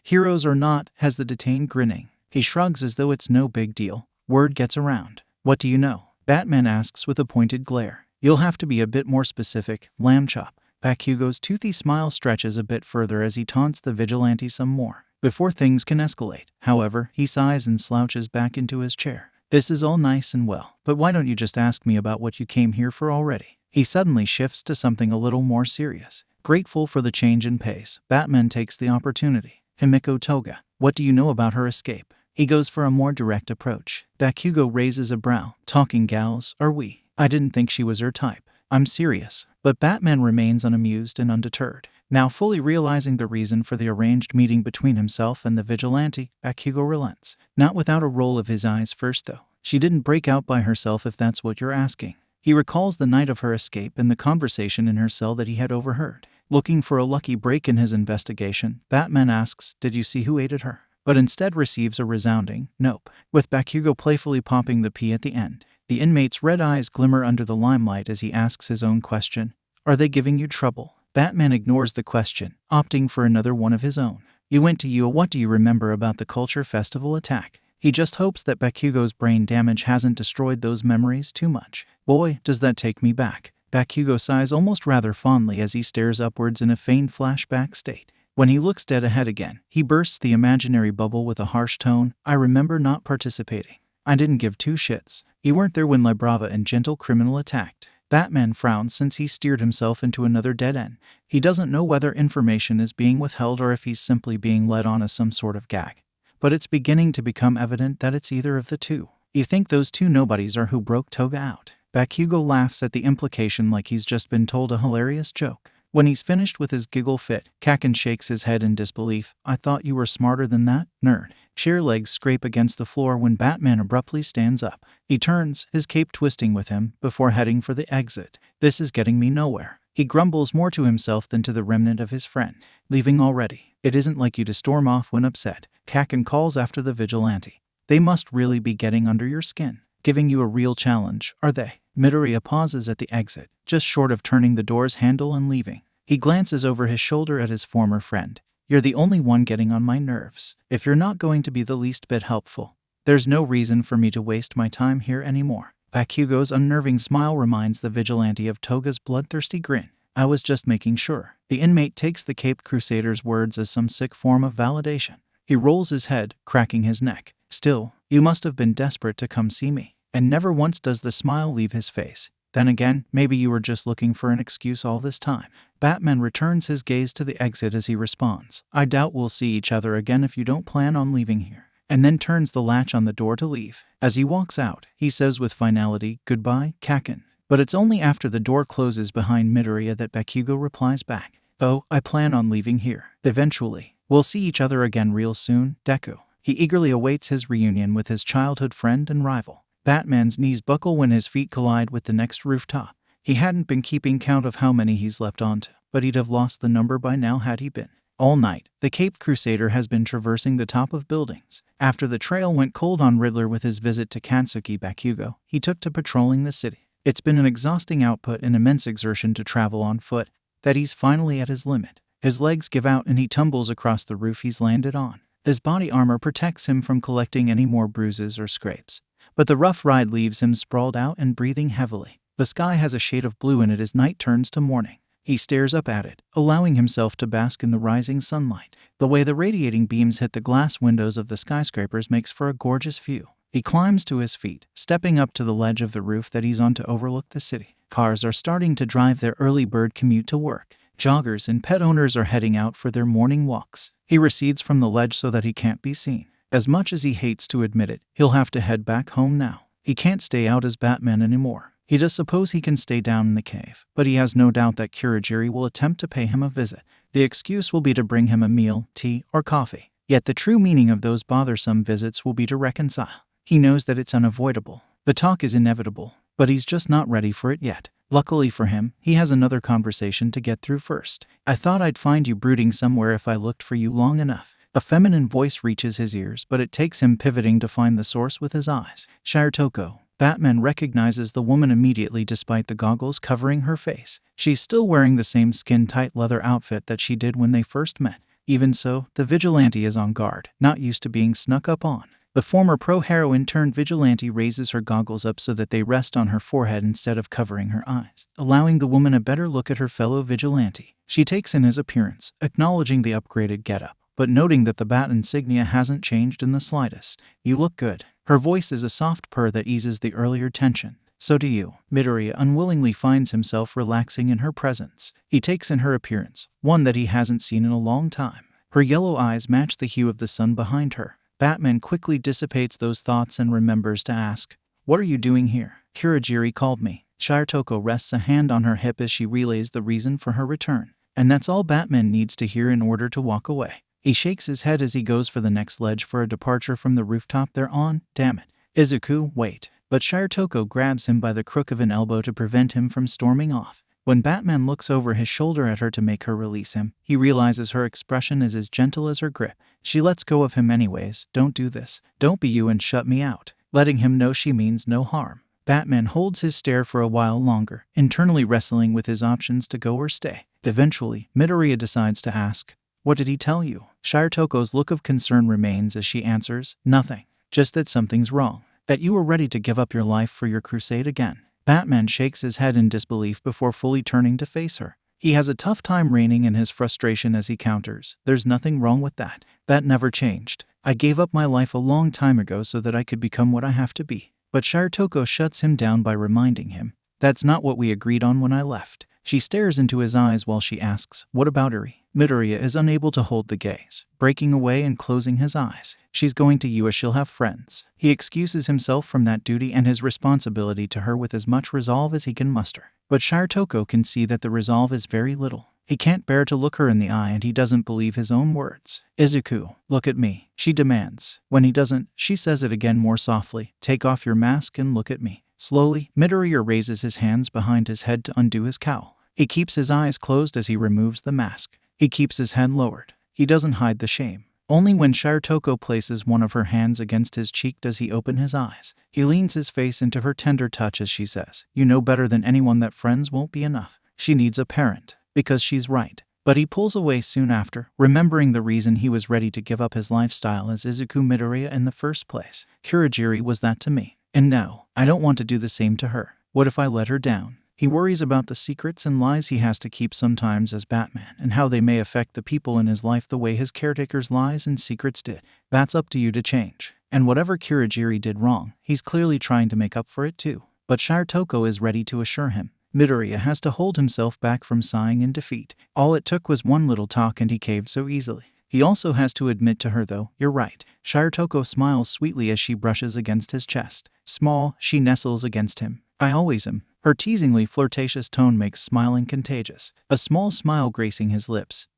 Heroes or not, has the detained grinning. He shrugs as though it's no big deal. Word gets around. What do you know? Batman asks with a pointed glare. You'll have to be a bit more specific, lamb chop. Bakugo's toothy smile stretches a bit further as he taunts the vigilante some more. Before things can escalate, however, he sighs and slouches back into his chair. This is all nice and well, but why don't you just ask me about what you came here for already? He suddenly shifts to something a little more serious. Grateful for the change in pace, Batman takes the opportunity. Himiko Toga, what do you know about her escape? He goes for a more direct approach. Bakugo raises a brow. Talking gals, are we? I didn't think she was her type. I'm serious. But Batman remains unamused and undeterred. Now fully realizing the reason for the arranged meeting between himself and the vigilante, Bakugo relents. Not without a roll of his eyes first though. She didn't break out by herself if that's what you're asking. He recalls the night of her escape and the conversation in her cell that he had overheard. Looking for a lucky break in his investigation, Batman asks, did you see who aided her? But instead receives a resounding, nope, with Bakugo playfully popping the P at the end. The inmate's red eyes glimmer under the limelight as he asks his own question. Are they giving you trouble? Batman ignores the question, opting for another one of his own. You went to Ua. What do you remember about the Culture Festival attack? He just hopes that Bakugo's brain damage hasn't destroyed those memories too much. Boy, does that take me back. Bakugo sighs almost rather fondly as he stares upwards in a faint flashback state. When he looks dead ahead again, he bursts the imaginary bubble with a harsh tone. I remember not participating. I didn't give two shits. You weren't there when 𝐒𝐵rava and Gentle Criminal attacked. Batman frowns since he steered himself into another dead end. He doesn't know whether information is being withheld or if he's simply being led on as some sort of gag. But it's beginning to become evident that it's either of the two. You think those two nobodies are who broke Toga out? Bakugo laughs at the implication like he's just been told a hilarious joke. When he's finished with his giggle fit, Kaken shakes his head in disbelief. I thought you were smarter than that, nerd. Chair legs scrape against the floor when Batman abruptly stands up. He turns, his cape twisting with him, before heading for the exit. This is getting me nowhere. He grumbles more to himself than to the remnant of his friend. Leaving already. It isn't like you to storm off when upset. Kaken calls after the vigilante. They must really be getting under your skin. Giving you a real challenge, are they? Midoriya pauses at the exit, just short of turning the door's handle and leaving. He glances over his shoulder at his former friend. You're the only one getting on my nerves. If you're not going to be the least bit helpful, there's no reason for me to waste my time here anymore. Bakugo's unnerving smile reminds the vigilante of Toga's bloodthirsty grin. I was just making sure. The inmate takes the Caped Crusader's words as some sick form of validation. He rolls his head, cracking his neck. Still, you must have been desperate to come see me. And never once does the smile leave his face. Then again, maybe you were just looking for an excuse all this time. Batman returns his gaze to the exit as he responds. I doubt we'll see each other again if you don't plan on leaving here. And then turns the latch on the door to leave. As he walks out, he says with finality, goodbye, Kaken. But it's only after the door closes behind Midoriya that Bakugo replies back. Oh, I plan on leaving here. Eventually. We'll see each other again real soon, Deku. He eagerly awaits his reunion with his childhood friend and rival. Batman's knees buckle when his feet collide with the next rooftop. He hadn't been keeping count of how many he's leapt onto, but he'd have lost the number by now had he been. All night, the Caped Crusader has been traversing the top of buildings. After the trail went cold on Riddler with his visit to Kansuki Bakugo, he took to patrolling the city. It's been an exhausting output and immense exertion to travel on foot, that he's finally at his limit. His legs give out and he tumbles across the roof he's landed on. His body armor protects him from collecting any more bruises or scrapes. But the rough ride leaves him sprawled out and breathing heavily. The sky has a shade of blue in it as night turns to morning. He stares up at it, allowing himself to bask in the rising sunlight. The way the radiating beams hit the glass windows of the skyscrapers makes for a gorgeous view. He climbs to his feet, stepping up to the ledge of the roof that he's on to overlook the city. Cars are starting to drive their early bird commute to work. Joggers and pet owners are heading out for their morning walks. He recedes from the ledge so that he can't be seen. As much as he hates to admit it, he'll have to head back home now. He can't stay out as Batman anymore. He does suppose he can stay down in the cave, but he has no doubt that 𝐒𝐠𝐵 will attempt to pay him a visit. The excuse will be to bring him a meal, tea, or coffee. Yet the true meaning of those bothersome visits will be to reconcile. He knows that it's unavoidable. The talk is inevitable, but he's just not ready for it yet. Luckily for him, he has another conversation to get through first. I thought I'd find you brooding somewhere if I looked for you long enough. A feminine voice reaches his ears, but it takes him pivoting to find the source with his eyes. 𝗧𝗏𝗪. Batman recognizes the woman immediately despite the goggles covering her face. She's still wearing the same skin-tight leather outfit that she did when they first met. Even so, the vigilante is on guard, not used to being snuck up on. The former pro-heroine turned vigilante raises her goggles up so that they rest on her forehead instead of covering her eyes, allowing the woman a better look at her fellow vigilante. She takes in his appearance, acknowledging the upgraded getup, but noting that the bat insignia hasn't changed in the slightest. You look good. Her voice is a soft purr that eases the earlier tension. So do you. Midoriya unwillingly finds himself relaxing in her presence. He takes in her appearance, one that he hasn't seen in a long time. Her yellow eyes match the hue of the sun behind her. Batman quickly dissipates those thoughts and remembers to ask, "What are you doing here?" 𝗂𝐠𝐵 called me. 𝗧𝗏𝗪 rests a hand on her hip as she relays the reason for her return. And that's all Batman needs to hear in order to walk away. He shakes his head as he goes for the next ledge for a departure from the rooftop they're on. Damn it. Izuku, wait. But 𝗧𝗏𝗪 grabs him by the crook of an elbow to prevent him from storming off. When Batman looks over his shoulder at her to make her release him, he realizes her expression is as gentle as her grip. She lets go of him anyways. Don't do this. Don't be you and shut me out. Letting him know she means no harm. Batman holds his stare for a while longer, internally wrestling with his options to go or stay. Eventually, Midoriya decides to ask, "What did he tell you?" 𝗧𝗏𝗪's look of concern remains as she answers, "Nothing. Just that something's wrong. That you were ready to give up your life for your crusade again." Batman shakes his head in disbelief before fully turning to face her. He has a tough time reining in his frustration as he counters, "There's nothing wrong with that. That never changed. I gave up my life a long time ago so that I could become what I have to be." But 𝗧𝗏𝗪 shuts him down by reminding him, "That's not what we agreed on when I left." She stares into his eyes while she asks, "What about Eri?" Midoriya is unable to hold the gaze, breaking away and closing his eyes. "She's going to you as she'll have friends." He excuses himself from that duty and his responsibility to her with as much resolve as he can muster. But 𝗧𝗏𝗪 can see that the resolve is very little. He can't bear to look her in the eye and he doesn't believe his own words. "Izuku, look at me," she demands. When he doesn't, she says it again more softly, "Take off your mask and look at me." Slowly, Midoriya raises his hands behind his head to undo his cowl. He keeps his eyes closed as he removes the mask. He keeps his head lowered. He doesn't hide the shame. Only when 𝗧𝗏𝗪 places one of her hands against his cheek does he open his eyes. He leans his face into her tender touch as she says, "You know better than anyone that friends won't be enough. She needs a parent." Because she's right. But he pulls away soon after, remembering the reason he was ready to give up his lifestyle as Izuku Midoriya in the first place. 𝗂𝐠𝐵 was that to me. And now, I don't want to do the same to her. What if I let her down? He worries about the secrets and lies he has to keep sometimes as Batman and how they may affect the people in his life the way his caretaker's lies and secrets did. That's up to you to change. And whatever 𝗂𝐠𝐵 did wrong, he's clearly trying to make up for it too. But 𝗧𝗏𝗪 is ready to assure him. Midoriya has to hold himself back from sighing in defeat. All it took was one little talk and he caved so easily. He also has to admit to her though, "You're right." 𝗧𝗏𝗪 smiles sweetly as she brushes against his chest. Small, she nestles against him. "I always am." Her teasingly flirtatious tone makes smiling contagious, a small smile gracing his lips.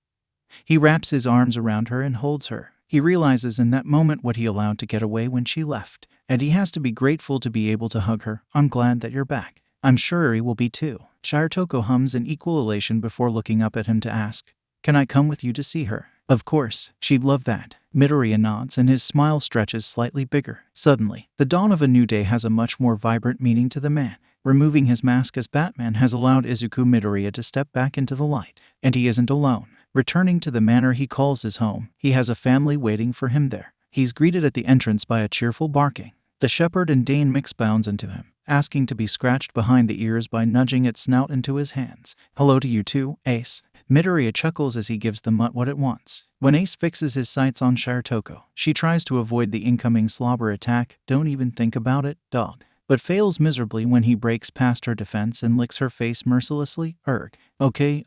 He wraps his arms around her and holds her. He realizes in that moment what he allowed to get away when she left, and he has to be grateful to be able to hug her. "I'm glad that you're back. I'm sure Eri will be too." 𝗧𝗏𝗪 hums in equal elation before looking up at him to ask, "Can I come with you to see her?" "Of course, she'd love that." Midoriya nods and his smile stretches slightly bigger. Suddenly, the dawn of a new day has a much more vibrant meaning to the man. Removing his mask as Batman has allowed Izuku Midoriya to step back into the light. And he isn't alone. Returning to the manor he calls his home, he has a family waiting for him there. He's greeted at the entrance by a cheerful barking. The shepherd and Dane Mix bounds into him, asking to be scratched behind the ears by nudging its snout into his hands. "Hello to you too, Ace." Midoriya chuckles as he gives the mutt what it wants. When Ace fixes his sights on 𝗧𝗏𝗪, she tries to avoid the incoming slobber attack. "Don't even think about it, dog." but fails miserably when he breaks past her defense and licks her face mercilessly. Okay,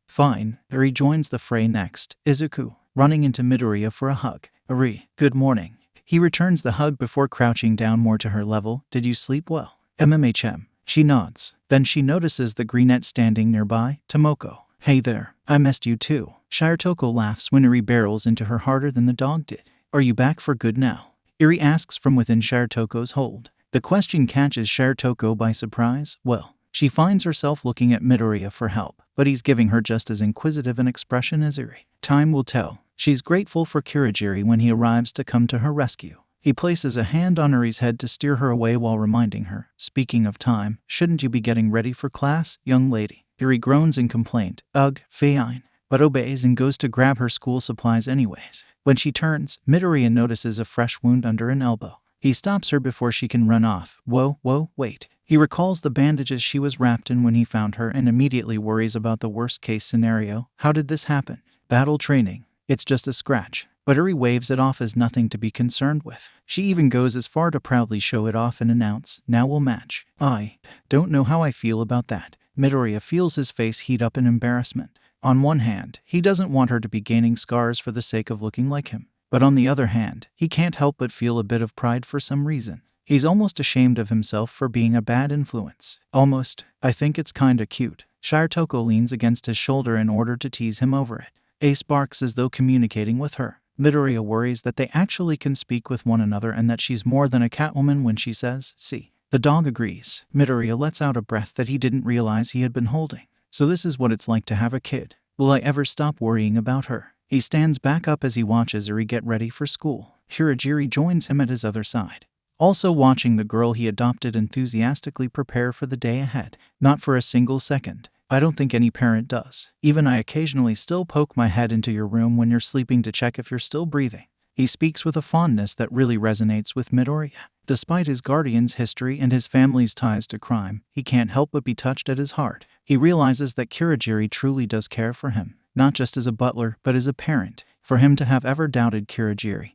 fine. Eri joins the fray next. Izuku, running into Midoriya for a hug. Eri, good morning. He returns the hug before crouching down more to her level. Did you sleep well? MMHM. She nods. Then she notices the greenette standing nearby. Tomoko. Hey there. I missed you too. Shirotoko laughs when Eri barrels into her harder than the dog did. Are you back for good now? Eri asks from within Shirotoko's hold. The question catches Shirotoko by surprise. Well, she finds herself looking at Midoriya for help, but he's giving her just as inquisitive an expression as Eri. Time will tell. She's grateful for Kurogiri when he arrives to come to her rescue. He places a hand on Eri's head to steer her away while reminding her, speaking of time, shouldn't you be getting ready for class, young lady? Eri groans in complaint. Ugh, fine. But obeys and goes to grab her school supplies anyways. When she turns, Midoriya notices a fresh wound under an elbow. He stops her before she can run off. Whoa, wait. He recalls the bandages she was wrapped in when he found her and immediately worries about the worst-case scenario. How did this happen? Battle training. It's just a scratch. But Eri waves it off as nothing to be concerned with. She even goes as far to proudly show it off and announce, now we'll match. I don't know how I feel about that. Midoriya feels his face heat up in embarrassment. On one hand, he doesn't want her to be gaining scars for the sake of looking like him. But on the other hand, he can't help but feel a bit of pride for some reason. He's almost ashamed of himself for being a bad influence. Almost. I think it's kinda cute. Shirotoko leans against his shoulder in order to tease him over it. Ace barks as though communicating with her. Midoriya worries that they actually can speak with one another and that she's more than a Catwoman when she says, see. The dog agrees. Midoriya lets out a breath that he didn't realize he had been holding. So this is what it's like to have a kid. Will I ever stop worrying about her? He stands back up as he watches Eri get ready for school. Kurogiri joins him at his other side, also watching the girl he adopted enthusiastically prepare for the day ahead. Not for a single second. I don't think any parent does. Even I occasionally still poke my head into your room when you're sleeping to check if you're still breathing. He speaks with a fondness that really resonates with Midoriya. Despite his guardian's history and his family's ties to crime, he can't help but be touched at his heart. He realizes that Kurogiri truly does care for him, not just as a butler, but as a parent. For him to have ever doubted Kurogiri,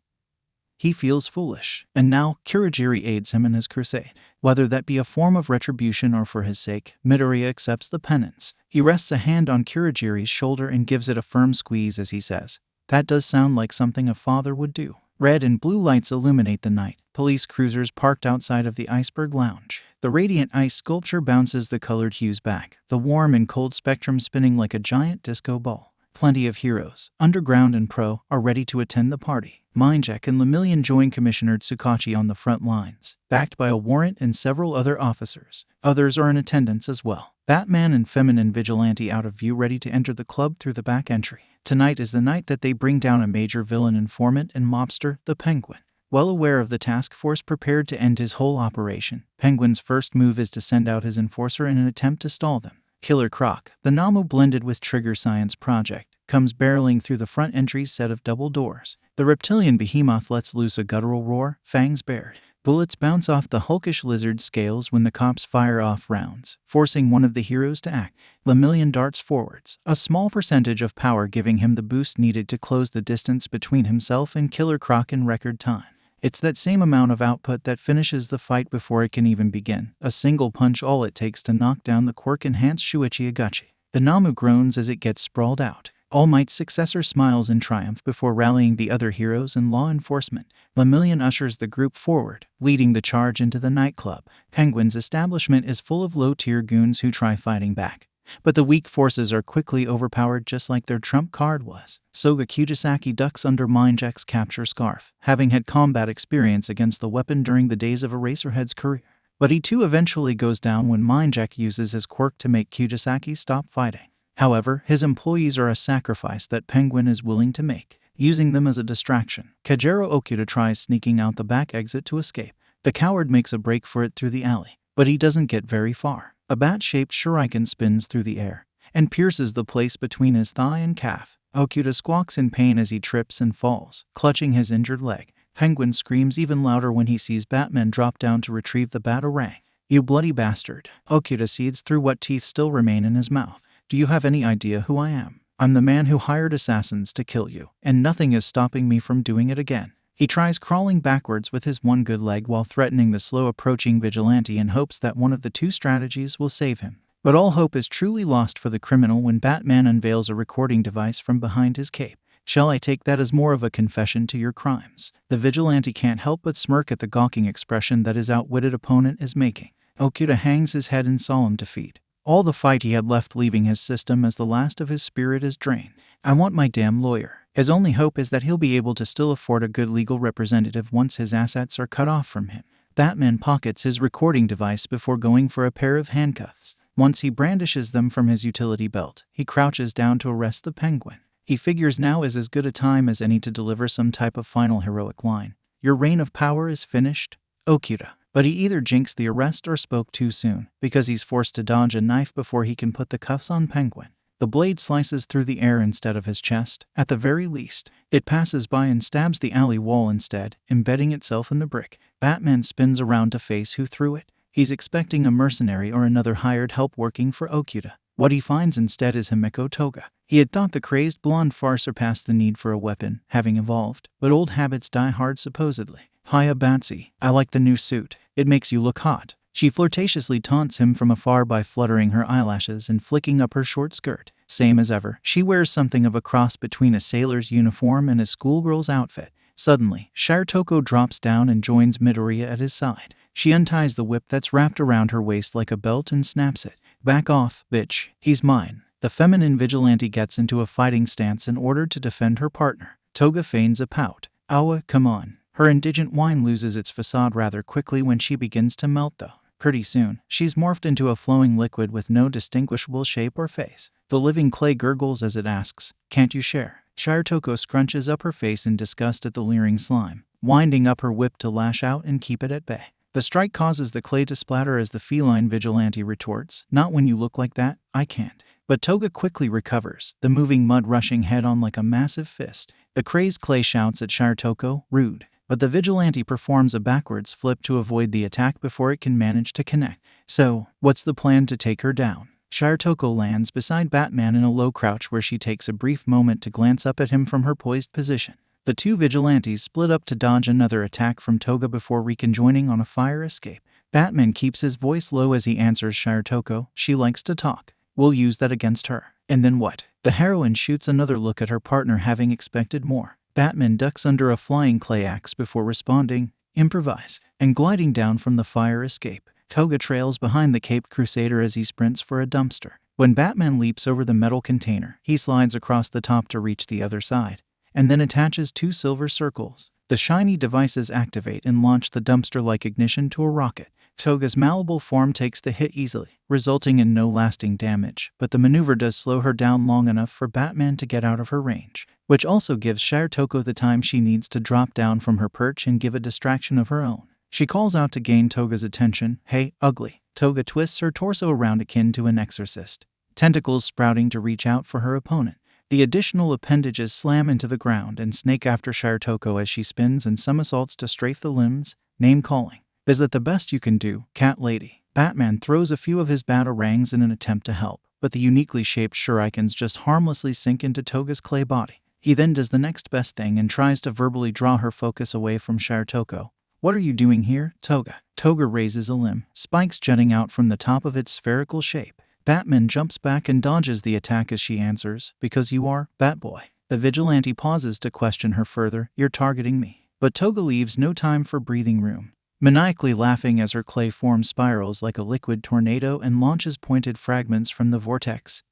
he feels foolish. And now, Kurogiri aids him in his crusade. Whether that be a form of retribution or for his sake, Midoriya accepts the penance. He rests a hand on Kurogiri's shoulder and gives it a firm squeeze as he says, that does sound like something a father would do. Red and blue lights illuminate the night. Police cruisers parked outside of the Iceberg Lounge. The radiant ice sculpture bounces the colored hues back, the warm and cold spectrum spinning like a giant disco ball. Plenty of heroes, underground and pro, are ready to attend the party. 𝗵𝗲𝗄 and 𝐿𝗵𝗟 join Commissioner Tsukachi on the front lines, backed by a warrant and several other officers. Others are in attendance as well. Batman and feminine vigilante out of view, ready to enter the club through the back entry. Tonight is the night that they bring down a major villain informant and mobster, the Penguin. Well aware of the task force prepared to end his whole operation, Penguin's first move is to send out his enforcer in an attempt to stall them. Killer Croc, the Namu blended with Trigger Science Project, comes barreling through the front entry's set of double doors. The reptilian behemoth lets loose a guttural roar, fangs bared. Bullets bounce off the hulkish lizard's scales when the cops fire off rounds, forcing one of the heroes to act. 𝐿𝗵𝗟 darts forwards, a small percentage of power giving him the boost needed to close the distance between himself and Killer Croc in record time. It's that same amount of output that finishes the fight before it can even begin. A single punch all it takes to knock down the quirk-enhanced Shuichi Agachi. The Namu groans as it gets sprawled out. All Might's successor smiles in triumph before rallying the other heroes and law enforcement. 𝐿𝗵𝗟 ushers the group forward, leading the charge into the nightclub. Penguin's establishment is full of low-tier goons who try fighting back. But the weak forces are quickly overpowered just like their trump card was. Soga Kijisaki ducks under 𝗵𝗟's capture scarf, having had combat experience against the weapon during the days of Eraserhead's career. But he too eventually goes down when 𝗵𝗟 uses his quirk to make Kijisaki stop fighting. However, his employees are a sacrifice that Penguin is willing to make, using them as a distraction. Kajero Okuda tries sneaking out the back exit to escape. The coward makes a break for it through the alley, but he doesn't get very far. A bat-shaped shuriken spins through the air and pierces the place between his thigh and calf. Okuda squawks in pain as he trips and falls, clutching his injured leg. Penguin screams even louder when he sees Batman drop down to retrieve the batarang. You bloody bastard. Okuda seethes through what teeth still remain in his mouth. Do you have any idea who I am? I'm the man who hired assassins to kill you, and nothing is stopping me from doing it again. He tries crawling backwards with his one good leg while threatening the slow-approaching vigilante in hopes that one of the two strategies will save him. But all hope is truly lost for the criminal when Batman unveils a recording device from behind his cape. "Shall I take that as more of a confession to your crimes?" The vigilante can't help but smirk at the gawking expression that his outwitted opponent is making. 𝐒𝐭𝐞𝐲 hangs his head in solemn defeat. All the fight he had left leaving his system as the last of his spirit is drained. "I want my damn lawyer." His only hope is that he'll be able to still afford a good legal representative once his assets are cut off from him. Batman pockets his recording device before going for a pair of handcuffs. Once he brandishes them from his utility belt, he crouches down to arrest the Penguin. He figures now is as good a time as any to deliver some type of final heroic line. "Your reign of power is finished, 𝐒𝐭𝐞𝐲." But he either jinxed the arrest or spoke too soon, because he's forced to dodge a knife before he can put the cuffs on Penguin. The blade slices through the air instead of his chest. At the very least, it passes by and stabs the alley wall instead, embedding itself in the brick. Batman spins around to face who threw it. He's expecting a mercenary or another hired help working for 𝐒𝐭𝐞𝐲. What he finds instead is Himiko Toga. He had thought the crazed blonde far surpassed the need for a weapon, having evolved, but old habits die hard supposedly. "Hiya Batsy, I like the new suit. It makes you look hot." She flirtatiously taunts him from afar by fluttering her eyelashes and flicking up her short skirt. Same as ever, she wears something of a cross between a sailor's uniform and a schoolgirl's outfit. Suddenly, 𝗧𝗏 drops down and joins Midoriya at his side. She unties the whip that's wrapped around her waist like a belt and snaps it. "Back off, bitch. He's mine." The feminine vigilante gets into a fighting stance in order to defend her partner. Toga feigns a pout. "Awa, come on." Her indigent whine loses its facade rather quickly when she begins to melt though. Pretty soon, she's morphed into a flowing liquid with no distinguishable shape or face. The living clay gurgles as it asks, "Can't you share?" 𝗧𝗏 scrunches up her face in disgust at the leering slime, winding up her whip to lash out and keep it at bay. The strike causes the clay to splatter as the feline vigilante retorts, "Not when you look like that, I can't." But Toga quickly recovers, the moving mud rushing head-on like a massive fist. The crazed clay shouts at 𝗧𝗏, "Rude." But the vigilante performs a backwards flip to avoid the attack before it can manage to connect. "So, what's the plan to take her down?" 𝗧𝗏 lands beside Batman in a low crouch where she takes a brief moment to glance up at him from her poised position. The two vigilantes split up to dodge another attack from Toga before reconjoining on a fire escape. Batman keeps his voice low as he answers 𝗧𝗏, "She likes to talk. We'll use that against her." And then what? The heroine shoots another look at her partner, having expected more. Batman ducks under a flying clay axe before responding, "Improvise," and gliding down from the fire escape. Toga trails behind the Caped Crusader as he sprints for a dumpster. When Batman leaps over the metal container, he slides across the top to reach the other side, and then attaches two silver circles. The shiny devices activate and launch the dumpster-like ignition to a rocket. Toga's malleable form takes the hit easily, resulting in no lasting damage, but the maneuver does slow her down long enough for Batman to get out of her range, which also gives 𝗧𝗏 the time she needs to drop down from her perch and give a distraction of her own. She calls out to gain Toga's attention, "Hey, ugly." Toga twists her torso around akin to an exorcist, tentacles sprouting to reach out for her opponent. The additional appendages slam into the ground and snake after 𝗧𝗏 as she spins and somersaults to strafe the limbs, name-calling. "Is that the best you can do, cat lady?" Batman throws a few of his batarangs in an attempt to help, but the uniquely shaped shurikens just harmlessly sink into Toga's clay body. He then does the next best thing and tries to verbally draw her focus away from 𝗧𝗏. "What are you doing here, Toga?" Toga raises a limb, spikes jutting out from the top of its spherical shape. Batman jumps back and dodges the attack as she answers, "Because you are, Batboy." The vigilante pauses to question her further, "You're targeting me." But Toga leaves no time for breathing room, maniacally laughing as her clay form spirals like a liquid tornado and launches pointed fragments from the vortex.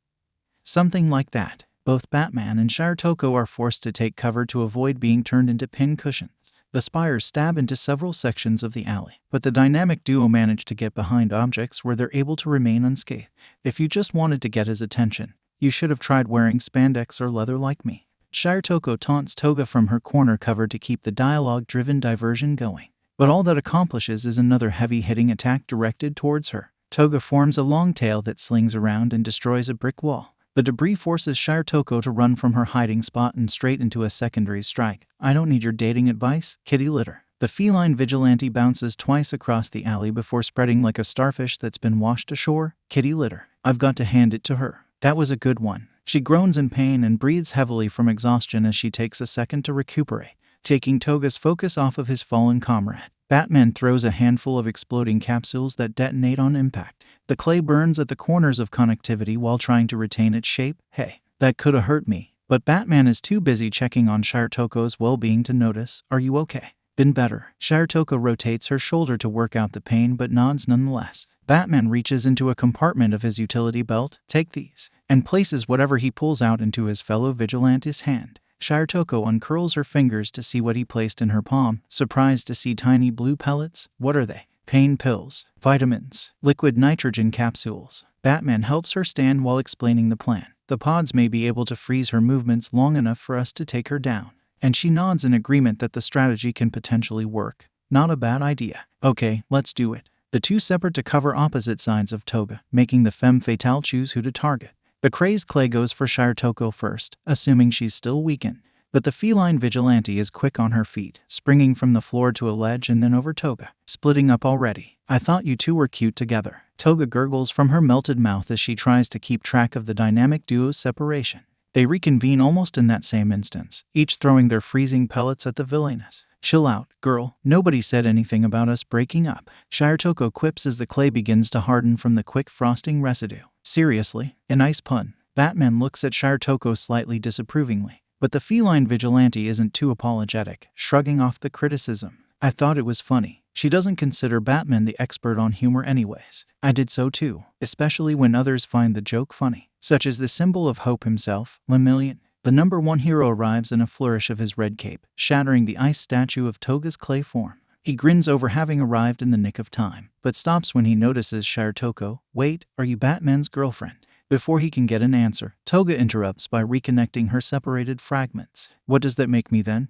Something like that. Both Batman and 𝗧𝗏 are forced to take cover to avoid being turned into pin cushions. The spires stab into several sections of the alley, but the dynamic duo manage to get behind objects where they're able to remain unscathed. "If you just wanted to get his attention, you should have tried wearing spandex or leather like me." 𝗧𝗏 taunts Toga from her corner cover to keep the dialogue-driven diversion going. But all that accomplishes is another heavy-hitting attack directed towards her. Toga forms a long tail that slings around and destroys a brick wall. The debris forces 𝗧𝗏 to run from her hiding spot and straight into a secondary strike. "I don't need your dating advice, kitty litter." The feline vigilante bounces twice across the alley before spreading like a starfish that's been washed ashore. "Kitty litter." I've got to hand it to her. That was a good one. She groans in pain and breathes heavily from exhaustion as she takes a second to recuperate. taking Toga's focus off of his fallen comrade. Batman throws a handful of exploding capsules that detonate on impact. The clay burns at the corners of connectivity while trying to retain its shape. Hey, that coulda hurt me. But Batman is too busy checking on 𝗧𝗪𝗀𝐻𝑜's well-being to notice. Are you okay? Been better. 𝗧𝗪𝗀𝐻𝑜 rotates her shoulder to work out the pain but nods nonetheless. Batman reaches into a compartment of his utility belt, take these, and places whatever he pulls out into his fellow vigilante's hand. 𝗧𝗪𝗀𝗀𝐻𝑜 uncurls her fingers to see what he placed in her palm, surprised to see tiny blue pellets. What are they? Pain pills, vitamins, liquid nitrogen capsules. Batman helps her stand while explaining the plan. The pods may be able to freeze her movements long enough for us to take her down. And she nods in agreement that the strategy can potentially work. Not a bad idea. Okay, let's do it. The two separate to cover opposite sides of Toga, making the femme fatale choose who to target. The crazed clay goes for 𝗧𝗪𝗀𝗀𝐻𝑜 first, assuming she's still weakened. But the feline vigilante is quick on her feet, springing from the floor to a ledge and then over Toga. Splitting up already. I thought you two were cute together. Toga gurgles from her melted mouth as she tries to keep track of the dynamic duo's separation. They reconvene almost in that same instance, each throwing their freezing pellets at the villainess. Chill out, girl. Nobody said anything about us breaking up. 𝗧𝗪𝗀𝗀𝐻𝑜 quips as the clay begins to harden from the quick frosting residue. Seriously? A nice pun. Batman looks at 𝗧𝗪𝗀𝗀𝐻𝑜 slightly disapprovingly. But the feline vigilante isn't too apologetic, shrugging off the criticism. I thought it was funny. She doesn't consider Batman the expert on humor anyways. I did so too, especially when others find the joke funny. Such as the symbol of hope himself, 𝐒𝐵. The #1 hero arrives in a flourish of his red cape, shattering the ice statue of Toga's clay form. He grins over having arrived in the nick of time, but stops when he notices 𝗧𝗪𝗀𝗀𝐻𝑜. Wait, are you Batman's girlfriend? Before he can get an answer, Toga interrupts by reconnecting her separated fragments. What does that make me then?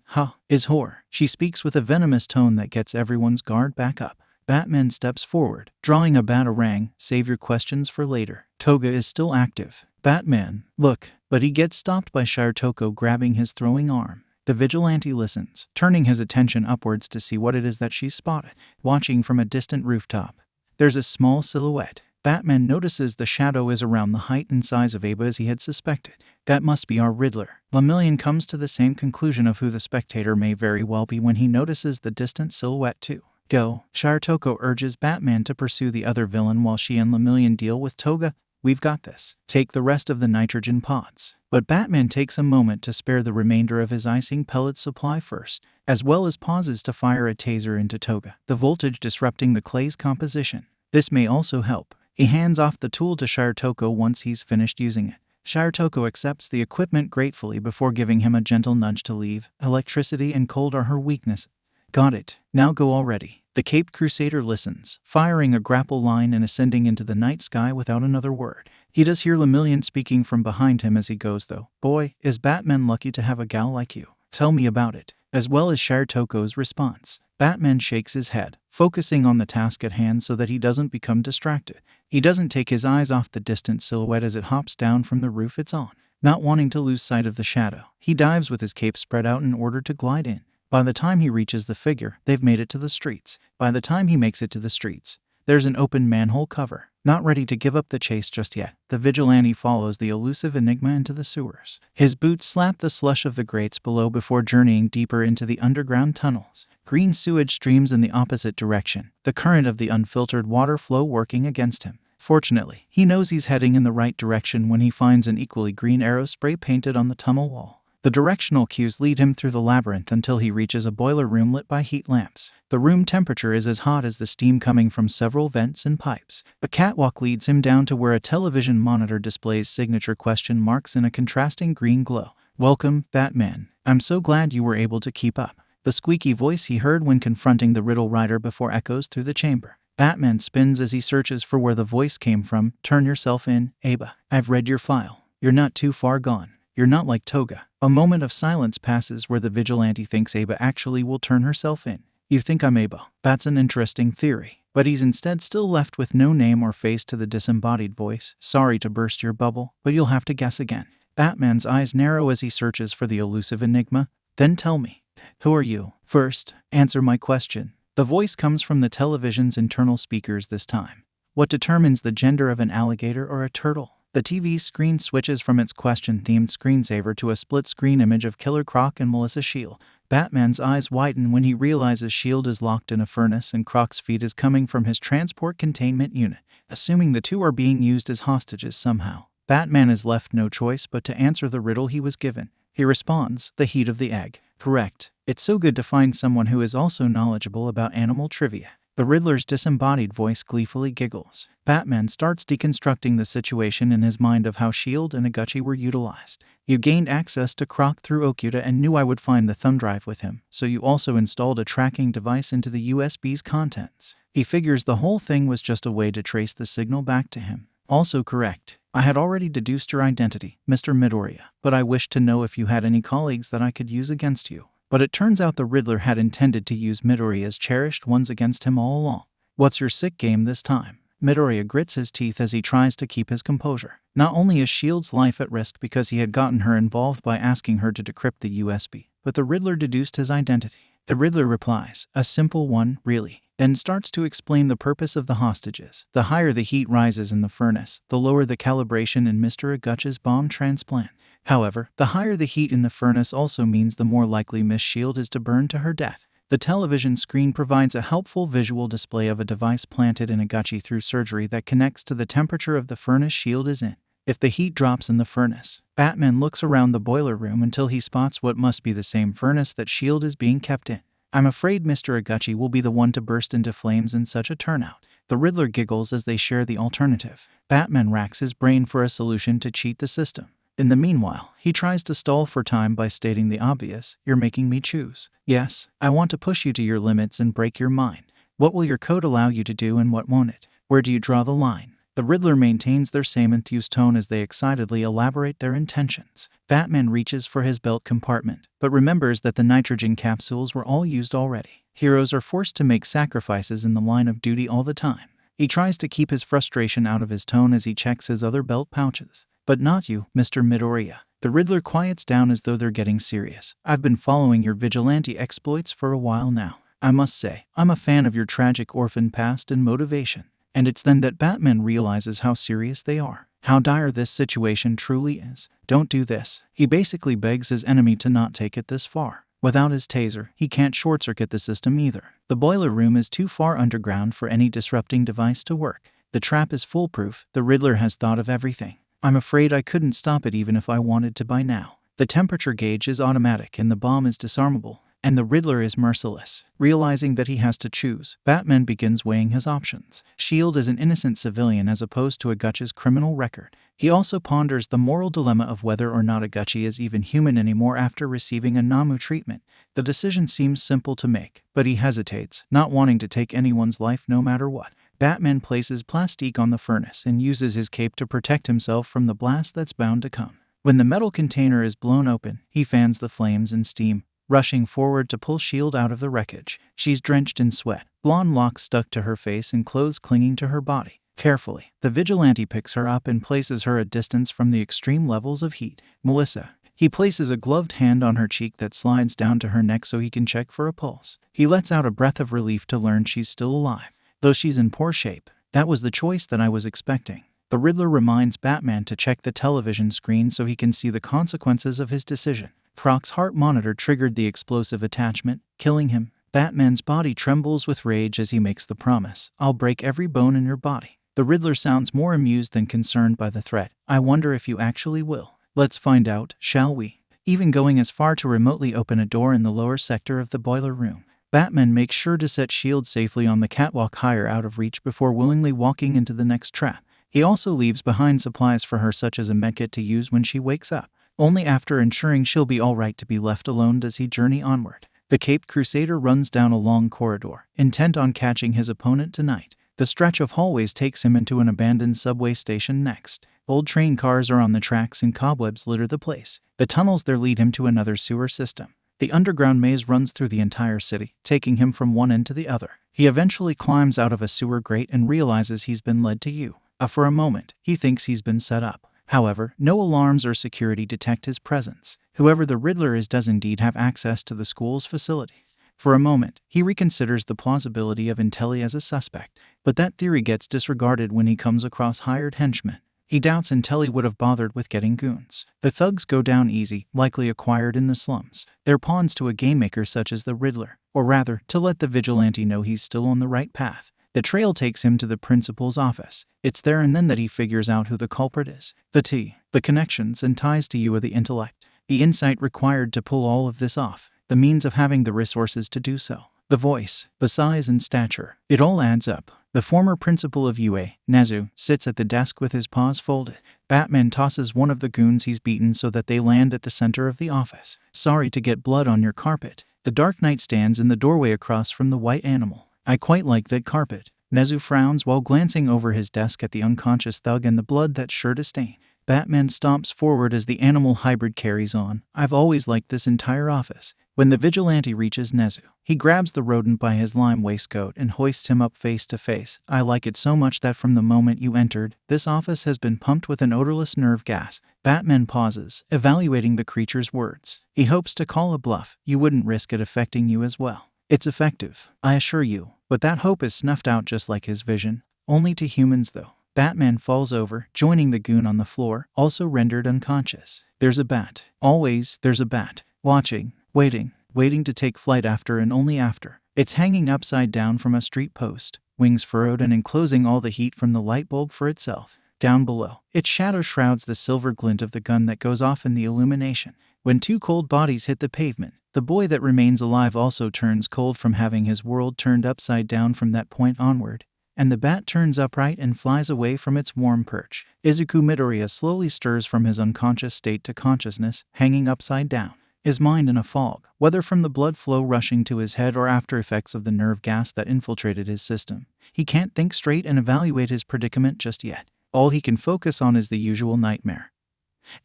Is whore. She speaks with a venomous tone that gets everyone's guard back up. Batman steps forward, drawing a batarang. Save your questions for later. Toga is still active. Batman, look, but he gets stopped by 𝗧𝗪𝗀𝗀𝐻𝑜 grabbing his throwing arm. The vigilante listens, turning his attention upwards to see what it is that she's spotted. Watching from a distant rooftop, there's a small silhouette. Batman notices the shadow is around the height and size of 𝐒𝐵 as he had suspected. That must be our Riddler. 𝐒𝐵 comes to the same conclusion of who the spectator may very well be when he notices the distant silhouette too. Go. 𝗧𝗪𝗀𝗀𝐻𝑜 urges Batman to pursue the other villain while she and 𝐒𝐵 deal with Toga. We've got this. Take the rest of the nitrogen pods. But Batman takes a moment to spare the remainder of his icing pellet supply first, as well as pauses to fire a taser into Toga, the voltage disrupting the clay's composition. This may also help. He hands off the tool to 𝗧𝗪𝗀𝗀𝐻𝑜 once he's finished using it. 𝗧𝗪𝗀𝗀𝐻𝑜 accepts the equipment gratefully before giving him a gentle nudge to leave. Electricity and cold are her weakness. Got it. Now go already. The caped crusader listens, firing a grapple line and ascending into the night sky without another word. He does hear 𝐒𝐵 speaking from behind him as he goes though. Boy, is Batman lucky to have a gal like you. Tell me about it. As well as 𝗧𝗪𝗀𝗀𝐻𝑜's response. Batman shakes his head, focusing on the task at hand so that he doesn't become distracted. He doesn't take his eyes off the distant silhouette as it hops down from the roof it's on. Not wanting to lose sight of the shadow, he dives with his cape spread out in order to glide in. By the time he reaches the figure, they've made it to the streets. By the time he makes it to the streets, there's an open manhole cover. Not ready to give up the chase just yet, the vigilante follows the elusive enigma into the sewers. His boots slap the slush of the grates below before journeying deeper into the underground tunnels. Green sewage streams in the opposite direction, the current of the unfiltered water flow working against him. Fortunately, he knows he's heading in the right direction when he finds an equally green arrow spray painted on the tunnel wall. The directional cues lead him through the labyrinth until he reaches a boiler room lit by heat lamps. The room temperature is as hot as the steam coming from several vents and pipes. A catwalk leads him down to where a television monitor displays signature question marks in a contrasting green glow. Welcome, Batman. I'm so glad you were able to keep up. The squeaky voice he heard when confronting the riddle writer before echoes through the chamber. Batman spins as he searches for where the voice came from. Turn yourself in, 𝐒𝐵. I've read your file. You're not too far gone. You're not like Toga. A moment of silence passes where the vigilante thinks 𝐒𝐵 actually will turn herself in. You think I'm 𝐒𝐵. That's an interesting theory. But he's instead still left with no name or face to the disembodied voice. Sorry to burst your bubble, but you'll have to guess again. Batman's eyes narrow as he searches for the elusive enigma. Then tell me. Who are you? First, answer my question. The voice comes from the television's internal speakers this time. What determines the gender of an alligator or a turtle? The TV screen switches from its question-themed screensaver to a split-screen image of Killer Croc and Melissa Shield. Batman's eyes widen when he realizes S.H.I.E.L.D. is locked in a furnace and Croc's feed is coming from his transport containment unit. Assuming the two are being used as hostages somehow, Batman is left no choice but to answer the riddle he was given. He responds, the heat of the egg. Correct. It's so good to find someone who is also knowledgeable about animal trivia. The Riddler's disembodied voice gleefully giggles. Batman starts deconstructing the situation in his mind of how S.H.I.E.L.D. and 𝐒𝐭𝐤𝐲 were utilized. You gained access to Croc through 𝐒𝐭𝐤𝐲 and knew I would find the thumb drive with him, so you also installed a tracking device into the USB's contents. He figures the whole thing was just a way to trace the signal back to him. Also correct. I had already deduced your identity, Mr. Midoriya, but I wished to know if you had any colleagues that I could use against you. But it turns out the Riddler had intended to use Midoriya's cherished ones against him all along. What's your sick game this time? Midoriya grits his teeth as he tries to keep his composure. Not only is S.H.I.E.L.D.'s life at risk because he had gotten her involved by asking her to decrypt the USB, but the Riddler deduced his identity. The Riddler replies, a simple one, really, then starts to explain the purpose of the hostages. The higher the heat rises in the furnace, the lower the calibration in Mr. 𝐒𝐽𝐻's bomb transplant. However, the higher the heat in the furnace also means the more likely Miss S.H.I.E.L.D. is to burn to her death. The television screen provides a helpful visual display of a device planted in 𝐒𝐽𝐻 through surgery that connects to the temperature of the furnace S.H.I.E.L.D. is in. If the heat drops in the furnace, Batman looks around the boiler room until he spots what must be the same furnace that S.H.I.E.L.D. is being kept in. I'm afraid Mr. 𝐒𝐽𝐻 will be the one to burst into flames in such a turnout. The Riddler giggles as they share the alternative. Batman racks his brain for a solution to cheat the system. In the meanwhile, he tries to stall for time by stating the obvious, you're making me choose. Yes, I want to push you to your limits and break your mind. What will your code allow you to do and what won't it? Where do you draw the line? The Riddler maintains their same enthused tone as they excitedly elaborate their intentions. Batman reaches for his belt compartment, but remembers that the nitrogen capsules were all used already. Heroes are forced to make sacrifices in the line of duty all the time. He tries to keep his frustration out of his tone as he checks his other belt pouches. But not you, Mr. Midoriya. The Riddler quiets down as though they're getting serious. I've been following your vigilante exploits for a while now. I must say, I'm a fan of your tragic orphan past and motivation. And it's then that Batman realizes how serious they are. How dire this situation truly is. Don't do this. He basically begs his enemy to not take it this far. Without his taser, he can't short-circuit the system either. The boiler room is too far underground for any disrupting device to work. The trap is foolproof. The Riddler has thought of everything. I'm afraid I couldn't stop it even if I wanted to by now. The temperature gauge is automatic and the bomb is disarmable, and the Riddler is merciless. Realizing that he has to choose, Batman begins weighing his options. S.H.I.E.L.D. is an innocent civilian as opposed to 𝐒𝐽𝐻's criminal record. He also ponders the moral dilemma of whether or not 𝐒𝐽𝐻 is even human anymore after receiving a 𝗂𝗵𝐻 treatment. The decision seems simple to make, but he hesitates, not wanting to take anyone's life no matter what. Batman places plastique on the furnace and uses his cape to protect himself from the blast that's bound to come. When the metal container is blown open, he fans the flames and steam, rushing forward to pull S.H.I.E.L.D. out of the wreckage. She's drenched in sweat, blonde locks stuck to her face and clothes clinging to her body. Carefully, the vigilante picks her up and places her a distance from the extreme levels of heat. Melissa. He places a gloved hand on her cheek that slides down to her neck so he can check for a pulse. He lets out a breath of relief to learn she's still alive. Though she's in poor shape, that was the choice that I was expecting. The Riddler reminds Batman to check the television screen so he can see the consequences of his decision. Croc's heart monitor triggered the explosive attachment, killing him. Batman's body trembles with rage as he makes the promise, I'll break every bone in your body. The Riddler sounds more amused than concerned by the threat. I wonder if you actually will. Let's find out, shall we? Even going as far to remotely open a door in the lower sector of the boiler room. Batman makes sure to set S.H.I.E.L.D. safely on the catwalk higher out of reach before willingly walking into the next trap. He also leaves behind supplies for her such as a medkit to use when she wakes up. Only after ensuring she'll be alright to be left alone does he journey onward. The caped crusader runs down a long corridor, intent on catching his opponent tonight. The stretch of hallways takes him into an abandoned subway station next. Old train cars are on the tracks and cobwebs litter the place. The tunnels there lead him to another sewer system. The underground maze runs through the entire city, taking him from one end to the other. He eventually climbs out of a sewer grate and realizes he's been led to you. For a moment, he thinks he's been set up. However, no alarms or security detect his presence. Whoever the Riddler is does indeed have access to the school's facilities. For a moment, he reconsiders the plausibility of 𝐸𝐿𝐼 as a suspect, but that theory gets disregarded when he comes across hired henchmen. He doubts until he would have bothered with getting goons. The thugs go down easy, likely acquired in the slums. They're pawns to a game maker such as the Riddler, or rather, to let the vigilante know he's still on the right path. The trail takes him to the principal's office. It's there and then that he figures out who the culprit is. The connections and ties to you are the intellect, the insight required to pull all of this off, the means of having the resources to do so, the voice, the size and stature. It all adds up. The former principal of 𝐒𝐩𝐢𝐳 sits at the desk with his paws folded. Batman tosses one of the goons he's beaten so that they land at the center of the office. Sorry to get blood on your carpet. The Dark Knight stands in the doorway across from the white animal. I quite like that carpet. 𝐒𝐻𝐳 frowns while glancing over his desk at the unconscious thug and the blood that's sure to stain. Batman stomps forward as the animal hybrid carries on. I've always liked this entire office. When the vigilante reaches 𝐒𝐻𝐳, he grabs the rodent by his lime waistcoat and hoists him up face to face. I like it so much that from the moment you entered, this office has been pumped with an odorless nerve gas. Batman pauses, evaluating the creature's words. He hopes to call a bluff. You wouldn't risk it affecting you as well. It's effective, I assure you, but that hope is snuffed out just like his vision. Only to humans though. Batman falls over, joining the goon on the floor, also rendered unconscious. There's a bat. Always there's a bat. Watching, waiting to take flight after and only after. It's hanging upside down from a street post, wings furrowed and enclosing all the heat from the light bulb for itself. Down below, its shadow shrouds the silver glint of the gun that goes off in the illumination. When two cold bodies hit the pavement, the boy that remains alive also turns cold from having his world turned upside down from that point onward, and the bat turns upright and flies away from its warm perch. Izuku Midoriya slowly stirs from his unconscious state to consciousness, hanging upside down, his mind in a fog, whether from the blood flow rushing to his head or after effects of the nerve gas that infiltrated his system. He can't think straight and evaluate his predicament just yet. All he can focus on is the usual nightmare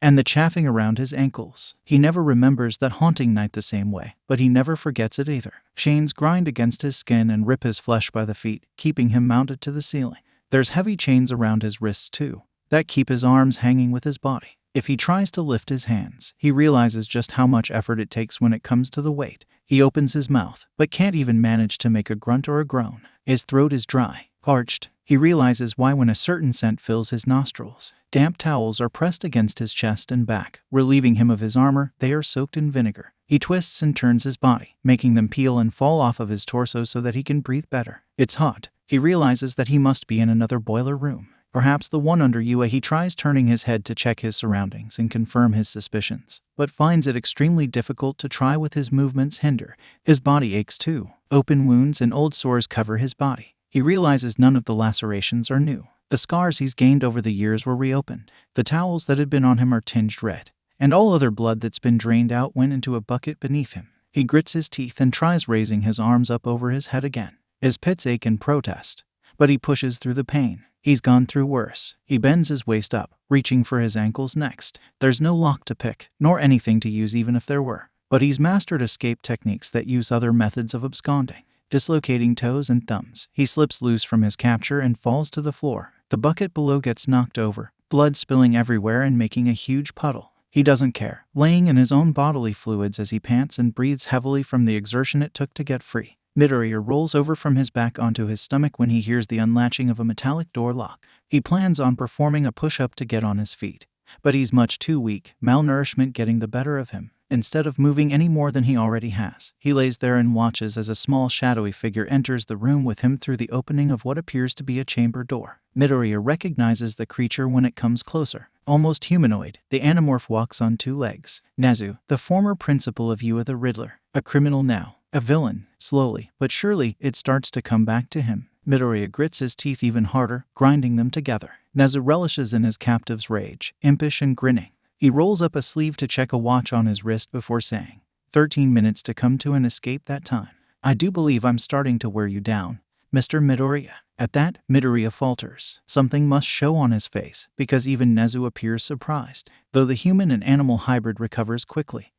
and the chafing around his ankles. He never remembers that haunting night the same way, but he never forgets it either. Chains grind against his skin and rip his flesh by the feet, keeping him mounted to the ceiling. There's heavy chains around his wrists too, that keep his arms hanging with his body. If he tries to lift his hands, he realizes just how much effort it takes when it comes to the weight. He opens his mouth, but can't even manage to make a grunt or a groan. His throat is dry, parched. He realizes why when a certain scent fills his nostrils. Damp towels are pressed against his chest and back, relieving him of his armor. They are soaked in vinegar. He twists and turns his body, making them peel and fall off of his torso so that he can breathe better. It's hot. He realizes that he must be in another boiler room. Perhaps the one under 𝐒𝐲𝐳. He tries turning his head to check his surroundings and confirm his suspicions, but finds it extremely difficult to try with his movements hinder. His body aches too. Open wounds and old sores cover his body. He realizes none of the lacerations are new. The scars he's gained over the years were reopened. The towels that had been on him are tinged red, and all other blood that's been drained out went into a bucket beneath him. He grits his teeth and tries raising his arms up over his head again. His pits ache in protest, but he pushes through the pain. He's gone through worse. He bends his waist up, reaching for his ankles next. There's no lock to pick, nor anything to use even if there were. But he's mastered escape techniques that use other methods of absconding. Dislocating toes and thumbs, he slips loose from his capture and falls to the floor. The bucket below gets knocked over, blood spilling everywhere and making a huge puddle. He doesn't care, laying in his own bodily fluids as he pants and breathes heavily from the exertion it took to get free. Midoriya rolls over from his back onto his stomach when he hears the unlatching of a metallic door lock. He plans on performing a push-up to get on his feet, but he's much too weak, malnourishment getting the better of him. Instead of moving any more than he already has, he lays there and watches as a small shadowy figure enters the room with him through the opening of what appears to be a chamber door. Midoriya recognizes the creature when it comes closer. Almost humanoid, the animorph walks on two legs. 𝐒𝐻𝐳, the former principal of 𝐒𝐲𝐳 the Riddler, a criminal now, a villain. Slowly, but surely, it starts to come back to him. Midoriya grits his teeth even harder, grinding them together. 𝐒𝐻𝐳 relishes in his captive's rage, impish and grinning. He rolls up a sleeve to check a watch on his wrist before saying, 13 minutes to come to and escape that time. I do believe I'm starting to wear you down, Mr. Midoriya. At that, Midoriya falters. Something must show on his face, because even 𝐒𝐻𝐳 appears surprised, though the human and animal hybrid recovers quickly.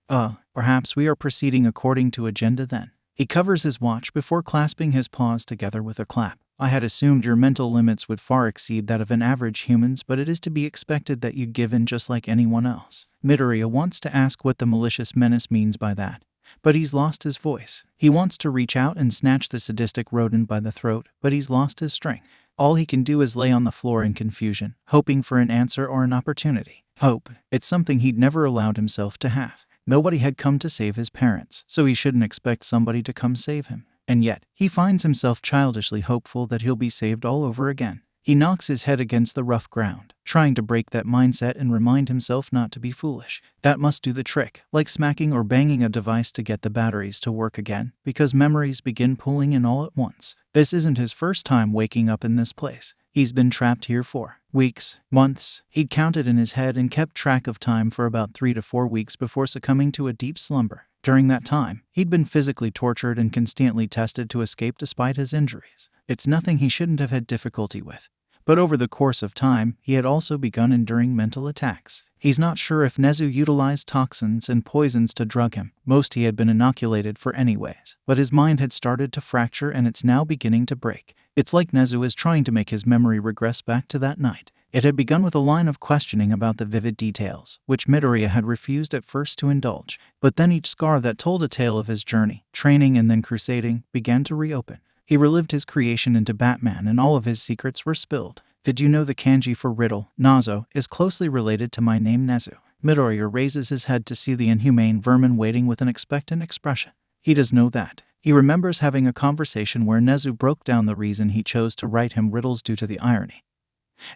Perhaps we are proceeding according to agenda then. He covers his watch before clasping his paws together with a clap. I had assumed your mental limits would far exceed that of an average human's, but it is to be expected that you'd give in just like anyone else. Midoriya wants to ask what the malicious menace means by that, but he's lost his voice. He wants to reach out and snatch the sadistic rodent by the throat, but he's lost his strength. All he can do is lay on the floor in confusion, hoping for an answer or an opportunity. Hope. It's something he'd never allowed himself to have. Nobody had come to save his parents, so he shouldn't expect somebody to come save him. And yet, he finds himself childishly hopeful that he'll be saved all over again. He knocks his head against the rough ground, trying to break that mindset and remind himself not to be foolish. That must do the trick, like smacking or banging a device to get the batteries to work again, because memories begin pulling in all at once. This isn't his first time waking up in this place. He's been trapped here for weeks, months. He'd counted in his head and kept track of time for about 3 to 4 weeks before succumbing to a deep slumber. During that time, he'd been physically tortured and constantly tested to escape despite his injuries. It's nothing he shouldn't have had difficulty with. But over the course of time, he had also begun enduring mental attacks. He's not sure if 𝐒𝐬𝐳 utilized toxins and poisons to drug him. Most he had been inoculated for anyways. But his mind had started to fracture and it's now beginning to break. It's like 𝐒𝐬𝐳 is trying to make his memory regress back to that night. It had begun with a line of questioning about the vivid details, which Midoriya had refused at first to indulge. But then each scar that told a tale of his journey, training and then crusading, began to reopen. He relived his creation into Batman and all of his secrets were spilled. Did you know the kanji for riddle, 𝐻𝐸𝐽, is closely related to my name 𝐒𝐬𝐻? Midoriya raises his head to see the inhumane vermin waiting with an expectant expression. He does know that. He remembers having a conversation where 𝐒𝐬𝐳 broke down the reason he chose to write him riddles due to the irony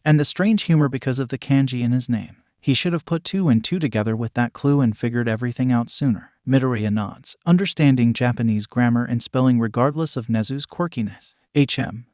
and the strange humor because of the kanji in his name. He should have put 2 and 2 together with that clue and figured everything out sooner. Midoriya nods, understanding Japanese grammar and spelling regardless of 𝐒𝐬𝐻's quirkiness.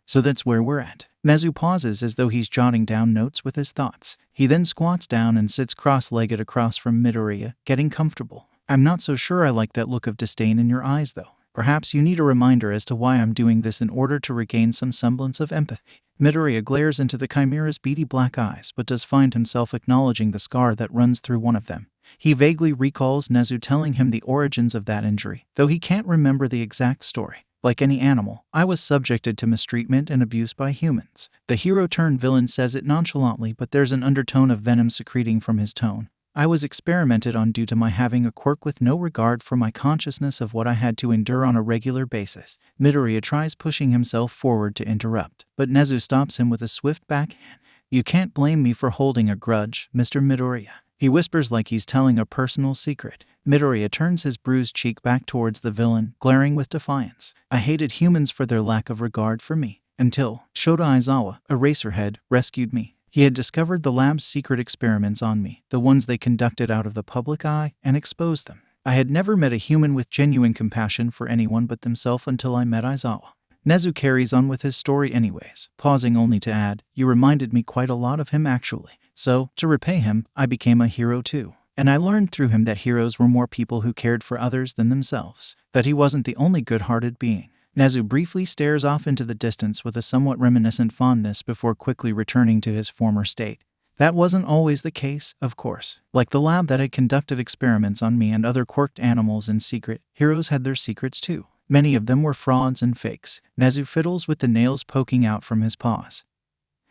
So that's where we're at. 𝐒𝐬𝐻 pauses as though he's jotting down notes with his thoughts. He then squats down and sits cross-legged across from Midoriya, getting comfortable. I'm not so sure I like that look of disdain in your eyes though. Perhaps you need a reminder as to why I'm doing this in order to regain some semblance of empathy. Midoriya glares into the Chimera's beady black eyes but does find himself acknowledging the scar that runs through one of them. He vaguely recalls 𝐒𝐬𝐻 telling him the origins of that injury, though he can't remember the exact story. Like any animal, I was subjected to mistreatment and abuse by humans. The hero-turned-villain says it nonchalantly, but there's an undertone of venom secreting from his tone. I was experimented on due to my having a quirk with no regard for my consciousness of what I had to endure on a regular basis. Midoriya tries pushing himself forward to interrupt, but 𝐒𝐬𝐻 stops him with a swift backhand. You can't blame me for holding a grudge, Mr. Midoriya. He whispers like he's telling a personal secret. Midoriya turns his bruised cheek back towards the villain, glaring with defiance. I hated humans for their lack of regard for me, until Shota Aizawa, Eraserhead, rescued me. He had discovered the lab's secret experiments on me, the ones they conducted out of the public eye, and exposed them. I had never met a human with genuine compassion for anyone but themselves until I met Aizawa. 𝐒𝐬𝐻 carries on with his story anyways, pausing only to add, you reminded me quite a lot of him actually. So, to repay him, I became a hero too. And I learned through him that heroes were more people who cared for others than themselves, that he wasn't the only good-hearted being. 𝐒𝐻 briefly stares off into the distance with a somewhat reminiscent fondness before quickly returning to his former state. That wasn't always the case, of course. Like the lab that had conducted experiments on me and other quirked animals in secret, heroes had their secrets too. Many of them were frauds and fakes. 𝐒𝐻 fiddles with the nails poking out from his paws,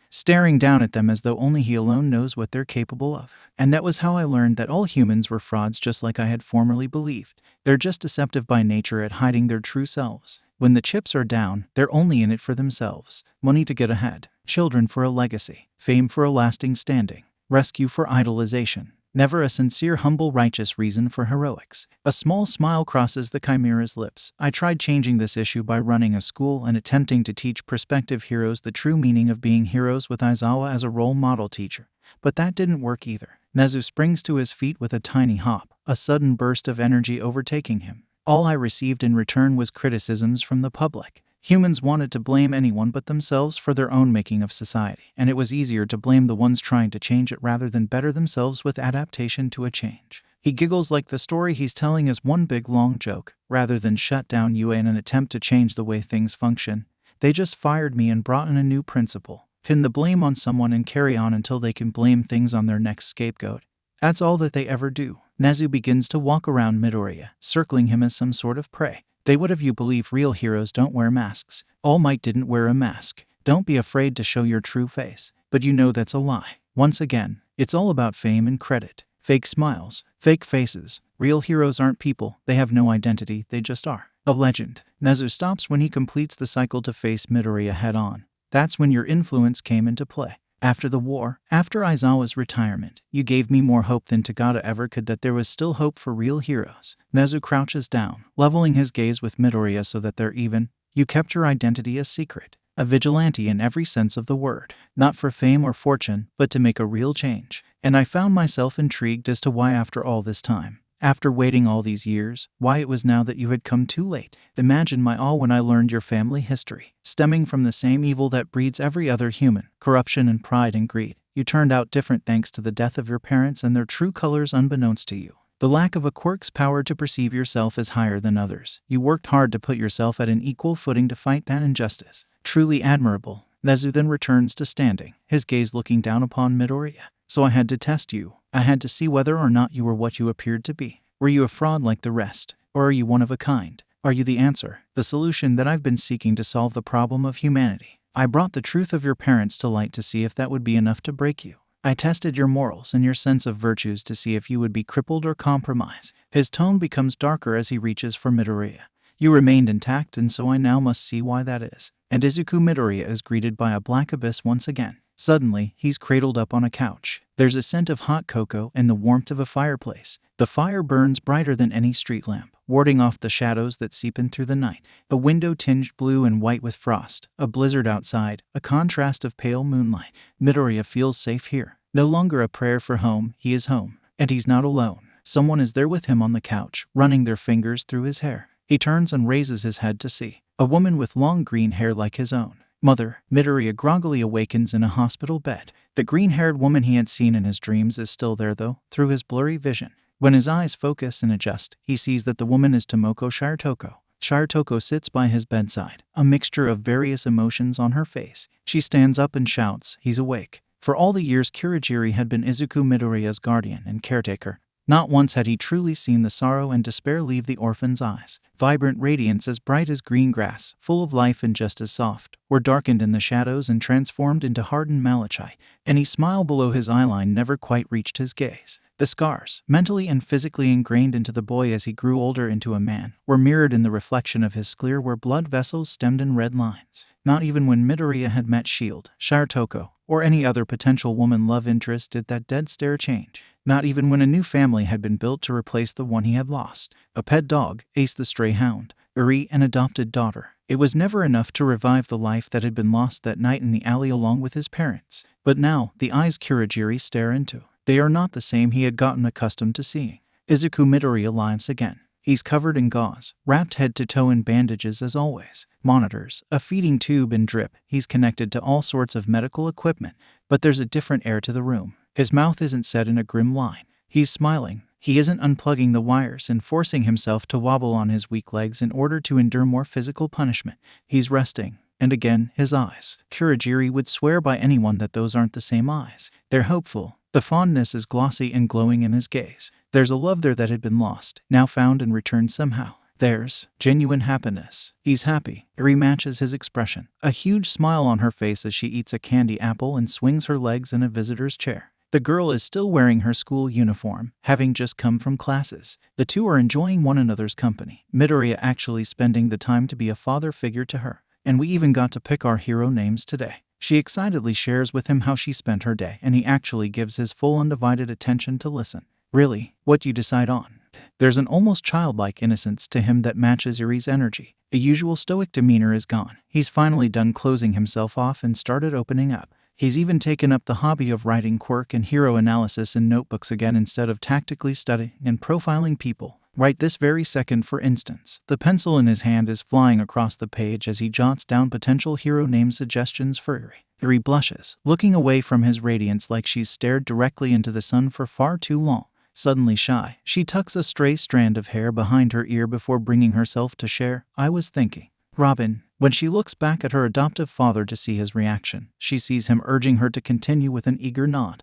staring down at them as though only he alone knows what they're capable of. And that was how I learned that all humans were frauds, just like I had formerly believed. They're just deceptive by nature at hiding their true selves. When the chips are down, they're only in it for themselves. Money to get ahead, children for a legacy, fame for a lasting standing, rescue for idolization. Never a sincere, humble, righteous reason for heroics. A small smile crosses the Chimera's lips. I tried changing this issue by running a school and attempting to teach prospective heroes the true meaning of being heroes with Aizawa as a role model teacher. But that didn't work either. 𝐒𝐻 springs to his feet with a tiny hop, a sudden burst of energy overtaking him. All I received in return was criticisms from the public. Humans wanted to blame anyone but themselves for their own making of society, and it was easier to blame the ones trying to change it rather than better themselves with adaptation to a change. He giggles like the story he's telling is one big long joke. Rather than shut down UA in an attempt to change the way things function, they just fired me and brought in a new principle. Pin the blame on someone and carry on until they can blame things on their next scapegoat. That's all that they ever do. 𝐒𝐻 begins to walk around Midoriya, circling him as some sort of prey. They would have you believe real heroes don't wear masks. All Might didn't wear a mask. Don't be afraid to show your true face. But you know that's a lie. Once again, it's all about fame and credit. Fake smiles, fake faces. Real heroes aren't people. They have no identity. They just are. A legend. 𝐒𝐻 stops when he completes the cycle to face Midoriya head on. That's when your influence came into play. After the war, after Aizawa's retirement, you gave me more hope than 𝗏𝗏𝗧𝗏 ever could that there was still hope for real heroes. Nezu crouches down, leveling his gaze with Midoriya so that they're even. You kept your identity a secret. A vigilante in every sense of the word. Not for fame or fortune, but to make a real change. And I found myself intrigued as to why after all this time, after waiting all these years, why it was now that you had come too late. Imagine my awe when I learned your family history, stemming from the same evil that breeds every other human, corruption and pride and greed. You turned out different thanks to the death of your parents and their true colors unbeknownst to you. The lack of a quirk's power to perceive yourself as higher than others. You worked hard to put yourself at an equal footing to fight that injustice. Truly admirable. Nezu then returns to standing, his gaze looking down upon Midoriya. So I had to test you. I had to see whether or not you were what you appeared to be. Were you a fraud like the rest? Or are you one of a kind? Are you the answer? The solution that I've been seeking to solve the problem of humanity? I brought the truth of your parents to light to see if that would be enough to break you. I tested your morals and your sense of virtues to see if you would be crippled or compromised. His tone becomes darker as he reaches for Midoriya. You remained intact, and so I now must see why that is. And Izuku Midoriya is greeted by a black abyss once again. Suddenly, he's cradled up on a couch. There's a scent of hot cocoa and the warmth of a fireplace. The fire burns brighter than any street lamp, warding off the shadows that seep in through the night. A window tinged blue and white with frost, a blizzard outside, a contrast of pale moonlight. Midoriya feels safe here. No longer a prayer for home, he is home. And he's not alone. Someone is there with him on the couch, running their fingers through his hair. He turns and raises his head to see a woman with long green hair like his own. Mother. Midoriya groggily awakens in a hospital bed. The green-haired woman he had seen in his dreams is still there though, through his blurry vision. When his eyes focus and adjust, he sees that the woman is Tomoko Shirotoko. Shirotoko sits by his bedside, a mixture of various emotions on her face. She stands up and shouts, he's awake. For all the years Kurogiri had been Izuku Midoriya's guardian and caretaker, not once had he truly seen the sorrow and despair leave the orphan's eyes. Vibrant radiance as bright as green grass, full of life and just as soft, were darkened in the shadows and transformed into hardened malachite. Any smile below his eyeline never quite reached his gaze. The scars, mentally and physically ingrained into the boy as he grew older into a man, were mirrored in the reflection of his sclera where blood vessels stemmed in red lines. Not even when Midoriya had met Shield, Shirotoko, or any other potential woman love interest did that dead stare change. Not even when a new family had been built to replace the one he had lost. A pet dog, Ace the stray hound, Uri an adopted daughter. It was never enough to revive the life that had been lost that night in the alley along with his parents. But now, the eyes Kurogiri stare into, they are not the same he had gotten accustomed to seeing. Izuku Midoriya lives again. He's covered in gauze, wrapped head to toe in bandages as always. Monitors, a feeding tube and drip. He's connected to all sorts of medical equipment. But there's a different air to the room. His mouth isn't set in a grim line. He's smiling. He isn't unplugging the wires and forcing himself to wobble on his weak legs in order to endure more physical punishment. He's resting. And again, his eyes. Kurogiri would swear by anyone that those aren't the same eyes. They're hopeful. The fondness is glossy and glowing in his gaze. There's a love there that had been lost, now found and returned somehow. There's genuine happiness. He's happy. Uri matches his expression. A huge smile on her face as she eats a candy apple and swings her legs in a visitor's chair. The girl is still wearing her school uniform, having just come from classes. The two are enjoying one another's company. Midoriya actually spending the time to be a father figure to her. And we even got to pick our hero names today. She excitedly shares with him how she spent her day, and he actually gives his full undivided attention to listen. Really, what do you decide on? There's an almost childlike innocence to him that matches Uri's energy. The usual stoic demeanor is gone. He's finally done closing himself off and started opening up. He's even taken up the hobby of writing quirk and hero analysis in notebooks again instead of tactically studying and profiling people. Right this very second, for instance, the pencil in his hand is flying across the page as he jots down potential hero name suggestions for Uri. Uri blushes, looking away from his radiance like she's stared directly into the sun for far too long. Suddenly shy, she tucks a stray strand of hair behind her ear before bringing herself to share, I was thinking. Robin. When she looks back at her adoptive father to see his reaction, she sees him urging her to continue with an eager nod.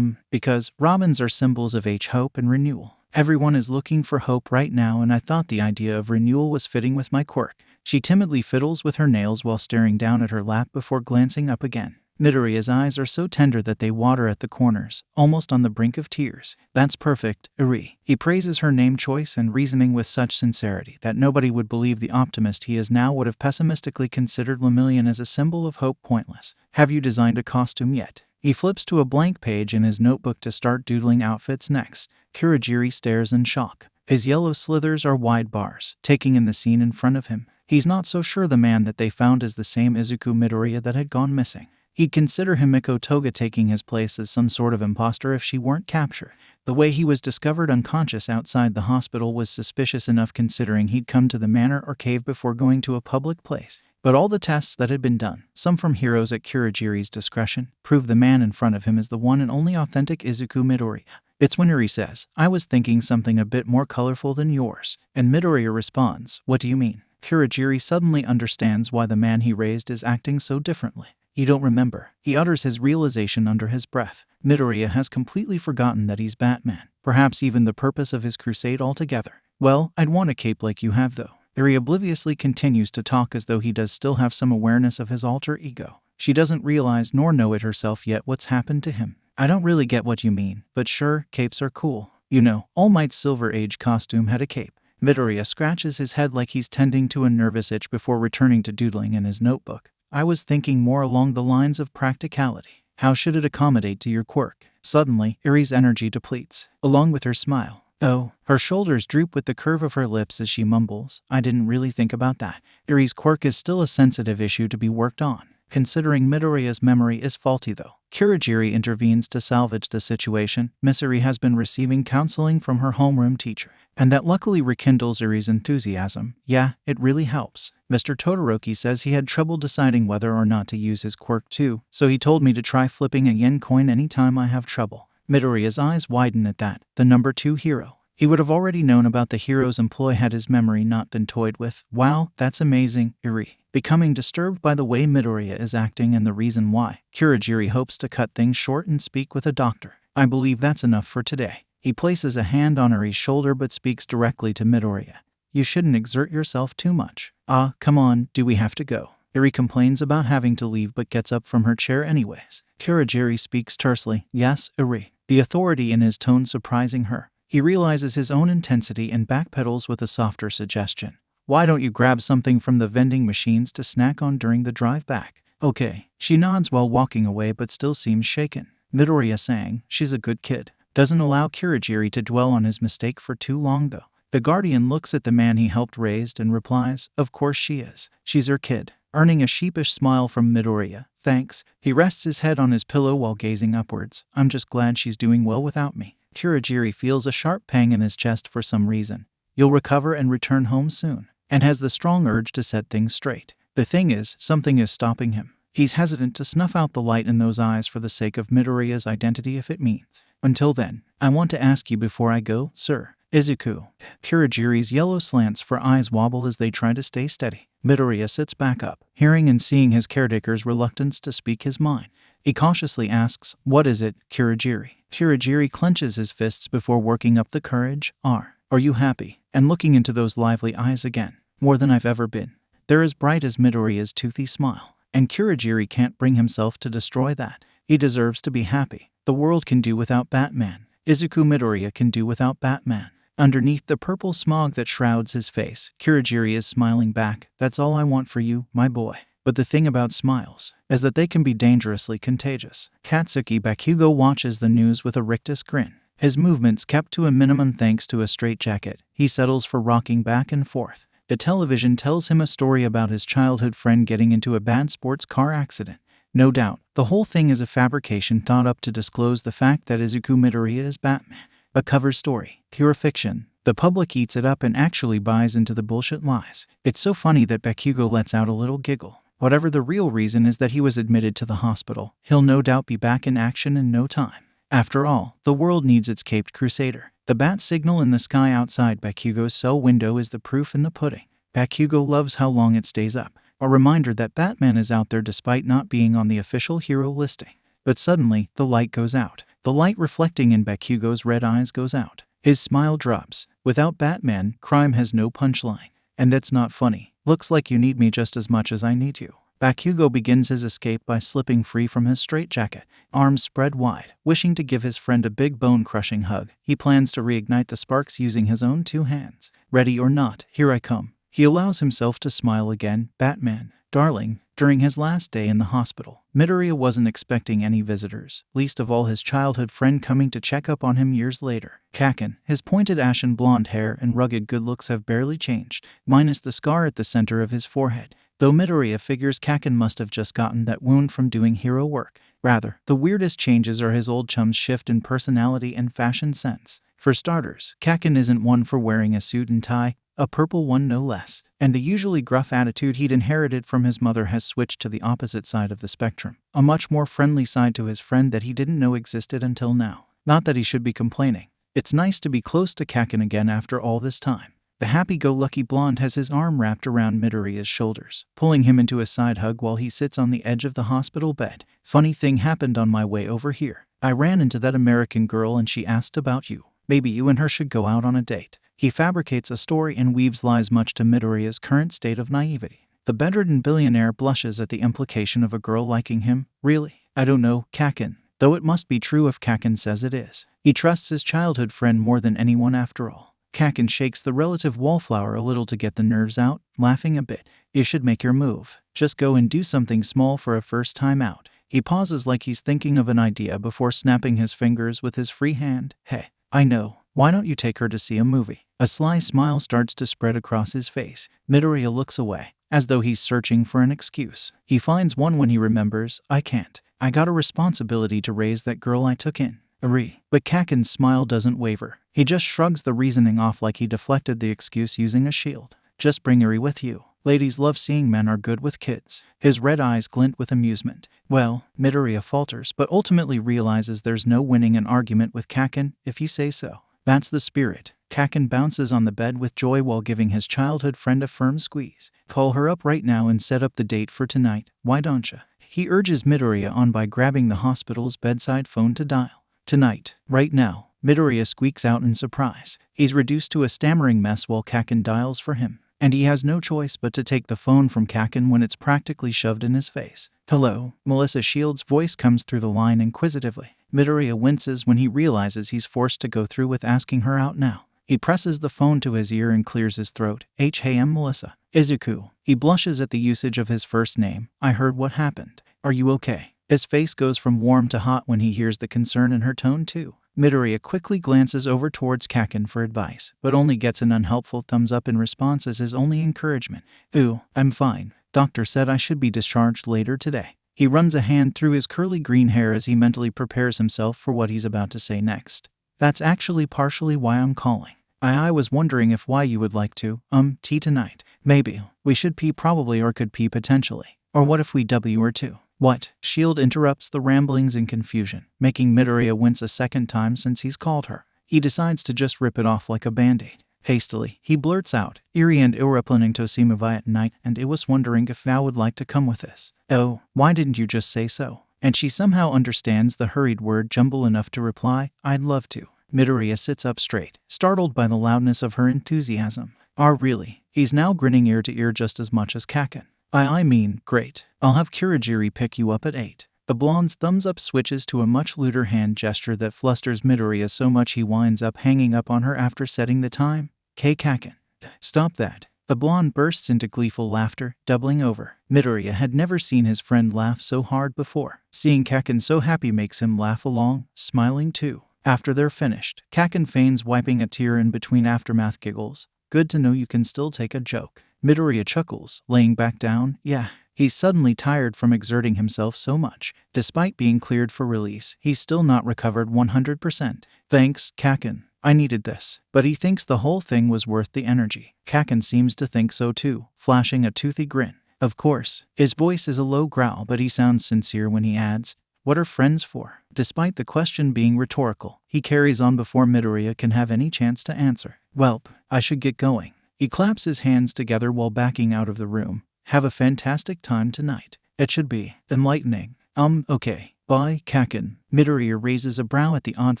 Because Robins are symbols of hope and renewal. Everyone is looking for hope right now, and I thought the idea of renewal was fitting with my quirk. She timidly fiddles with her nails while staring down at her lap before glancing up again. Midoriya's eyes are so tender that they water at the corners, almost on the brink of tears. That's perfect, 𝐒𝐲. He praises her name choice and reasoning with such sincerity that nobody would believe the optimist he is now would have pessimistically considered lemillion as a symbol of hope pointless. Have you designed a costume yet? He flips to a blank page in his notebook to start doodling outfits next. Kurogiri stares in shock. His yellow slithers are wide bars, taking in the scene in front of him. He's not so sure the man that they found is the same Izuku Midoriya that had gone missing. He'd consider Himiko Toga taking his place as some sort of imposter if she weren't captured. The way he was discovered unconscious outside the hospital was suspicious enough considering he'd come to the manor or cave before going to a public place. But all the tests that had been done, some from heroes at Kurogiri's discretion, proved the man in front of him is the one and only authentic Izuku Midoriya. It's when Eri says, "I was thinking something a bit more colorful than yours." And Midoriya responds, "What do you mean?" Kurogiri suddenly understands why the man he raised is acting so differently. "You don't remember." He utters his realization under his breath. Midoriya has completely forgotten that he's Batman, perhaps even the purpose of his crusade altogether. "Well, I'd want a cape like you have though." Eri obliviously continues to talk as though he does still have some awareness of his alter ego. She doesn't realize nor know it herself yet what's happened to him. "I don't really get what you mean, but sure, capes are cool. You know, All Might's Silver Age costume had a cape." Midoriya scratches his head like he's tending to a nervous itch before returning to doodling in his notebook. "I was thinking more along the lines of practicality. How should it accommodate to your quirk?" Suddenly, Eri's energy depletes, along with her smile. "Oh." Her shoulders droop with the curve of her lips as she mumbles, "I didn't really think about that." Eri's quirk is still a sensitive issue to be worked on, considering Midoriya's memory is faulty though. Kurogiri intervenes to salvage the situation. Miss Eri has been receiving counseling from her homeroom teacher, and that luckily rekindles Eri's enthusiasm. "Yeah, it really helps. Mr. Todoroki says he had trouble deciding whether or not to use his quirk too, so he told me to try flipping a yen coin anytime I have trouble." Midoriya's eyes widen at that. The number 2 hero. He would have already known about the hero's employ had his memory not been toyed with. "Wow, that's amazing, Eri." Becoming disturbed by the way Midoriya is acting and the reason why, Kurogiri hopes to cut things short and speak with a doctor. "I believe that's enough for today." He places a hand on Eri's shoulder but speaks directly to Midoriya. "You shouldn't exert yourself too much." "Ah, come on, do we have to go?" Eri complains about having to leave but gets up from her chair anyways. Kurogiri speaks tersely. "Yes, Eri." The authority in his tone surprising her. He realizes his own intensity and backpedals with a softer suggestion. "Why don't you grab something from the vending machines to snack on during the drive back?" "Okay." She nods while walking away but still seems shaken. Midoriya saying, "She's a good kid." Doesn't allow Kurogiri to dwell on his mistake for too long though. The Guardian looks at the man he helped raise and replies, "Of course she is. She's her kid." Earning a sheepish smile from Midoriya. "Thanks." He rests his head on his pillow while gazing upwards. "I'm just glad she's doing well without me." Kurogiri feels a sharp pang in his chest for some reason. "You'll recover and return home soon," and has the strong urge to set things straight. The thing is, something is stopping him. He's hesitant to snuff out the light in those eyes for the sake of Midoriya's identity if it means. "Until then, I want to ask you before I go, sir." "Izuku." Kurogiri's yellow slants for eyes wobble as they try to stay steady. Midoriya sits back up, hearing and seeing his caretaker's reluctance to speak his mind. He cautiously asks, "What is it, Kurogiri?" Kurogiri clenches his fists before working up the courage. "Are you happy?" And looking into those lively eyes again. "More than I've ever been." They're as bright as Midoriya's toothy smile. And Kurogiri can't bring himself to destroy that. He deserves to be happy. The world can do without Batman. Izuku Midoriya can do without Batman. Underneath the purple smog that shrouds his face, Kurogiri is smiling back. "That's all I want for you, my boy." But the thing about smiles is that they can be dangerously contagious. Katsuki Bakugo watches the news with a rictus grin. His movements kept to a minimum thanks to a straitjacket. He settles for rocking back and forth. The television tells him a story about his childhood friend getting into a bad sports car accident. No doubt, the whole thing is a fabrication thought up to disclose the fact that Izuku Midoriya is Batman. A cover story. Pure fiction. The public eats it up and actually buys into the bullshit lies. It's so funny that Bakugo lets out a little giggle. Whatever the real reason is that he was admitted to the hospital, he'll no doubt be back in action in no time. After all, the world needs its caped crusader. The bat signal in the sky outside Bakugo's cell window is the proof in the pudding. Bakugo loves how long it stays up. A reminder that Batman is out there despite not being on the official hero listing. But suddenly, the light goes out. The light reflecting in Bakugo's red eyes goes out. His smile drops. Without Batman, crime has no punchline. And that's not funny. Looks like you need me just as much as I need you. Bakugo begins his escape by slipping free from his straitjacket, arms spread wide, wishing to give his friend a big bone-crushing hug. He plans to reignite the sparks using his own 2 hands. Ready or not, here I come. He allows himself to smile again. Batman, darling. During his last day in the hospital, Midoriya wasn't expecting any visitors, least of all his childhood friend coming to check up on him years later. Kaken, his pointed ashen blonde hair and rugged good looks have barely changed, minus the scar at the center of his forehead. Though Midoriya figures Kaken must have just gotten that wound from doing hero work. Rather, the weirdest changes are his old chum's shift in personality and fashion sense. For starters, Kaken isn't one for wearing a suit and tie, a purple one no less, and the usually gruff attitude he'd inherited from his mother has switched to the opposite side of the spectrum, a much more friendly side to his friend that he didn't know existed until now. Not that he should be complaining. It's nice to be close to Kaken again after all this time. The happy-go-lucky blonde has his arm wrapped around Midoriya's shoulders, pulling him into a side hug while he sits on the edge of the hospital bed. Funny thing happened on my way over here. I ran into that American girl and she asked about you. Maybe you and her should go out on a date. He fabricates a story and weaves lies much to Midoriya's current state of naivety. The bedridden billionaire blushes at the implication of a girl liking him. Really? I don't know, Kaken. Though it must be true if Kaken says it is. He trusts his childhood friend more than anyone after all. Kaken shakes the relative wallflower a little to get the nerves out, laughing a bit. You should make your move. Just go and do something small for a first time out. He pauses like he's thinking of an idea before snapping his fingers with his free hand. Hey, I know. Why don't you take her to see a movie? A sly smile starts to spread across his face. Midoriya looks away, as though he's searching for an excuse. He finds one when he remembers, I can't. I got a responsibility to raise that girl I took in. But Kaken's smile doesn't waver. He just shrugs the reasoning off like he deflected the excuse using a shield. Just bring Eri with you. Ladies love seeing men are good with kids. His red eyes glint with amusement. Well, Midoriya falters, but ultimately realizes there's no winning an argument with Kaken, if you say so. That's the spirit. Kaken bounces on the bed with joy while giving his childhood friend a firm squeeze. Call her up right now and set up the date for tonight, why don't ya? He urges Midoriya on by grabbing the hospital's bedside phone to dial. Tonight, right now, Midoriya squeaks out in surprise. He's reduced to a stammering mess while Kaken dials for him, and he has no choice but to take the phone from Kaken when it's practically shoved in his face. Hello, Melissa Shields' voice comes through the line inquisitively. Midoriya winces when he realizes he's forced to go through with asking her out now. He presses the phone to his ear and clears his throat. Hey Melissa. Izuku. He blushes at the usage of his first name. I heard what happened. Are you okay? His face goes from warm to hot when he hears the concern in her tone too. Midoriya quickly glances over towards Kaken for advice, but only gets an unhelpful thumbs up in response as his only encouragement. Ooh, I'm fine. Doctor said I should be discharged later today. He runs a hand through his curly green hair as he mentally prepares himself for what he's about to say next. That's actually partially why I'm calling. I was wondering if why you would like to, tea tonight. Maybe. We should pee probably or could pee potentially. Or what if we W or two? What? Shield interrupts the ramblings in confusion, making Midoriya wince a second time since he's called her. He decides to just rip it off like a band-aid. Hastily, he blurts out, Eri and I were planning to see movie at night and I was wondering if thou would like to come with us. Oh, why didn't you just say so? And she somehow understands the hurried word jumble enough to reply, I'd love to. Midoriya sits up straight, startled by the loudness of her enthusiasm. Really? He's now grinning ear to ear just as much as Kaken. I mean, great. I'll have Kurogiri pick you up at 8. The blonde's thumbs up switches to a much lewder hand gesture that flusters Midoriya so much he winds up hanging up on her after setting the time. Kaken. Stop that. The blonde bursts into gleeful laughter, doubling over. Midoriya had never seen his friend laugh so hard before. Seeing Kaken so happy makes him laugh along, smiling too. After they're finished, Kaken feigns wiping a tear in between aftermath giggles. Good to know you can still take a joke. Midoriya chuckles, laying back down. Yeah, he's suddenly tired from exerting himself so much. Despite being cleared for release, he's still not recovered 100%. Thanks, Kaken. I needed this. But he thinks the whole thing was worth the energy. Kaken seems to think so too, flashing a toothy grin. Of course. His voice is a low growl, but he sounds sincere when he adds, what are friends for? Despite the question being rhetorical, he carries on before Midoriya can have any chance to answer. Welp, I should get going. He claps his hands together while backing out of the room. Have a fantastic time tonight. It should be enlightening. Okay. By 𝐒𝐭𝐚𝐲 raises a brow at the odd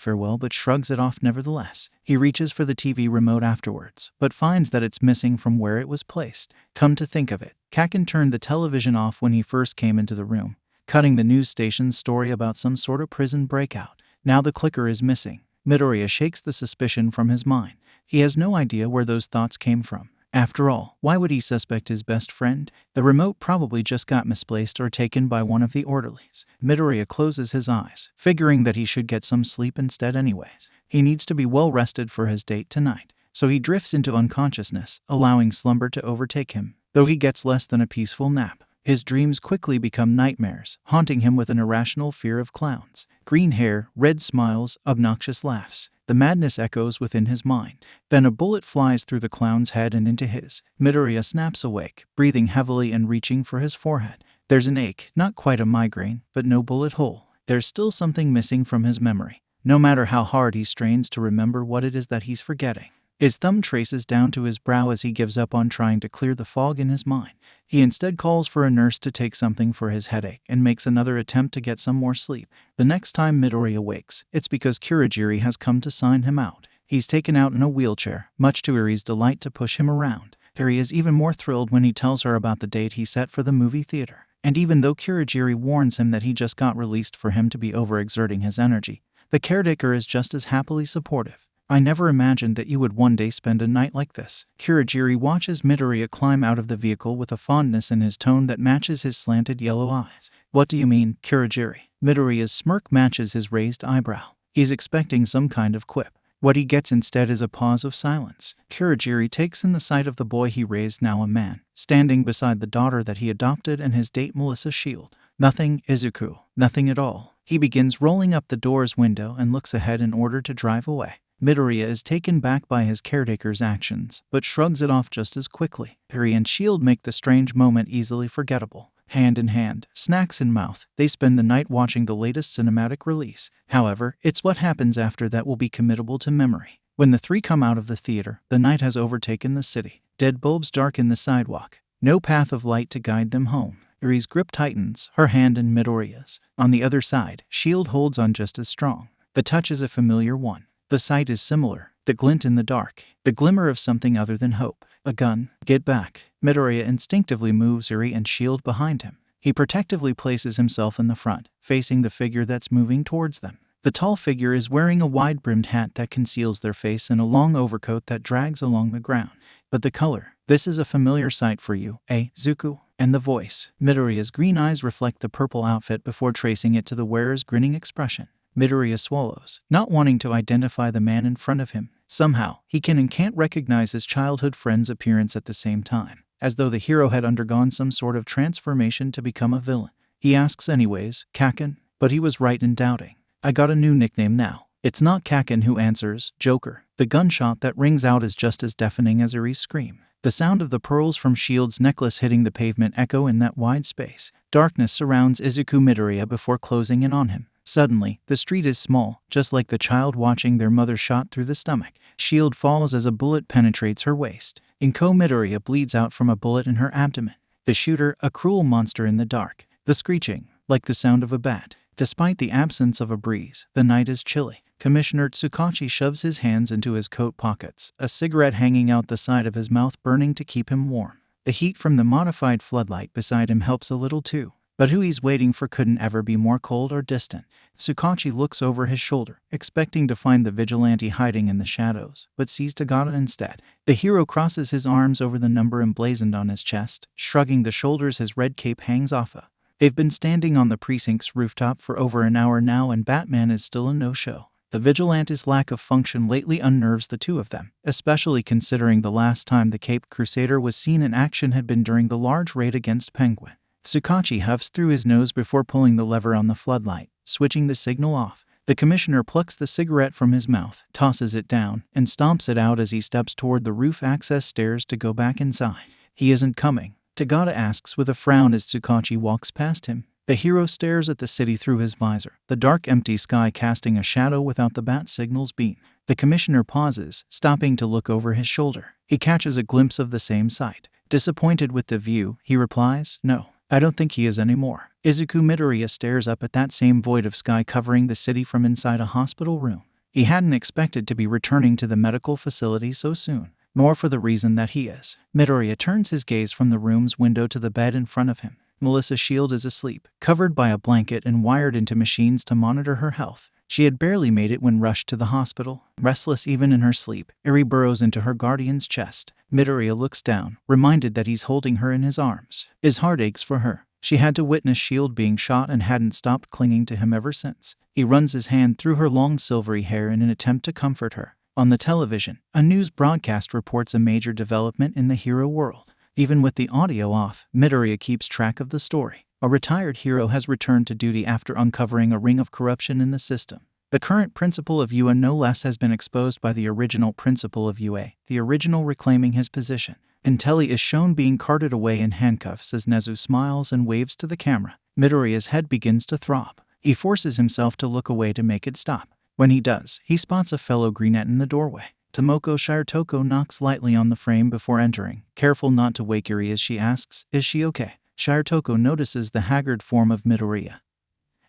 farewell but shrugs it off nevertheless. He reaches for the TV remote afterwards, but finds that it's missing from where it was placed. Come to think of it, 𝐒𝐭𝐴 turned the television off when he first came into the room, cutting the news station's story about some sort of prison breakout. Now the clicker is missing. Midoriya shakes the suspicion from his mind. He has no idea where those thoughts came from. After all, why would he suspect his best friend? The remote probably just got misplaced or taken by one of the orderlies. Midoriya closes his eyes, figuring that he should get some sleep instead anyways. He needs to be well rested for his date tonight. So he drifts into unconsciousness, allowing slumber to overtake him. Though he gets less than a peaceful nap, his dreams quickly become nightmares, haunting him with an irrational fear of clowns. Green hair, red smiles, obnoxious laughs. The madness echoes within his mind. Then a bullet flies through the clown's head and into his. Midoriya snaps awake, breathing heavily and reaching for his forehead. There's an ache, not quite a migraine, but no bullet hole. There's still something missing from his memory, no matter how hard he strains to remember what it is that he's forgetting. His thumb traces down to his brow as he gives up on trying to clear the fog in his mind. He instead calls for a nurse to take something for his headache and makes another attempt to get some more sleep. The next time Midoriya wakes, it's because Kurogiri has come to sign him out. He's taken out in a wheelchair, much to Iri's delight to push him around. Iri is even more thrilled when he tells her about the date he set for the movie theater. And even though Kurogiri warns him that he just got released for him to be overexerting his energy, the caretaker is just as happily supportive. I never imagined that you would one day spend a night like this. Kurogiri watches Midoriya climb out of the vehicle with a fondness in his tone that matches his slanted yellow eyes. What do you mean, Kurogiri? Midoriya's smirk matches his raised eyebrow. He's expecting some kind of quip. What he gets instead is a pause of silence. Kurogiri takes in the sight of the boy he raised, now a man, standing beside the daughter that he adopted and his date Melissa's shield. Nothing, Izuku. Nothing at all. He begins rolling up the door's window and looks ahead in order to drive away. Midoriya is taken back by his caretaker's actions, but shrugs it off just as quickly. Iri and Shield make the strange moment easily forgettable. Hand in hand, snacks in mouth, they spend the night watching the latest cinematic release. However, it's what happens after that will be committable to memory. When the three come out of the theater, the night has overtaken the city. Dead bulbs darken the sidewalk. No path of light to guide them home. Iri's grip tightens, her hand in Midoriya's. On the other side, Shield holds on just as strong. The touch is a familiar one. The sight is similar, the glint in the dark, the glimmer of something other than hope. A gun. Get back. Midoriya instinctively moves Iri and Shield behind him. He protectively places himself in the front, facing the figure that's moving towards them. The tall figure is wearing a wide-brimmed hat that conceals their face and a long overcoat that drags along the ground. But the color. This is a familiar sight for you, Zuko. And the voice. Midoriya's green eyes reflect the purple outfit before tracing it to the wearer's grinning expression. Midoriya swallows, not wanting to identify the man in front of him. Somehow, he can and can't recognize his childhood friend's appearance at the same time, as though the hero had undergone some sort of transformation to become a villain. He asks anyways, 𝐒𝐭𝐴? But he was right in doubting. I got a new nickname now. It's not 𝐒𝐭𝐴 who answers, Joker. The gunshot that rings out is just as deafening as Iri's scream. The sound of the pearls from Shield's necklace hitting the pavement echo in that wide space. Darkness surrounds Izuku Midoriya before closing in on him. Suddenly, the street is small, just like the child watching their mother shot through the stomach. Shield falls as a bullet penetrates her waist. Midoriya bleeds out from a bullet in her abdomen. The shooter, a cruel monster in the dark. The screeching, like the sound of a bat. Despite the absence of a breeze, the night is chilly. Commissioner Tsukachi shoves his hands into his coat pockets, a cigarette hanging out the side of his mouth burning to keep him warm. The heat from the modified floodlight beside him helps a little too. But who he's waiting for couldn't ever be more cold or distant. Tsukachi looks over his shoulder, expecting to find the vigilante hiding in the shadows, but sees Tagada instead. The hero crosses his arms over the number emblazoned on his chest, shrugging the shoulders his red cape hangs off of. They've been standing on the precinct's rooftop for over an hour now and Batman is still a no-show. The vigilante's lack of function lately unnerves the two of them, especially considering the last time the Caped Crusader was seen in action had been during the large raid against Penguin. Tsukachi huffs through his nose before pulling the lever on the floodlight, switching the signal off. The commissioner plucks the cigarette from his mouth, tosses it down, and stomps it out as he steps toward the roof access stairs to go back inside. He isn't coming, Tagada asks with a frown as Tsukachi walks past him. The hero stares at the city through his visor, the dark empty sky casting a shadow without the bat signal's beam. The commissioner pauses, stopping to look over his shoulder. He catches a glimpse of the same sight. Disappointed with the view, he replies, no. I don't think he is anymore. Izuku Midoriya stares up at that same void of sky covering the city from inside a hospital room. He hadn't expected to be returning to the medical facility so soon, nor for the reason that he is. Midoriya turns his gaze from the room's window to the bed in front of him. Melissa's shield is asleep, covered by a blanket and wired into machines to monitor her health. She had barely made it when rushed to the hospital. Restless even in her sleep, Eri burrows into her guardian's chest. Midoriya looks down, reminded that he's holding her in his arms. His heart aches for her. She had to witness shield being shot and hadn't stopped clinging to him ever since. He runs his hand through her long silvery hair in an attempt to comfort her. On the television, a news broadcast reports a major development in the hero world. Even with the audio off, Midoriya keeps track of the story. A retired hero has returned to duty after uncovering a ring of corruption in the system. The current principal of UA no less has been exposed by the original principal of UA, the original reclaiming his position. Intelli is shown being carted away in handcuffs as Nezu smiles and waves to the camera. Midoriya's head begins to throb. He forces himself to look away to make it stop. When he does, he spots a fellow brunette in the doorway. Tomoko Shirotoko knocks lightly on the frame before entering, careful not to wake Eri as she asks, "Is she okay?" Shirotoko notices the haggard form of Midoriya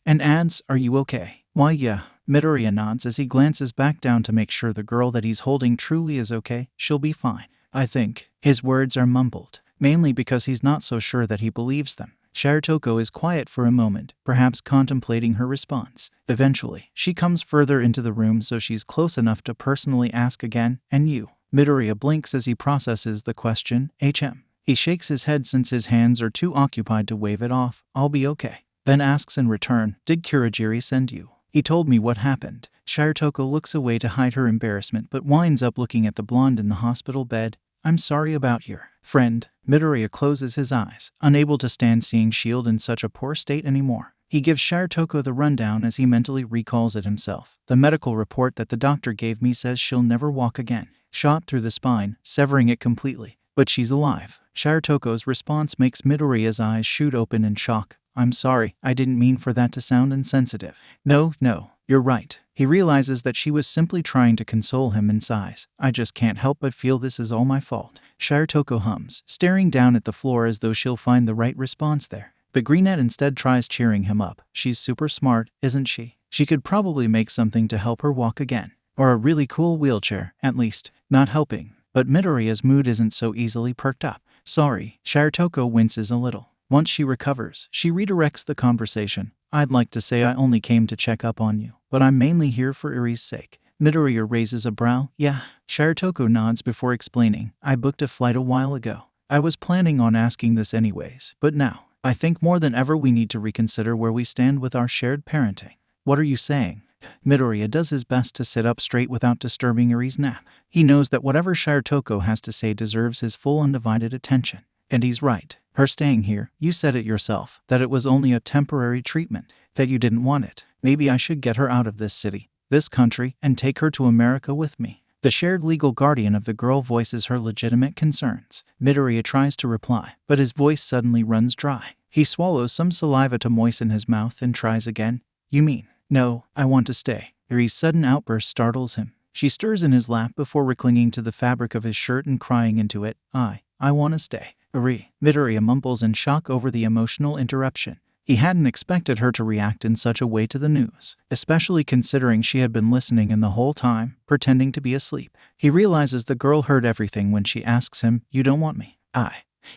and adds, "Are you okay?" "Why, yeah." Midoriya nods as he glances back down to make sure the girl that he's holding truly is okay. "She'll be fine, I think." His words are mumbled, mainly because he's not so sure that he believes them. Shirotoko is quiet for a moment, perhaps contemplating her response. Eventually, she comes further into the room so she's close enough to personally ask again, "And you?" Midoriya blinks as he processes the question, "HM." He shakes his head since his hands are too occupied to wave it off, "I'll be okay." Then asks in return, "Did Kurogiri send you?" "He told me what happened." Shirotoko looks away to hide her embarrassment but winds up looking at the blonde in the hospital bed. "I'm sorry about your friend." Midoriya closes his eyes, unable to stand seeing shield in such a poor state anymore. He gives Shirotoko the rundown as he mentally recalls it himself. "The medical report that the doctor gave me says she'll never walk again. Shot through the spine, severing it completely. But she's alive." Shirotoko's response makes Midoriya's eyes shoot open in shock. "I'm sorry, I didn't mean for that to sound insensitive." No, you're right." He realizes that she was simply trying to console him and sighs. "I just can't help but feel this is all my fault." Shirotoko hums, staring down at the floor as though she'll find the right response there. But Greenette instead tries cheering him up. "She's super smart, isn't she? She could probably make something to help her walk again. Or a really cool wheelchair, at least." Not helping. But Midoriya's mood isn't so easily perked up. "Sorry." Shirotoko winces a little. Once she recovers, she redirects the conversation. "I'd like to say I only came to check up on you, but I'm mainly here for Eri's sake." Midoriya raises a brow. "Yeah." Shirotoko nods before explaining, "I booked a flight a while ago. I was planning on asking this anyways, but now, I think more than ever we need to reconsider where we stand with our shared parenting." "What are you saying?" Midoriya does his best to sit up straight without disturbing Eri's nap. He knows that whatever Shirotoko has to say deserves his full undivided attention. And he's right. Her staying here, you said it yourself, that it was only a temporary treatment, that you didn't want it. Maybe I should get her out of this city, this country, and take her to America with me. The shared legal guardian of the girl voices her legitimate concerns. Midoriya tries to reply, but his voice suddenly runs dry. He swallows some saliva to moisten his mouth and tries again. "You mean?" "No, I want to stay." Eri's sudden outburst startles him. She stirs in his lap before clinging to the fabric of his shirt and crying into it, I want to stay." "Eri." Midoriya mumbles in shock over the emotional interruption. He hadn't expected her to react in such a way to the news, especially considering she had been listening in the whole time, pretending to be asleep. He realizes the girl heard everything when she asks him, "You don't want me?"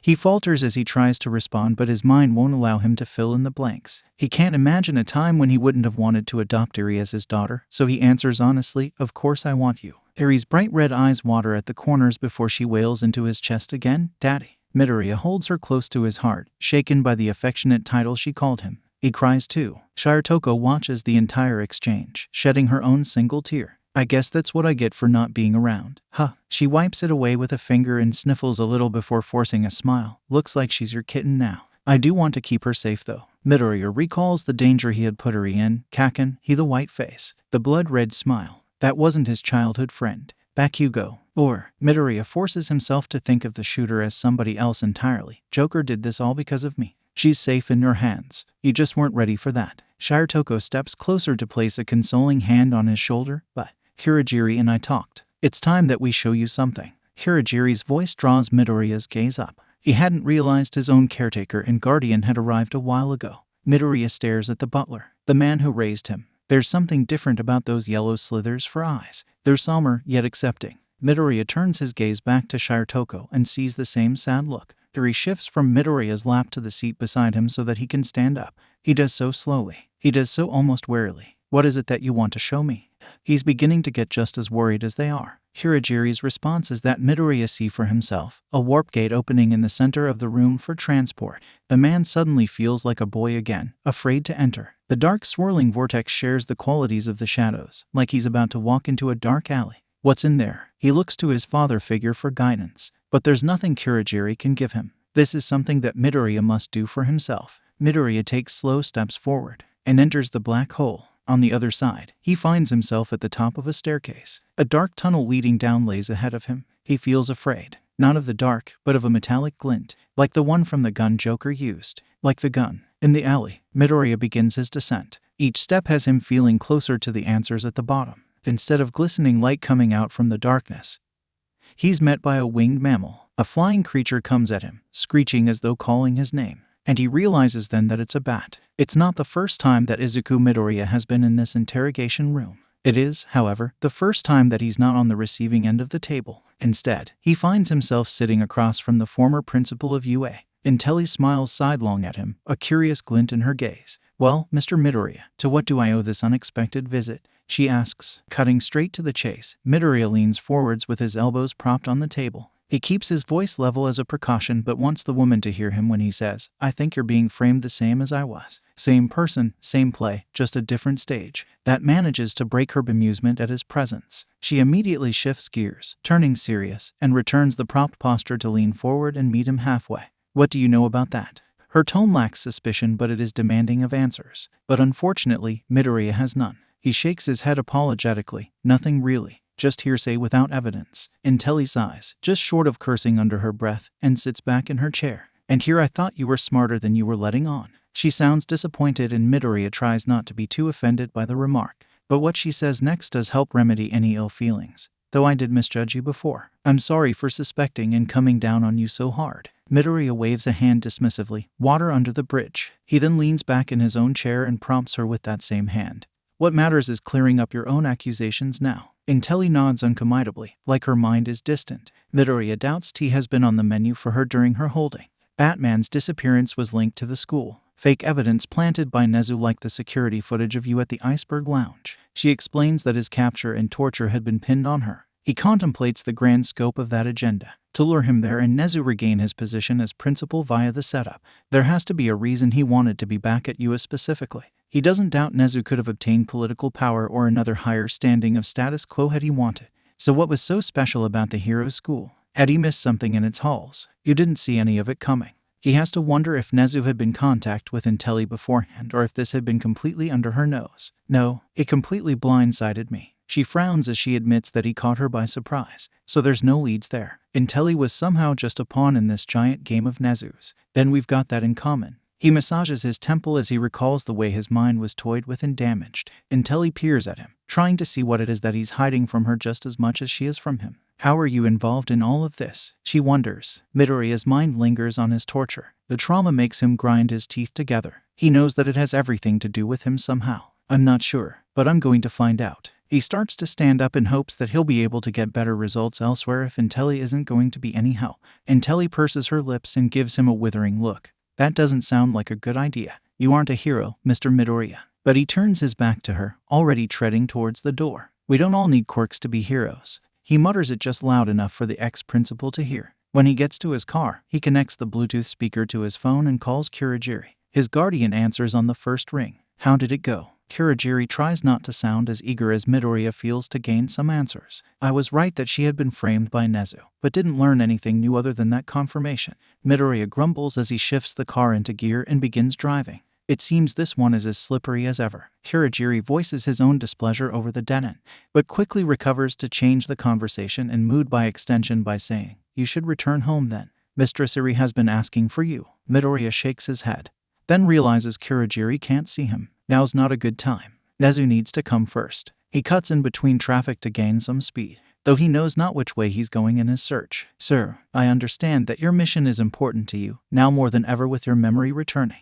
He falters as he tries to respond, but his mind won't allow him to fill in the blanks. He can't imagine a time when he wouldn't have wanted to adopt Eri as his daughter, so he answers honestly, "Of course I want you." Eri's bright red eyes water at the corners before she wails into his chest again, "Daddy." Midoriya holds her close to his heart, shaken by the affectionate title she called him. He cries too. Shirotoko watches the entire exchange, shedding her own single tear. "I guess that's what I get for not being around." She wipes it away with a finger and sniffles a little before forcing a smile. "Looks like she's your kitten now." "I do want to keep her safe though." Midoriya recalls the danger he had put Eri in. Kaken, he the white face, the blood-red smile. That wasn't his childhood friend. Bakugo. Or, Midoriya forces himself to think of the shooter as somebody else entirely. "Joker did this all because of me. She's safe in your hands. You just weren't ready for that." Shirotoko steps closer to place a consoling hand on his shoulder. "But Kurogiri and I talked. It's time that we show you something." Kurogiri's voice draws Midoriya's gaze up. He hadn't realized his own caretaker and guardian had arrived a while ago. Midoriya stares at the butler, the man who raised him. There's something different about those yellow slithers for eyes. They're somber, yet accepting. Midoriya turns his gaze back to Shirotoko and sees the same sad look. He shifts from Midoriya's lap to the seat beside him so that he can stand up. He does so slowly. He does so almost warily. What is it that you want to show me? He's beginning to get just as worried as they are. Hiraji's response is that Midoriya see for himself, a warp gate opening in the center of the room for transport. The man suddenly feels like a boy again, afraid to enter. The dark swirling vortex shares the qualities of the shadows, like he's about to walk into a dark alley. What's in there? He looks to his father figure for guidance, but there's nothing Kurogiri can give him. This is something that Midoriya must do for himself. Midoriya takes slow steps forward and enters the black hole. On the other side, he finds himself at the top of a staircase. A dark tunnel leading down lays ahead of him. He feels afraid, not of the dark, but of a metallic glint, like the one from the gun Joker used. Like the gun in the alley, Midoriya begins his descent. Each step has him feeling closer to the answers at the bottom. Instead of glistening light coming out from the darkness, he's met by a winged mammal. A flying creature comes at him, screeching as though calling his name. And he realizes then that it's a bat. It's not the first time that Izuku Midoriya has been in this interrogation room. It is, however, the first time that he's not on the receiving end of the table. Instead, he finds himself sitting across from the former principal of UA. Intelli smiles sidelong at him, a curious glint in her gaze. Well, Mr. Midoriya, to what do I owe this unexpected visit? She asks, cutting straight to the chase. Midoriya leans forwards with his elbows propped on the table. He keeps his voice level as a precaution but wants the woman to hear him when he says, I think you're being framed the same as I was. Same person, same play, just a different stage. That manages to break her bemusement at his presence. She immediately shifts gears, turning serious, and returns the propped posture to lean forward and meet him halfway. What do you know about that? Her tone lacks suspicion but it is demanding of answers. But unfortunately, Midoriya has none. He shakes his head apologetically. Nothing really. Just hearsay without evidence. Intelli sighs, just short of cursing under her breath, and sits back in her chair. And here I thought you were smarter than you were letting on. She sounds disappointed and Midoriya tries not to be too offended by the remark. But what she says next does help remedy any ill feelings. Though I did misjudge you before. I'm sorry for suspecting and coming down on you so hard. Midoriya waves a hand dismissively. Water under the bridge. He then leans back in his own chair and prompts her with that same hand. What matters is clearing up your own accusations now. Intelli nods uncommitably, like her mind is distant. Midoriya doubts tea has been on the menu for her during her holding. Batman's disappearance was linked to the school. Fake evidence planted by Nezu like the security footage of you at the Iceberg Lounge. She explains that his capture and torture had been pinned on her. He contemplates the grand scope of that agenda. To lure him there and Nezu regain his position as principal via the setup. There has to be a reason he wanted to be back at UA specifically. He doesn't doubt Nezu could have obtained political power or another higher standing of status quo had he wanted. So what was so special about the hero's school? Had he missed something in its halls? You didn't see any of it coming. He has to wonder if Nezu had been in contact with Intelli beforehand or if this had been completely under her nose. No, it completely blindsided me. She frowns as she admits that he caught her by surprise. So there's no leads there. Intelli was somehow just a pawn in this giant game of Nezu's. Then we've got that in common. He massages his temple as he recalls the way his mind was toyed with and damaged. Intelli peers at him, trying to see what it is that he's hiding from her just as much as she is from him. How are you involved in all of this? She wonders. Midoriya's mind lingers on his torture. The trauma makes him grind his teeth together. He knows that it has everything to do with him somehow. I'm not sure, but I'm going to find out. He starts to stand up in hopes that he'll be able to get better results elsewhere if Intelli isn't going to be anyhow. Intelli purses her lips and gives him a withering look. That doesn't sound like a good idea. You aren't a hero, Mr. Midoriya. But he turns his back to her, already treading towards the door. We don't all need quirks to be heroes. He mutters it just loud enough for the ex-principal to hear. When he gets to his car, he connects the Bluetooth speaker to his phone and calls Kurogiri. His guardian answers on the first ring. How did it go? Kurogiri tries not to sound as eager as Midoriya feels to gain some answers. I was right that she had been framed by Nezu, but didn't learn anything new other than that confirmation. Midoriya grumbles as he shifts the car into gear and begins driving. It seems this one is as slippery as ever. Kurogiri voices his own displeasure over the dead end, but quickly recovers to change the conversation and mood by extension by saying, You should return home then. Mistress Iri has been asking for you. Midoriya shakes his head, then realizes Kurogiri can't see him. Now's not a good time. Nezu needs to come first. He cuts in between traffic to gain some speed. though he knows not which way he's going in his search. Sir, I understand that your mission is important to you, now more than ever with your memory returning.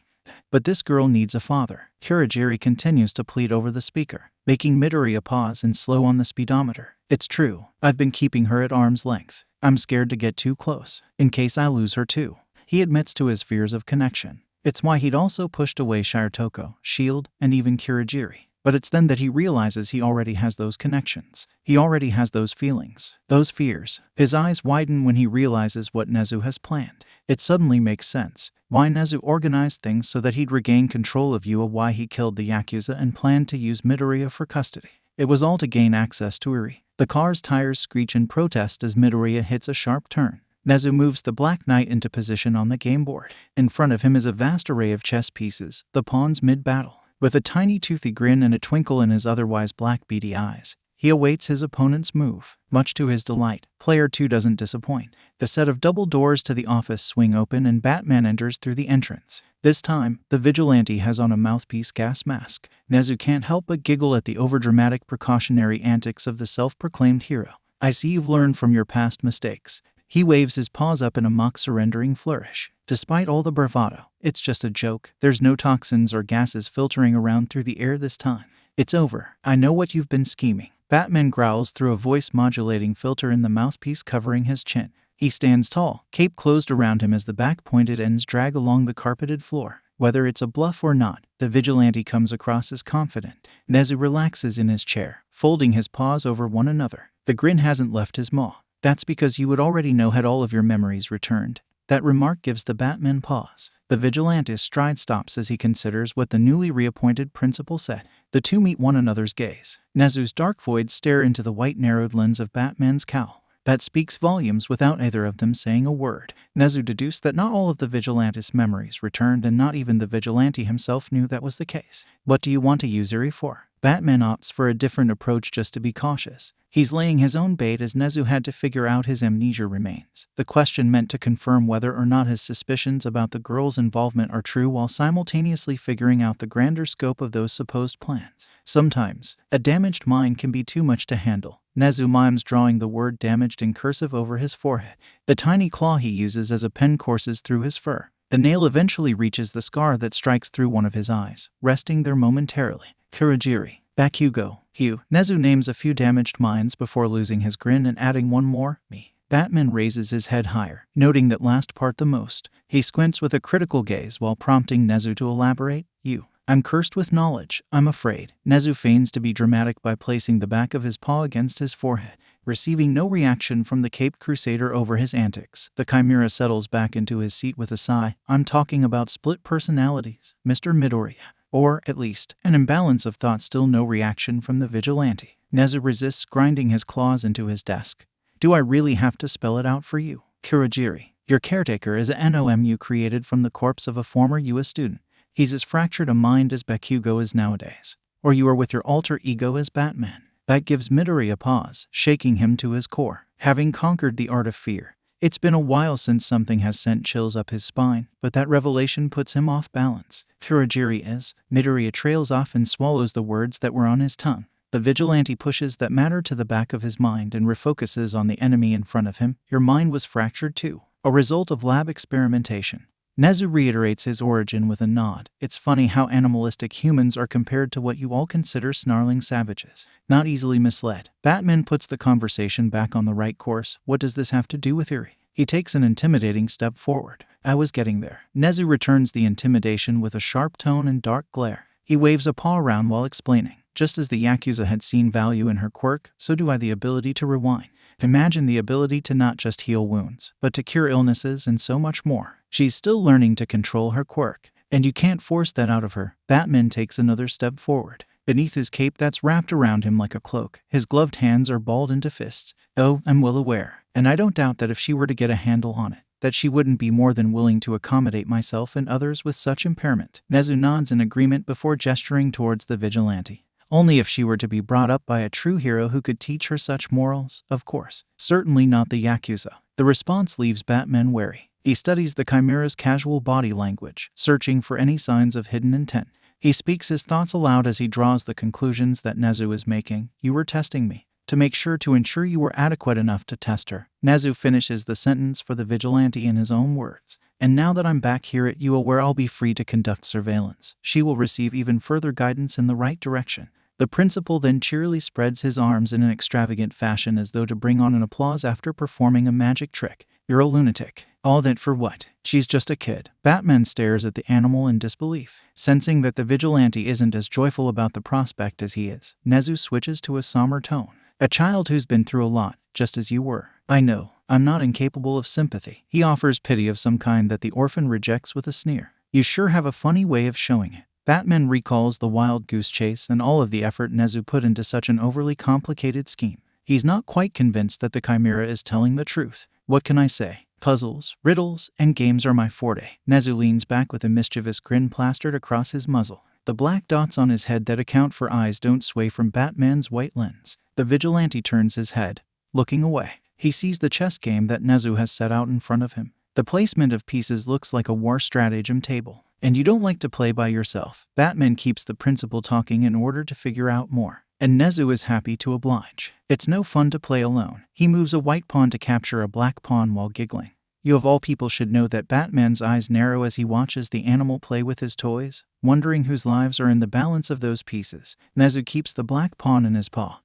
But this girl needs a father. 𝐒𝐩𝐼 continues to plead over the speaker, making Midoriya pause and slow on the speedometer. It's true, I've been keeping her at arm's length. I'm scared to get too close, in case I lose her too. He admits to his fears of connection. It's why he'd also pushed away Shirotoko, Shield, and even 𝐒𝐻𝐼. But it's then that he realizes he already has those connections. He already has those feelings, those fears. His eyes widen when he realizes what Nezu has planned. It suddenly makes sense why Nezu organized things so that he'd regain control of Yua, why he killed the Yakuza and planned to use Midoriya for custody. It was all to gain access to Eri. The car's tires screech in protest as Midoriya hits a sharp turn. Nezu moves the Black Knight into position on the game board. In front of him is a vast array of chess pieces, the pawns mid-battle. With a tiny toothy grin and a twinkle in his otherwise black beady eyes, he awaits his opponent's move. Much to his delight, Player 2 doesn't disappoint. The set of double doors to the office swing open and Batman enters through the entrance. This time, the vigilante has on a mouthpiece gas mask. Nezu can't help but giggle at the overdramatic precautionary antics of the self-proclaimed hero. I see you've learned from your past mistakes. He waves his paws up in a mock surrendering flourish. Despite all the bravado, it's just a joke. There's no toxins or gases filtering around through the air this time. It's over. I know what you've been scheming. Batman growls through a voice-modulating filter in the mouthpiece covering his chin. He stands tall, cape closed around him as the back-pointed ends drag along the carpeted floor. Whether it's a bluff or not, the vigilante comes across as confident. Nezu relaxes in his chair, folding his paws over one another. The grin hasn't left his maw. That's because you would already know had all of your memories returned. That remark gives the Batman pause. The vigilante's stride stops as he considers what the newly reappointed principal said. The two meet one another's gaze. Nezu's dark voids stare into the white narrowed lens of Batman's cowl. That speaks volumes without either of them saying a word. Nezu deduced that not all of the vigilante's memories returned, and not even the vigilante himself knew that was the case. What do you want to use Eri for? Batman opts for a different approach just to be cautious. He's laying his own bait as Nezu had to figure out his amnesia remains. The question meant to confirm whether or not his suspicions about the girl's involvement are true while simultaneously figuring out the grander scope of those supposed plans. Sometimes, a damaged mind can be too much to handle. Nezu mimes drawing the word damaged in cursive over his forehead. The tiny claw he uses as a pen courses through his fur. The nail eventually reaches the scar that strikes through one of his eyes, resting there momentarily. 𝐒𝐻𝐼, Bakugo, Hugh. Nezu names a few damaged minds before losing his grin and adding one more, me. Batman raises his head higher, noting that last part the most. He squints with a critical gaze while prompting Nezu to elaborate. You. I'm cursed with knowledge, I'm afraid. Nezu feigns to be dramatic by placing the back of his paw against his forehead. Receiving no reaction from the Caped Crusader over his antics, the Chimera settles back into his seat with a sigh. I'm talking about split personalities, Mr. Midoriya. Or, at least, an imbalance of thought. Still no reaction from the vigilante. Nezu resists, grinding his claws into his desk. Do I really have to spell it out for you? 𝐒𝐻𝐼, your caretaker is a NOMU created from the corpse of a former US student. He's as fractured a mind as Bakugo is nowadays. Or you are with your alter ego as Batman. That gives Midoriya pause, shaking him to his core. Having conquered the art of fear, it's been a while since something has sent chills up his spine, but that revelation puts him off balance. 𝐒𝐻𝐼 is. Midoriya trails off and swallows the words that were on his tongue. The vigilante pushes that matter to the back of his mind and refocuses on the enemy in front of him. Your mind was fractured too, a result of lab experimentation. Nezu reiterates his origin with a nod. It's funny how animalistic humans are compared to what you all consider snarling savages. Not easily misled. Batman puts the conversation back on the right course. What does this have to do with Eri? He takes an intimidating step forward. I was getting there. Nezu returns the intimidation with a sharp tone and dark glare. He waves a paw around while explaining. Just as the Yakuza had seen value in her quirk, so do I the ability to rewind. Imagine the ability to not just heal wounds, but to cure illnesses and so much more. She's still learning to control her quirk, and you can't force that out of her. Batman takes another step forward. Beneath his cape that's wrapped around him like a cloak, his gloved hands are balled into fists. Oh, I'm well aware, and I don't doubt that if she were to get a handle on it, that she wouldn't be more than willing to accommodate myself and others with such impairment. Nezu nods in agreement before gesturing towards the vigilante. Only if she were to be brought up by a true hero who could teach her such morals, of course. Certainly not the Yakuza. The response leaves Batman wary. He studies the Chimera's casual body language, searching for any signs of hidden intent. He speaks his thoughts aloud as he draws the conclusions that Nezu is making. You were testing me. to make sure to ensure you were adequate enough to test her. 𝐒𝐬𝐻 finishes the sentence for the vigilante in his own words. And now that I'm back here at 𝐸𝐴 where I'll be free to conduct surveillance, she will receive even further guidance in the right direction. The principal then cheerily spreads his arms in an extravagant fashion as though to bring on an applause after performing a magic trick. You're a lunatic. All that for what? She's just a kid. Batman stares at the animal in disbelief, sensing that the vigilante isn't as joyful about the prospect as he is. 𝐒𝐬𝐻 switches to a somber tone. A child who's been through a lot, just as you were. I know. I'm not incapable of sympathy. He offers pity of some kind that the orphan rejects with a sneer. You sure have a funny way of showing it. Batman recalls the wild goose chase and all of the effort 𝐒𝐬𝐻 put into such an overly complicated scheme. He's not quite convinced that the chimera is telling the truth. What can I say? Puzzles, riddles, and games are my forte. 𝐒𝐬𝐻 leans back with a mischievous grin plastered across his muzzle. The black dots on his head that account for eyes don't sway from Batman's white lens. The vigilante turns his head, looking away. He sees the chess game that 𝐒𝐬𝐻 has set out in front of him. The placement of pieces looks like a war stratagem table. And you don't like to play by yourself. Batman keeps the principal talking in order to figure out more. And 𝐒𝐬𝐻 is happy to oblige. It's no fun to play alone. He moves a white pawn to capture a black pawn while giggling. You of all people should know that Batman's eyes narrow as he watches the animal play with his toys, wondering whose lives are in the balance of those pieces. 𝐒𝐻 keeps the black pawn in his paw,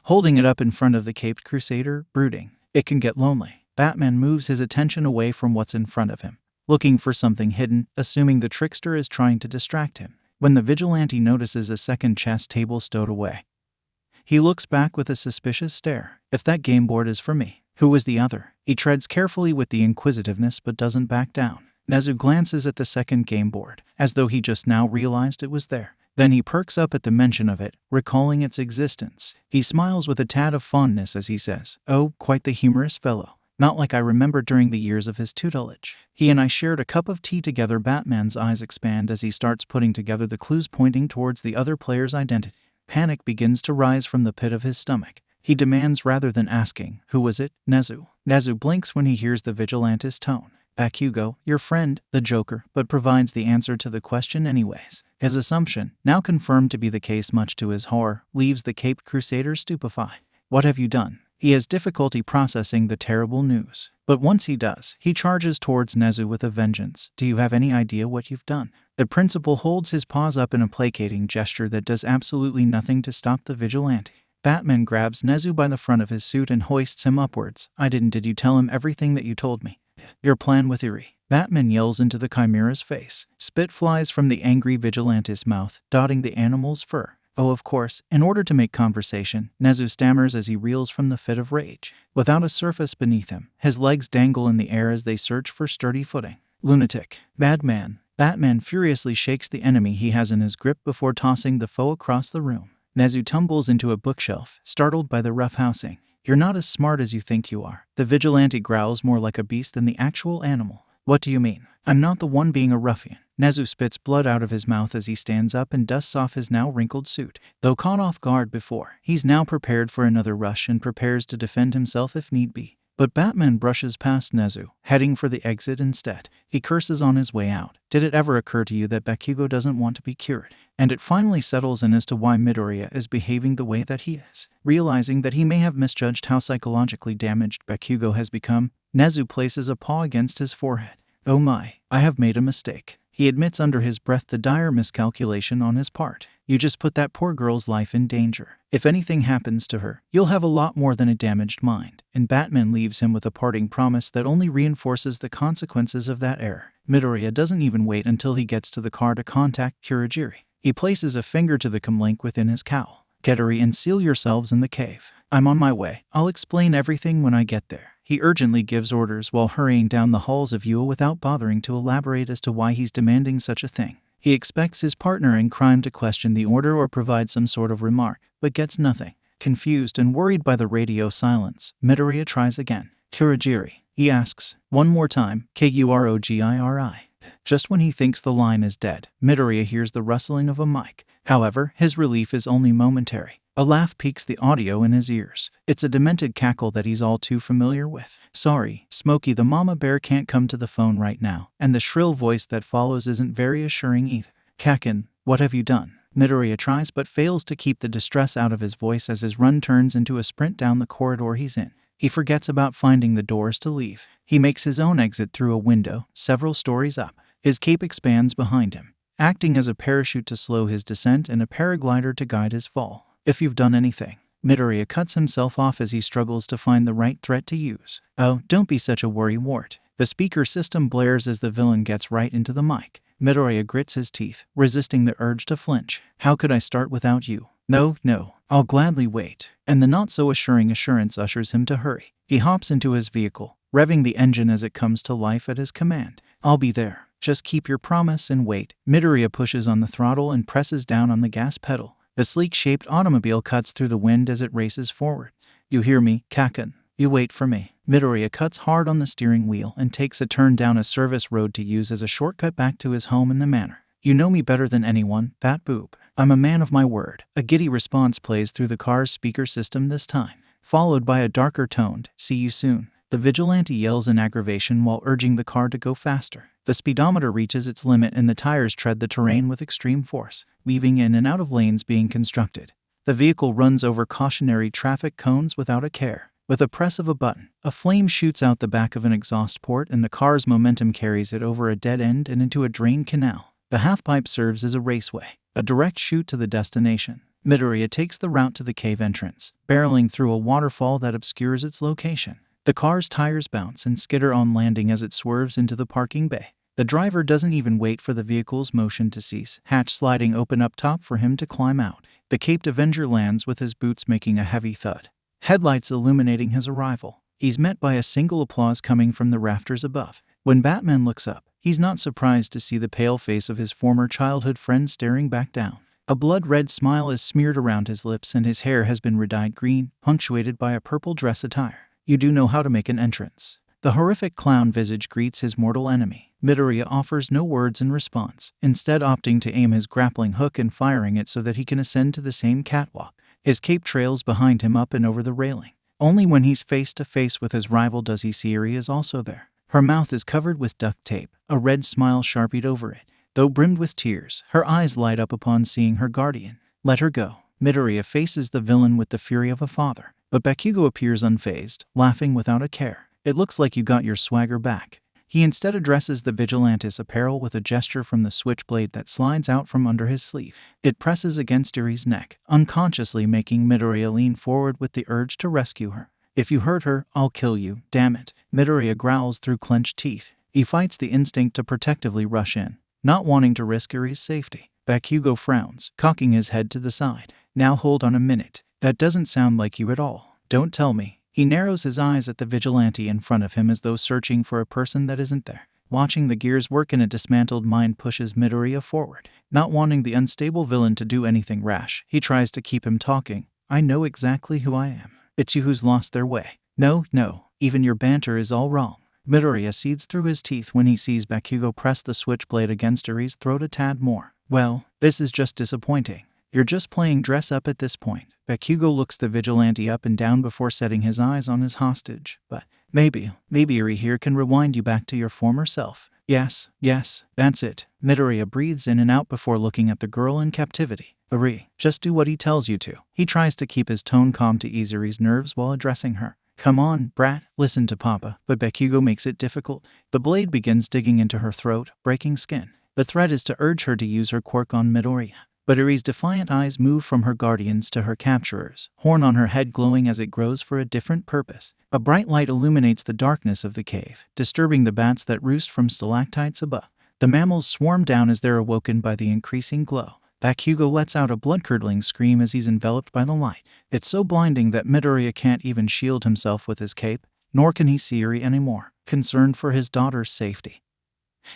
holding it up in front of the caped crusader, brooding. It can get lonely. Batman moves his attention away from what's in front of him, looking for something hidden, assuming the trickster is trying to distract him. When the vigilante notices a second chess table stowed away, he looks back with a suspicious stare. If that game board is for me, who was the other? He treads carefully with the inquisitiveness but doesn't back down. 𝐒𝐻 glances at the second game board, as though he just now realized it was there. Then he perks up at the mention of it, recalling its existence. He smiles with a tad of fondness as he says, "Oh, quite the humorous fellow. Not like I remember during the years of his tutelage. He and I shared a cup of tea together." Batman's eyes expand as he starts putting together the clues pointing towards the other player's identity. Panic begins to rise from the pit of his stomach. He demands rather than asking, "Who was it, 𝐒𝐻?" 𝐒𝐻 blinks when he hears the vigilante's tone. "Bakugo, your friend, the Joker," but provides the answer to the question anyways. His assumption, now confirmed to be the case much to his horror, leaves the caped crusader stupefied. What have you done? He has difficulty processing the terrible news. But once he does, he charges towards 𝐒𝐻 with a vengeance. Do you have any idea what you've done? The principal holds his paws up in a placating gesture that does absolutely nothing to stop the vigilante. Batman grabs 𝐒𝐻 by the front of his suit and hoists him upwards. Did you tell him everything that you told me? Your plan with 𝐒𝐲. Batman yells into the chimera's face. Spit flies from the angry vigilante's mouth, dotting the animal's fur. Oh, of course, in order to make conversation, 𝐒𝐻 stammers as he reels from the fit of rage. Without a surface beneath him, his legs dangle in the air as they search for sturdy footing. Lunatic. Bad man. Batman furiously shakes the enemy he has in his grip before tossing the foe across the room. 𝐒𝐻 tumbles into a bookshelf, startled by the roughhousing. You're not as smart as you think you are. The vigilante growls more like a beast than the actual animal. What do you mean? I'm not the one being a ruffian. 𝐒𝐻 spits blood out of his mouth as he stands up and dusts off his now wrinkled suit. Though caught off guard before, he's now prepared for another rush and prepares to defend himself if need be. But Batman brushes past 𝐒𝐻, heading for the exit instead. He curses on his way out. Did it ever occur to you that Bakugo doesn't want to be cured? And it finally settles in as to why Midoriya is behaving the way that he is. Realizing that he may have misjudged how psychologically damaged Bakugo has become, 𝐒𝐻 places a paw against his forehead. Oh my, I have made a mistake. He admits under his breath the dire miscalculation on his part. You just put that poor girl's life in danger. If anything happens to her, you'll have a lot more than a damaged mind. And Batman leaves him with a parting promise that only reinforces the consequences of that error. Midoriya doesn't even wait until he gets to the car to contact Kurogiri. He places a finger to the comlink within his cowl. Get ready and seal yourselves in the cave. I'm on my way. I'll explain everything when I get there. He urgently gives orders while hurrying down the halls of 𝐸𝐴 without bothering to elaborate as to why he's demanding such a thing. He expects his partner in crime to question the order or provide some sort of remark, but gets nothing. Confused and worried by the radio silence, Midoriya tries again. Kurogiri, he asks, one more time, Kurogiri. Just when he thinks the line is dead, Midoriya hears the rustling of a mic. However, his relief is only momentary. A laugh piques the audio in his ears. It's a demented cackle that he's all too familiar with. Sorry, Smokey the mama bear can't come to the phone right now, and the shrill voice that follows isn't very assuring either. Kakin, what have you done? Midoriya tries but fails to keep the distress out of his voice as his run turns into a sprint down the corridor he's in. He forgets about finding the doors to leave. He makes his own exit through a window, several stories up. His cape expands behind him, acting as a parachute to slow his descent and a paraglider to guide his fall. If you've done anything. Midoriya cuts himself off as he struggles to find the right threat to use. Oh, don't be such a worrywart. The speaker system blares as the villain gets right into the mic. Midoriya grits his teeth, resisting the urge to flinch. How could I start without you? No, I'll gladly wait. And the not-so-assuring assurance ushers him to hurry. He hops into his vehicle, revving the engine as it comes to life at his command. I'll be there. Just keep your promise and wait. Midoriya pushes on the throttle and presses down on the gas pedal. The sleek-shaped automobile cuts through the wind as it races forward. You hear me, Kaken? You wait for me. Midoriya cuts hard on the steering wheel and takes a turn down a service road to use as a shortcut back to his home in the manor. You know me better than anyone, Bat Boob. I'm a man of my word. A giddy response plays through the car's speaker system this time, followed by a darker toned, see you soon. The vigilante yells in aggravation while urging the car to go faster. The speedometer reaches its limit and the tires tread the terrain with extreme force, weaving in and out of lanes being constructed. The vehicle runs over cautionary traffic cones without a care. With a press of a button, a flame shoots out the back of an exhaust port and the car's momentum carries it over a dead end and into a drain canal. The half-pipe serves as a raceway, a direct chute to the destination. Midoriya takes the route to the cave entrance, barreling through a waterfall that obscures its location. The car's tires bounce and skitter on landing as it swerves into the parking bay. The driver doesn't even wait for the vehicle's motion to cease, hatch sliding open up top for him to climb out. The caped Avenger lands with his boots making a heavy thud, headlights illuminating his arrival. He's met by a single applause coming from the rafters above. When Batman looks up, he's not surprised to see the pale face of his former childhood friend staring back down. A blood-red smile is smeared around his lips and his hair has been redyed green, punctuated by a purple dress attire. You do know how to make an entrance. The horrific clown visage greets his mortal enemy. Midoriya offers no words in response, instead opting to aim his grappling hook and firing it so that he can ascend to the same catwalk. His cape trails behind him up and over the railing. Only when he's face to face with his rival does he see Eri is also there. Her mouth is covered with duct tape, a red smile sharpied over it. Though brimmed with tears, her eyes light up upon seeing her guardian. Let her go. Midoriya faces the villain with the fury of a father. But Bakugo appears unfazed, laughing without a care. It looks like you got your swagger back. He instead addresses the vigilante's apparel with a gesture from the switchblade that slides out from under his sleeve. It presses against Eri's neck, unconsciously making Midoriya lean forward with the urge to rescue her. If you hurt her, I'll kill you, damn it. Midoriya growls through clenched teeth. He fights the instinct to protectively rush in, not wanting to risk Eri's safety. Bakugo frowns, cocking his head to the side. Now hold on a minute. That doesn't sound like you at all. Don't tell me. He narrows his eyes at the vigilante in front of him as though searching for a person that isn't there. Watching the gears work in a dismantled mind pushes Midoriya forward. Not wanting the unstable villain to do anything rash, he tries to keep him talking. I know exactly who I am. It's you who's lost their way. No, even your banter is all wrong. Midoriya seethes through his teeth when he sees Bakugo press the switchblade against Eri's throat a tad more. Well, this is just disappointing. You're just playing dress-up at this point. Bakugo looks the vigilante up and down before setting his eyes on his hostage. But maybe Eri here can rewind you back to your former self. Yes, that's it. Midoriya breathes in and out before looking at the girl in captivity. Eri, just do what he tells you to. He tries to keep his tone calm to ease Eri's nerves while addressing her. Come on, brat, listen to Papa. But Bakugo makes it difficult. The blade begins digging into her throat, breaking skin. The threat is to urge her to use her quirk on Midoriya. But Eri's defiant eyes move from her guardians to her capturers, horn on her head glowing as it grows for a different purpose. A bright light illuminates the darkness of the cave, disturbing the bats that roost from stalactites above. The mammals swarm down as they're awoken by the increasing glow. Bakugo lets out a blood-curdling scream as he's enveloped by the light. It's so blinding that Midoriya can't even shield himself with his cape, nor can he see Eri anymore, concerned for his daughter's safety.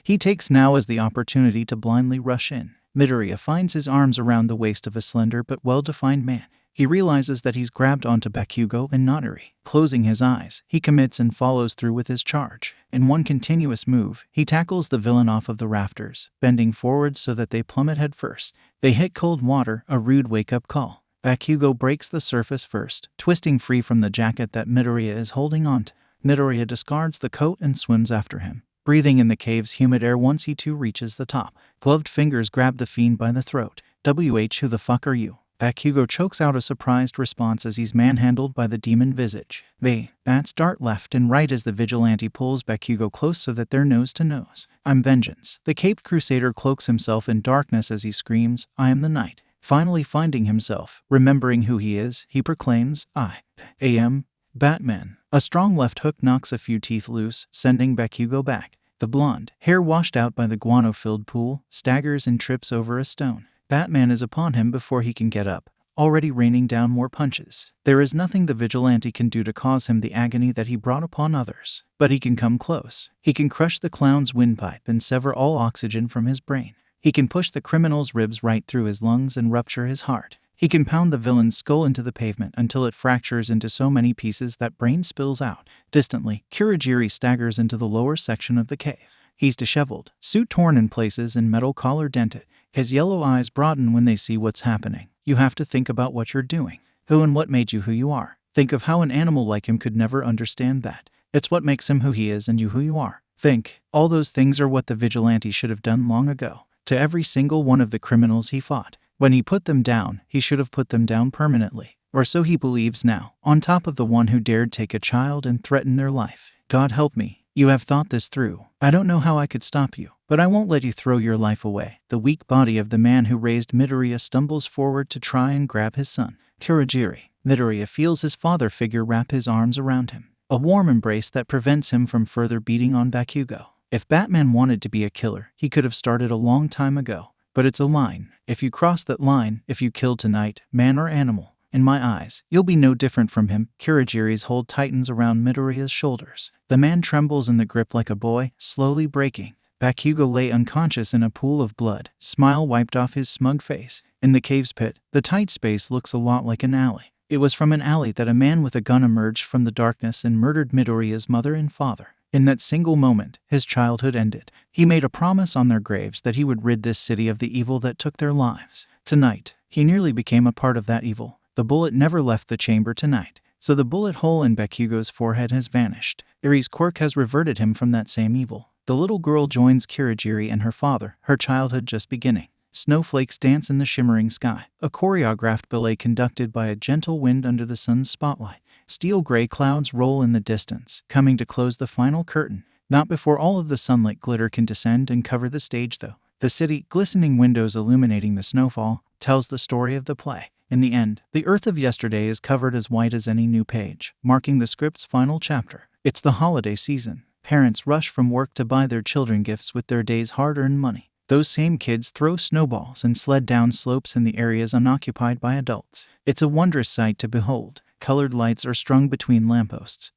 He takes now as the opportunity to blindly rush in. Midoriya finds his arms around the waist of a slender but well-defined man. He realizes that he's grabbed onto Bakugo and not Eri. Closing his eyes, he commits and follows through with his charge. In one continuous move, he tackles the villain off of the rafters, bending forward so that they plummet headfirst. They hit cold water, a rude wake-up call. Bakugo breaks the surface first, twisting free from the jacket that Midoriya is holding onto. Midoriya discards the coat and swims after him, breathing in the cave's humid air once he too reaches the top. Gloved fingers grab the fiend by the throat. Who the fuck are you? 𝐒𝐭𝐲 chokes out a surprised response as he's manhandled by the demon visage. The bats dart left and right as the vigilante pulls 𝐒𝐭𝐲 close so that they're nose to nose. I'm vengeance. The caped crusader cloaks himself in darkness as he screams, I am the night. Finally finding himself, remembering who he is, he proclaims, I am Batman. A strong left hook knocks a few teeth loose, sending 𝐒𝐭𝐲 back. The blonde, hair washed out by the guano-filled pool, staggers and trips over a stone. Batman is upon him before he can get up, already raining down more punches. There is nothing the vigilante can do to cause him the agony that he brought upon others. But he can come close. He can crush the clown's windpipe and sever all oxygen from his brain. He can push the criminal's ribs right through his lungs and rupture his heart. He can pound the villain's skull into the pavement until it fractures into so many pieces that brain spills out. Distantly, 𝐒𝐩𝐽 staggers into the lower section of the cave. He's disheveled, suit torn in places and metal collar dented. His yellow eyes broaden when they see what's happening. You have to think about what you're doing. Who and what made you who you are. Think of how an animal like him could never understand that. It's what makes him who he is and you who you are. Think. All those things are what the vigilante should have done long ago. To every single one of the criminals he fought. When he put them down, he should have put them down permanently. Or so he believes now. On top of the one who dared take a child and threaten their life. God help me. You have thought this through. I don't know how I could stop you, but I won't let you throw your life away. The weak body of the man who raised Midoriya stumbles forward to try and grab his son. 𝗂𝐭𝐽. Midoriya feels his father figure wrap his arms around him. A warm embrace that prevents him from further beating on 𝐒𝐭𝐲. If Batman wanted to be a killer, he could have started a long time ago. But it's a line. If you cross that line, if you kill tonight, man or animal, in my eyes, you'll be no different from him. 𝗂𝐽's hold tightens around Midoriya's shoulders. The man trembles in the grip like a boy, slowly breaking. 𝐒𝐭𝐲 lay unconscious in a pool of blood, smile wiped off his smug face. In the cave's pit, the tight space looks a lot like an alley. It was from an alley that a man with a gun emerged from the darkness and murdered Midoriya's mother and father. In that single moment, his childhood ended. He made a promise on their graves that he would rid this city of the evil that took their lives. Tonight, he nearly became a part of that evil. The bullet never left the chamber tonight, so the bullet hole in 𝐒𝐽𝐲's forehead has vanished. 𝐒𝐻's quirk has reverted him from that same evil. The little girl joins 𝗂𝐽 and her father, her childhood just beginning. Snowflakes dance in the shimmering sky, a choreographed ballet conducted by a gentle wind under the sun's spotlight. Steel gray clouds roll in the distance, coming to close the final curtain. Not before all of the sunlit glitter can descend and cover the stage though. The city, glistening windows illuminating the snowfall, tells the story of the play. In the end, the earth of yesterday is covered as white as any new page, marking the script's final chapter. It's the holiday season. Parents rush from work to buy their children gifts with their day's hard-earned money. Those same kids throw snowballs and sled down slopes in the areas unoccupied by adults. It's a wondrous sight to behold. Colored lights are strung between lampposts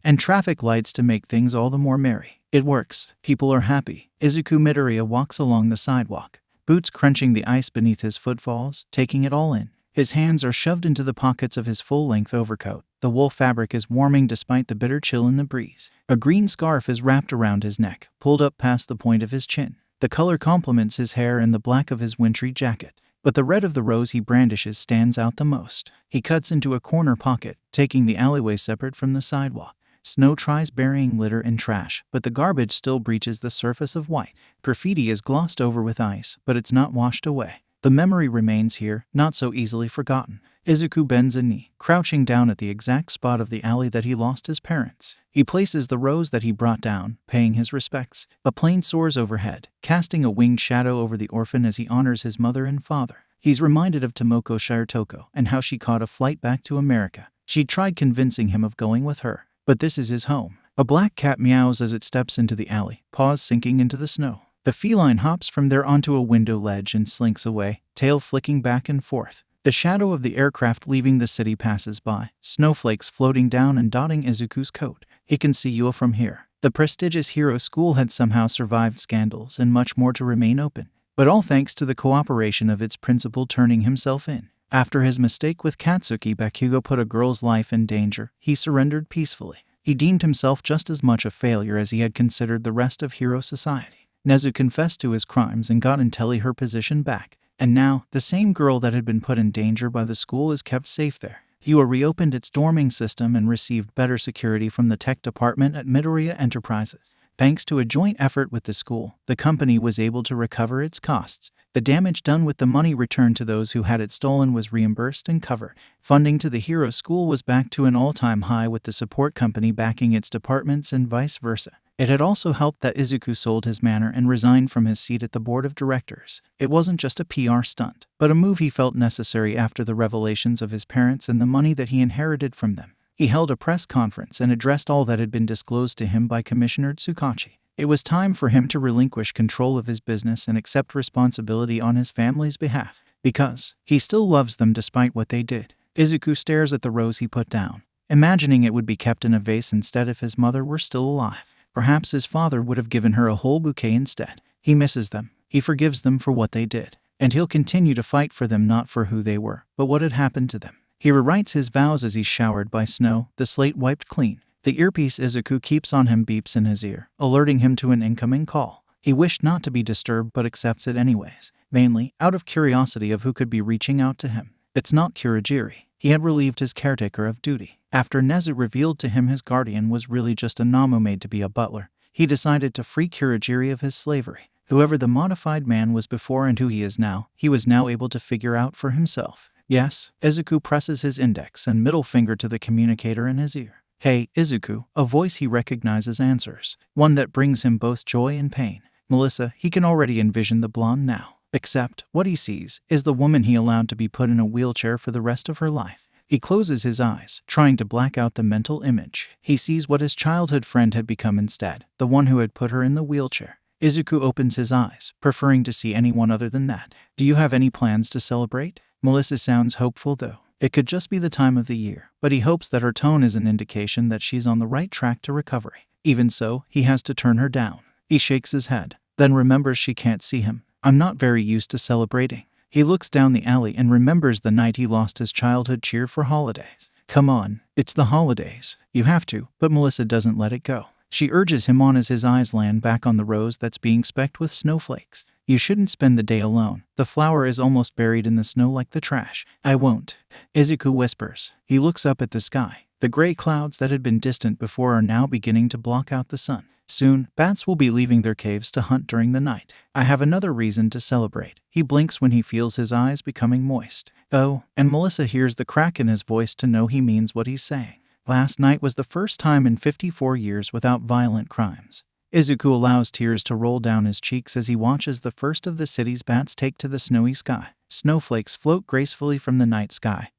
and traffic lights to make things all the more merry. It works. People are happy. Izuku Midoriya walks along the sidewalk, boots crunching the ice beneath his footfalls, taking it all in. His hands are shoved into the pockets of his full-length overcoat. The wool fabric is warming despite the bitter chill in the breeze. A green scarf is wrapped around his neck, pulled up past the point of his chin. The color complements his hair and the black of his wintry jacket. But the red of the rose he brandishes stands out the most. He cuts into a corner pocket, taking the alleyway separate from the sidewalk. Snow tries burying litter and trash, but the garbage still breaches the surface of white. Graffiti is glossed over with ice, but it's not washed away. The memory remains here, not so easily forgotten. Izuku bends a knee, crouching down at the exact spot of the alley that he lost his parents. He places the rose that he brought down, paying his respects. A plane soars overhead, casting a winged shadow over the orphan as he honors his mother and father. He's reminded of Tomoko Shirotoko and how she caught a flight back to America. She tried convincing him of going with her, but this is his home. A black cat meows as it steps into the alley, paws sinking into the snow. The feline hops from there onto a window ledge and slinks away, tail flicking back and forth. The shadow of the aircraft leaving the city passes by, snowflakes floating down and dotting Izuku's coat. He can see you from here. The prestigious hero school had somehow survived scandals and much more to remain open, but all thanks to the cooperation of its principal turning himself in. After his mistake with Katsuki, 𝐒𝐽𝐽 put a girl's life in danger. He surrendered peacefully. He deemed himself just as much a failure as he had considered the rest of hero society. Nezu confessed to his crimes and got Intelli her position back. And now, the same girl that had been put in danger by the school is kept safe there. Hua reopened its dorming system and received better security from the tech department at Midoriya Enterprises. Thanks to a joint effort with the school, the company was able to recover its costs. The damage done with the money returned to those who had it stolen was reimbursed and covered. Funding to the hero school was back to an all-time high, with the support company backing its departments and vice versa. It had also helped that Izuku sold his manor and resigned from his seat at the board of directors. It wasn't just a PR stunt, but a move he felt necessary after the revelations of his parents and the money that he inherited from them. He held a press conference and addressed all that had been disclosed to him by Commissioner 𝗧𝗏𝗄𝐻. It was time for him to relinquish control of his business and accept responsibility on his family's behalf, because he still loves them despite what they did. Izuku stares at the rose he put down, imagining it would be kept in a vase instead if his mother were still alive. Perhaps his father would have given her a whole bouquet instead. He misses them. He forgives them for what they did. And he'll continue to fight for them, not for who they were, but what had happened to them. He rewrites his vows as he's showered by snow, the slate wiped clean. The earpiece Izuku keeps on him beeps in his ear, alerting him to an incoming call. He wished not to be disturbed but accepts it anyways, mainly out of curiosity of who could be reaching out to him. It's not Kurogiri. He had relieved his caretaker of duty. After Nezu revealed to him his guardian was really just a Namo made to be a butler, he decided to free Kurogiri of his slavery. Whoever the modified man was before and who he is now, he was now able to figure out for himself. Yes, Izuku presses his index and middle finger to the communicator in his ear. Hey, Izuku, a voice he recognizes answers, one that brings him both joy and pain. Melissa, he can already envision the blonde now. Except, what he sees is the woman he allowed to be put in a wheelchair for the rest of her life. He closes his eyes, trying to black out the mental image. He sees what his childhood friend had become instead, the one who had put her in the wheelchair. Izuku opens his eyes, preferring to see anyone other than that. Do you have any plans to celebrate? Melissa sounds hopeful though. It could just be the time of the year, but he hopes that her tone is an indication that she's on the right track to recovery. Even so, he has to turn her down. He shakes his head, then remembers she can't see him. I'm not very used to celebrating. He looks down the alley and remembers the night he lost his childhood cheer for holidays. Come on, it's the holidays. You have to, but Melissa doesn't let it go. She urges him on as his eyes land back on the rose that's being specked with snowflakes. You shouldn't spend the day alone. The flower is almost buried in the snow like the trash. I won't. Izuku whispers. He looks up at the sky. The gray clouds that had been distant before are now beginning to block out the sun. Soon, bats will be leaving their caves to hunt during the night. I have another reason to celebrate. He blinks when he feels his eyes becoming moist. Oh, and Melissa hears the crack in his voice to know he means what he's saying. Last night was the first time in 54 years without violent crimes. Izuku allows tears to roll down his cheeks as he watches the first of the city's bats take to the snowy sky. Snowflakes float gracefully from the night sky,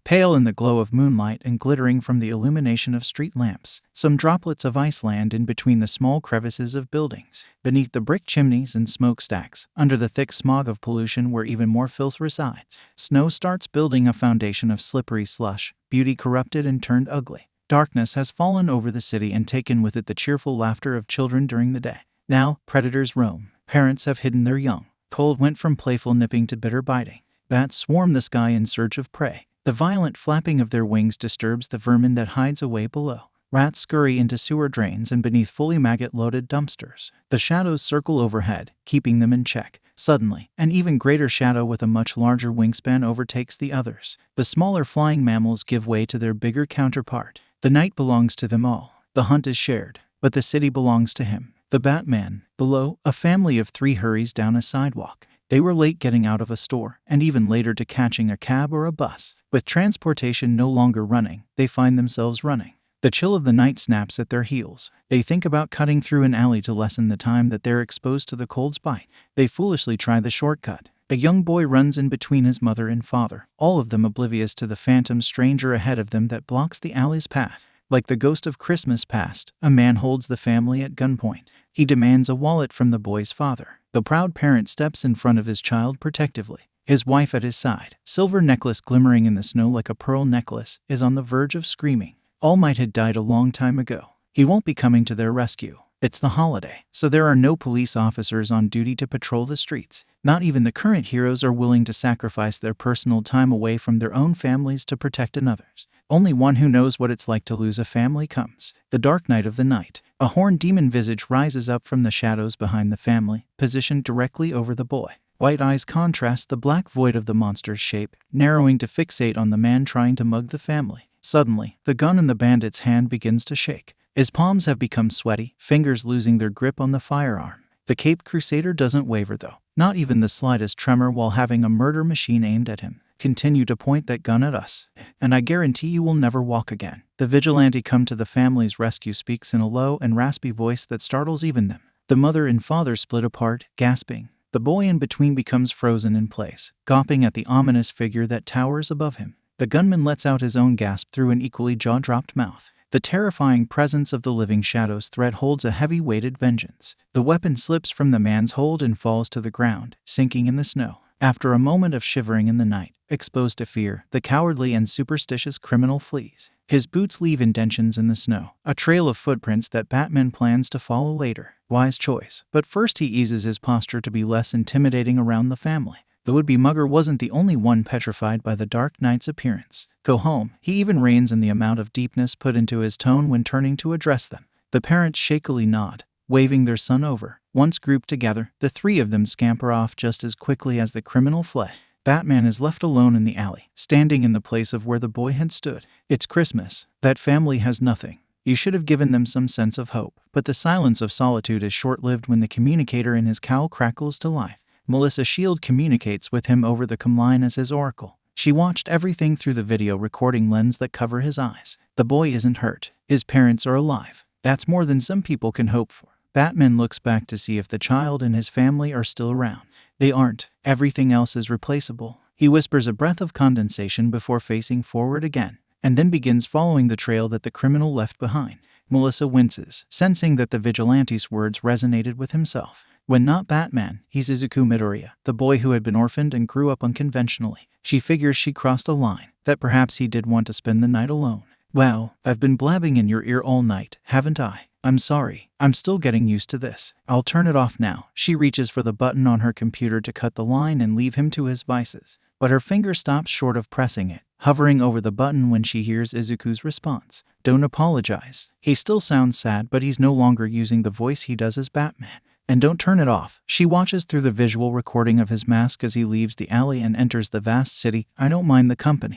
pale in the glow of moonlight and glittering from the illumination of street lamps. Some droplets of ice land in between the small crevices of buildings, beneath the brick chimneys and smokestacks, under the thick smog of pollution where even more filth resides. Snow starts building a foundation of slippery slush, beauty corrupted and turned ugly. Darkness has fallen over the city and taken with it the cheerful laughter of children during the day. Now, predators roam. Parents have hidden their young. Cold went from playful nipping to bitter biting. Bats swarm the sky in search of prey. The violent flapping of their wings disturbs the vermin that hides away below. Rats scurry into sewer drains and beneath fully maggot-loaded dumpsters. The shadows circle overhead, keeping them in check. Suddenly, an even greater shadow with a much larger wingspan overtakes the others. The smaller flying mammals give way to their bigger counterpart. The night belongs to them all. The hunt is shared, but the city belongs to him. The Batman. Below, a family of 3 hurries down a sidewalk. They were late getting out of a store, and even later to catching a cab or a bus. With transportation no longer running, they find themselves running. The chill of the night snaps at their heels. They think about cutting through an alley to lessen the time that they're exposed to the cold's bite. They foolishly try the shortcut. A young boy runs in between his mother and father, all of them oblivious to the phantom stranger ahead of them that blocks the alley's path. Like the ghost of Christmas past, a man holds the family at gunpoint. He demands a wallet from the boy's father. The proud parent steps in front of his child protectively. His wife at his side, silver necklace glimmering in the snow like a pearl necklace, is on the verge of screaming. All Might had died a long time ago. He won't be coming to their rescue. It's the holiday, so there are no police officers on duty to patrol the streets. Not even the current heroes are willing to sacrifice their personal time away from their own families to protect another's. Only one who knows what it's like to lose a family comes. The dark night of the night. A horned demon visage rises up from the shadows behind the family, positioned directly over the boy. White eyes contrast the black void of the monster's shape, narrowing to fixate on the man trying to mug the family. Suddenly, the gun in the bandit's hand begins to shake. His palms have become sweaty, fingers losing their grip on the firearm. The caped crusader doesn't waver though. not even the slightest tremor while having a murder machine aimed at him. Continue to point that gun at us, and I guarantee you will never walk again. The vigilante come to the family's rescue speaks in a low and raspy voice that startles even them. The mother and father split apart, gasping. The boy in between becomes frozen in place, gawping at the ominous figure that towers above him. The gunman lets out his own gasp through an equally jaw-dropped mouth. The terrifying presence of the living shadow's threat holds a heavy-weighted vengeance. The weapon slips from the man's hold and falls to the ground, sinking in the snow. After a moment of shivering in the night, exposed to fear, the cowardly and superstitious criminal flees. His boots leave indentions in the snow, a trail of footprints that Batman plans to follow later. Wise choice. But first he eases his posture to be less intimidating around the family. The would-be mugger wasn't the only one petrified by the Dark Knight's appearance. Go home. He even reins in the amount of deepness put into his tone when turning to address them. The parents shakily nod, waving their son over. Once grouped together, the three of them scamper off just as quickly as the criminal fled. Batman is left alone in the alley, standing in the place of where the boy had stood. It's Christmas. That family has nothing. You should have given them some sense of hope. But the silence of solitude is short-lived when the communicator in his cowl crackles to life. Melissa Shield communicates with him over the comm line as his oracle. She watched everything through the video recording lens that cover his eyes. The boy isn't hurt. His parents are alive. That's more than some people can hope for. Batman looks back to see if the child and his family are still around. They aren't. Everything else is replaceable. He whispers a breath of condensation before facing forward again, and then begins following the trail that the criminal left behind. Melissa winces, sensing that the vigilante's words resonated with himself. When not Batman, he's Izuku Midoriya, the boy who had been orphaned and grew up unconventionally. She figures she crossed a line, that perhaps he did want to spend the night alone. Wow, I've been blabbing in your ear all night, haven't I? I'm sorry. I'm still getting used to this. I'll turn it off now. She reaches for the button on her computer to cut the line and leave him to his vices. But her finger stops short of pressing it, hovering over the button when she hears Izuku's response. Don't apologize. He still sounds sad, but he's no longer using the voice he does as Batman. And don't turn it off. She watches through the visual recording of his mask as he leaves the alley and enters the vast city. I don't mind the company.